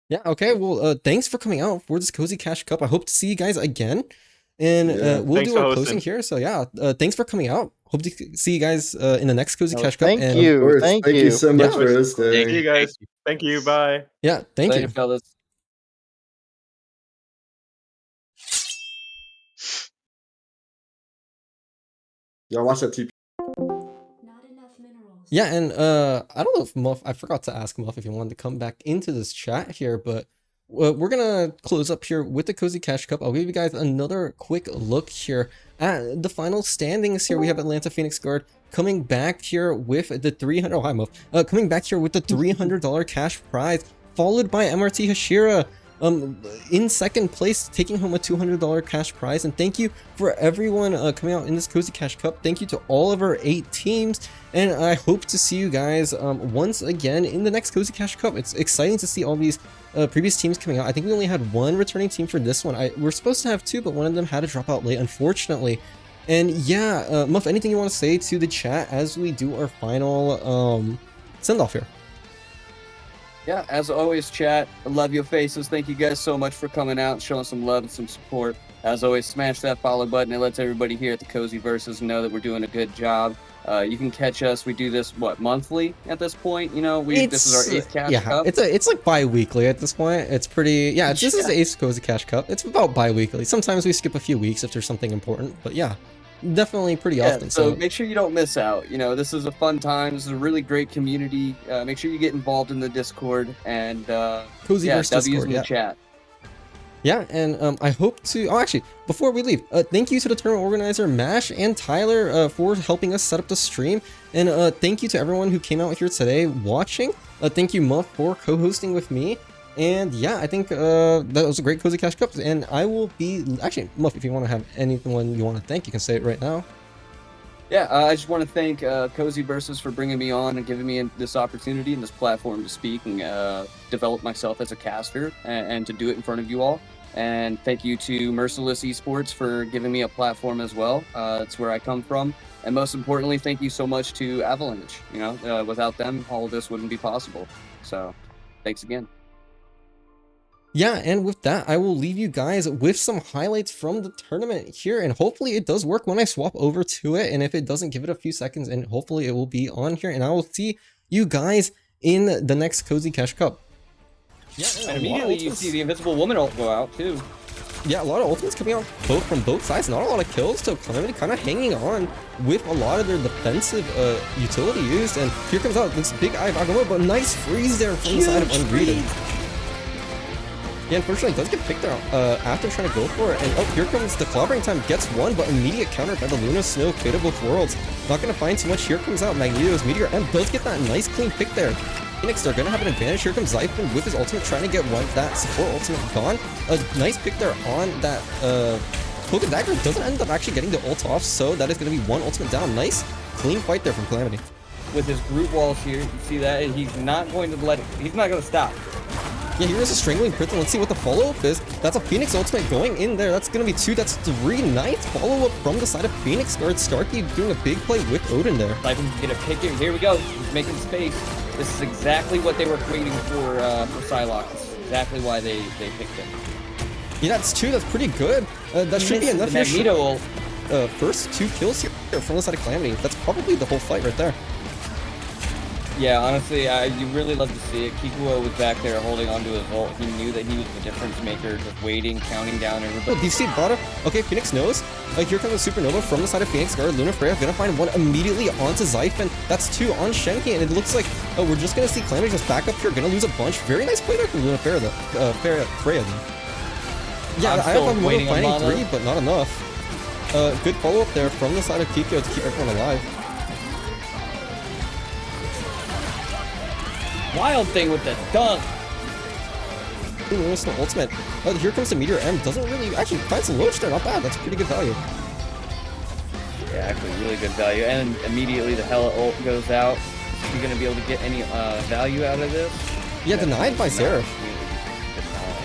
A: Yeah, okay. Well, thanks for coming out for this Cozy Cash Cup. I hope to see you guys again. And
H: Yeah.
A: we'll
D: Thanks
A: do
D: for
A: our
D: hosting.
A: closing here. So yeah, thanks for coming out. Hope to see you guys in the next Cozy Cash Cup.
E: Thank
A: and,
E: you.
H: Of course.
E: Thank
H: Thank
E: you.
H: you so much
A: Yeah.
H: for hosting.
G: Thank
D: See you guys. Thank you. Bye.
A: Yeah, thank
B: Later,
A: you.
B: fellas.
H: Y'all watch that TP.
C: Not enough minerals.
A: Yeah, and I don't know if Muff, I forgot to ask Muff if he wanted to come back into this chat here, but we're gonna close up here with the Cozy Cash Cup. I'll give you guys another quick look here at the final standings here. We have Atlanta Phoenix Guard coming back here with the 300. Oh, hi Muff. Coming back here with the $300 cash prize, followed by MRT Hashira. In second place, taking home a $200 cash prize. And thank you for everyone coming out in this Cozy Cash Cup. Thank you to all of our 8 teams, and I hope to see you guys once again in the next Cozy Cash Cup. It's exciting to see all these previous teams coming out. I think we only had 1 returning team for this one. We're supposed to have 2, but one of them had to drop out late, unfortunately. And yeah, Muff, anything you want to say to the chat as we do our final send-off here?
B: Yeah, as always, chat. I love your faces. Thank you guys so much for coming out, showing some love and some support. As always, smash that follow button. It lets everybody here at the Cozy Versus know that we're doing a good job. You can catch us. We do this monthly at this point. You know, this is our 8th Cash Cup.
A: It's like bi-weekly at this point. It's pretty this is the 8th Cozy Cash Cup. It's about bi-weekly. Sometimes we skip a few weeks if there's something important, but yeah, definitely pretty often.
B: So make sure you don't miss out. You know, this is a fun time. This is a really great community. Make sure you get involved in the Discord and
A: Cozy Versus
B: W's
A: Discord,
B: in the chat.
A: Yeah, and I hope to... Oh, actually, before we leave, thank you to the tournament organizer, Mash and Tyler, for helping us set up the stream. And thank you to everyone who came out here today watching. Thank you, Muff, for co-hosting with me. And yeah, I think that was a great Cozy Cash Cup. And I will be... Actually, Muff, if you want to have anyone you want to thank, you can say it right now.
B: Yeah, I just want to thank Cozy Versus for bringing me on and giving me this opportunity and this platform to speak and develop myself as a caster and to do it in front of you all. And thank you to Merciless Esports for giving me a platform as well. That's where I come from. And most importantly, thank you so much to Avalanche. You know, without them, all of this wouldn't be possible. So, thanks again.
A: Yeah, and with that, I will leave you guys with some highlights from the tournament here, and hopefully it does work when I swap over to it, and if it doesn't, give it a few seconds, and hopefully it will be on here, and I will see you guys in the next Cozy Cash Cup. Yeah,
B: and immediately you see the Invisible Woman ult go out, too.
A: Yeah, a lot of ultimates coming out from both sides, not a lot of kills, so Calamity kind of hanging on with a lot of their defensive utility used, and here comes out this big eye of Agamo, but nice freeze there from the side of Ungreeted. Yeah, unfortunately, it does get picked out after trying to go for it. And oh, here comes the clobbering time. Gets one, but immediate counter by the Luna Snow, Fate of Both Worlds. Not going to find too much. Here comes out Magneto's Meteor, and does get that nice clean pick there. Phoenix, they're going to have an advantage. Here comes Zyphon with his ultimate, trying to get one. That support ultimate gone. A nice pick there on that Poke Dagger. Doesn't end up actually getting the ult off, so that is going to be one ultimate down. Nice clean fight there from Calamity.
B: With his group walls here, you see that, and he's not going to let it, he's not going to stop.
A: Yeah, here is a Strangling Prison. Let's see what the follow-up is. That's a Phoenix ultimate going in there. That's going to be 2. That's 3. Nice follow-up from the side of Phoenix Guard. Starkey doing a big play with Odin there.
B: Zyphon's going to pick it. Here we go. He's making space. This is exactly what they were waiting for Psylocke. This is exactly why they picked him.
A: Yeah, that's 2. That's pretty good. That should be enough here.
B: Magneto
A: first 2 kills here from the side of Calamity. That's probably the whole fight right there.
B: Yeah, honestly, you really love to see it. Kikuo was back there holding onto his ult. He knew that he was the difference maker, just waiting, counting down everybody.
A: Oh, DC Bada. Okay, Phoenix knows. Here comes a Supernova from the side of Phoenix Guard. Luna Freya gonna find one immediately onto Zyphon. That's 2 on Shenki, and it looks like we're just gonna see Calamity just back up here. Gonna lose a bunch. Very nice play there from Luna Freya, Freya though. Yeah, I have Mono finding 3, but not enough. Good follow-up there from the side of Kikyo to keep everyone alive.
B: Wild Thing with the dunk.
A: Luna Snow ultimate. Here comes the Meteor M. Doesn't really actually finds the Loach there. Not bad. That's pretty good value.
B: Yeah, actually really good value. And immediately the Hella ult goes out. Is he gonna be able to get any value out of this?
A: Yeah, denied by Seraph.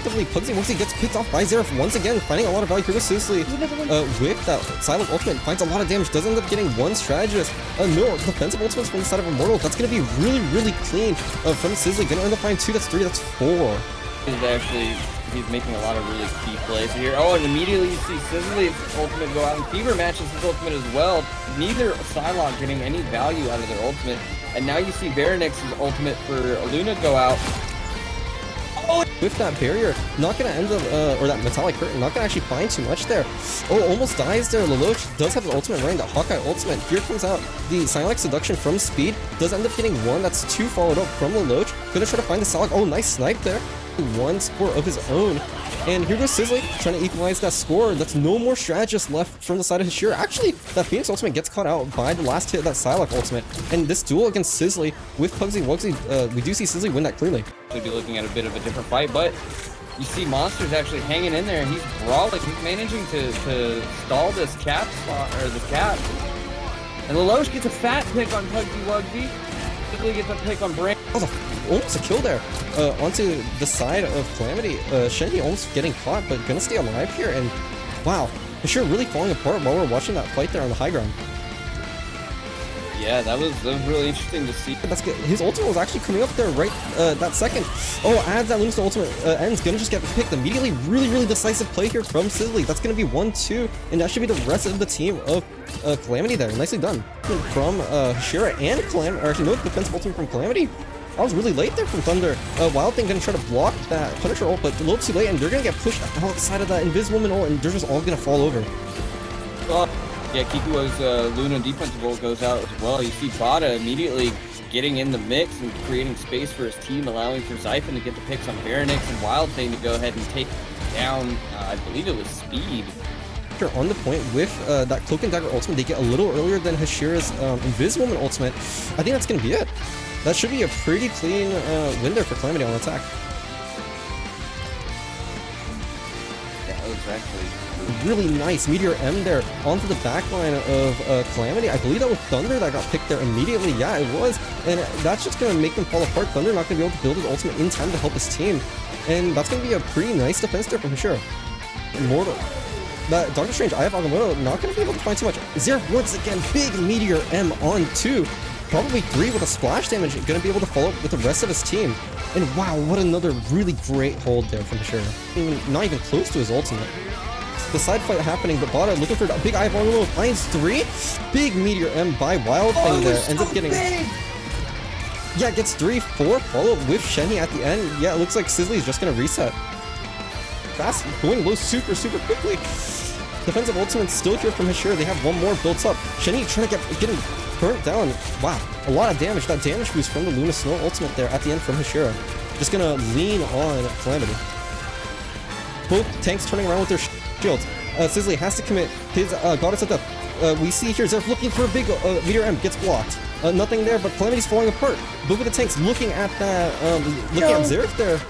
A: Definitely Pugsy once he gets picked off by Seraph once again, finding a lot of value. Here goes Sisley with that silent ultimate, finds a lot of damage, does end up getting one strategist. No, defensive ultimates from the side of Immortal. That's gonna be really, really clean from Sisley. Gonna end up finding 2, that's 3, that's 4.
B: He's making a lot of really key plays here. Oh, and immediately you see Sisley's ultimate go out, and Fever matches his ultimate as well. Neither Psylocke getting any value out of their ultimate. And now you see Baronix's ultimate for Luna go out. Oh,
A: with that barrier, not gonna end up, or that metallic curtain, not gonna actually find too much there. Oh, almost dies there. Lelouch does have the ultimate running, that Hawkeye ultimate. Here comes out the Psylocke Seduction from Speed. Does end up getting 1, that's 2 followed up from Lelouch. Gonna try to find the Psylocke. Oh, nice snipe there. 1 score of his own. And here goes Sisley, trying to equalize that score. That's no more strategists left from the side of Hashira. Actually, that Phoenix ultimate gets caught out by the last hit of that Psylocke ultimate. And this duel against Sisley with Pugsy Wugsy, we do see Sisley win that cleanly.
B: We'll be looking at a bit of a different fight, but you see Monster's actually hanging in there, and he's brawling. He's managing to stall this cap spot, or the cap. And Lelouch gets a fat pick on Pugsy Wugsy. Sisley gets a pick on Brain.
A: Almost a kill there onto the side of Calamity. Shenhe almost getting caught, but gonna stay alive here. And wow, Hashira really falling apart while we're watching that fight there on the high ground.
B: Yeah, that was really interesting to see.
A: That's good. His ultimate was actually coming up there right that second. Oh, as that Luna's ultimate ends, gonna just get picked immediately. Really, really decisive play here from Sisley. That's gonna be 1-2, and that should be the rest of the team of Calamity there. Nicely done from Hashira and Calamity. Or actually, no defensive ultimate from Calamity. I was really late there from Thunder. Wild Thing gonna try to block that Punisher ult, but a little too late, and they're gonna get pushed outside of that Inviswoman ult, and they're just all gonna fall over.
B: Yeah, Kikuo's Luna defensive ult goes out as well. You see Bada immediately getting in the mix and creating space for his team, allowing for Zyphon to get the picks on Baronix and Wild Thing to go ahead and take down, I believe it was Speed.
A: They're on the point with that Cloak and Dagger ultimate. They get a little earlier than Hashira's Inviswoman ultimate. I think that's gonna be it. That should be a pretty clean win there for Calamity on attack.
B: Yeah, that was actually
A: really nice Meteor M there onto the backline of Calamity. I believe that was Thunder that got picked there immediately. Yeah, it was. And that's just going to make them fall apart. Thunder not going to be able to build his ultimate in time to help his team. And that's going to be a pretty nice defense there from Hashira. Immortal. That Doctor Strange, I have Agamotto, not going to be able to find too much. Xerath once again, big Meteor M on 2. Probably 3 with a splash damage, going to be able to follow up with the rest of his team. And wow, what another really great hold there from Hashira. Not even close to his ultimate. The side fight happening, but Bada looking for a big eye vulnerable, finds 3. Big Meteor M by Wild Thing there. Ends up getting... Yeah, gets 3, 4, follow up with Shenhe at the end. Yeah, it looks like Sisley's just going to reset. Fast, going low super, super quickly. Defensive ultimate's still here from Hashira. They have one more built up. Shenhe trying to getting burnt down. Wow, a lot of damage. That damage boost from the Luna Snow ultimate there at the end from Hashira. Just gonna lean on Calamity. Both tanks turning around with their shields. Sisley has to commit his Goddess of Death. We see here Xerath looking for a big Meteor M, gets blocked. Nothing there, but Calamity's falling apart. Both of the tanks looking at that, looking at Xerath there.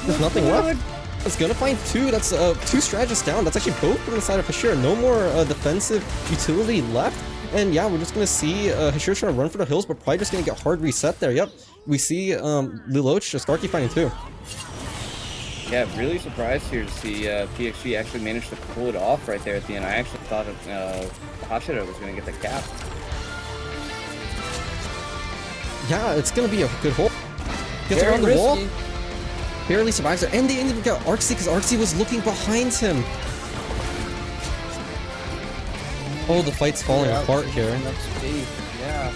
A: There's nothing left. It's gonna find 2. That's 2 strategists down. That's actually both from the side of Hashira. No more defensive utility left. And yeah, we're just gonna see Hashira trying to run for the hills, but probably just gonna get hard reset there. Yep. We see Lelouch just Starkey finding 2.
B: Yeah, really surprised here to see PXG actually manage to pull it off right there at the end. I actually thought Hashira was gonna get the cap.
A: Yeah, it's gonna be a good hole. Gets
B: Very
A: around the
B: risky.
A: wall. Barely survives it, and they didn't even get Arxie because Arxie was looking behind him. Oh, the fight's falling apart here.
B: Yeah.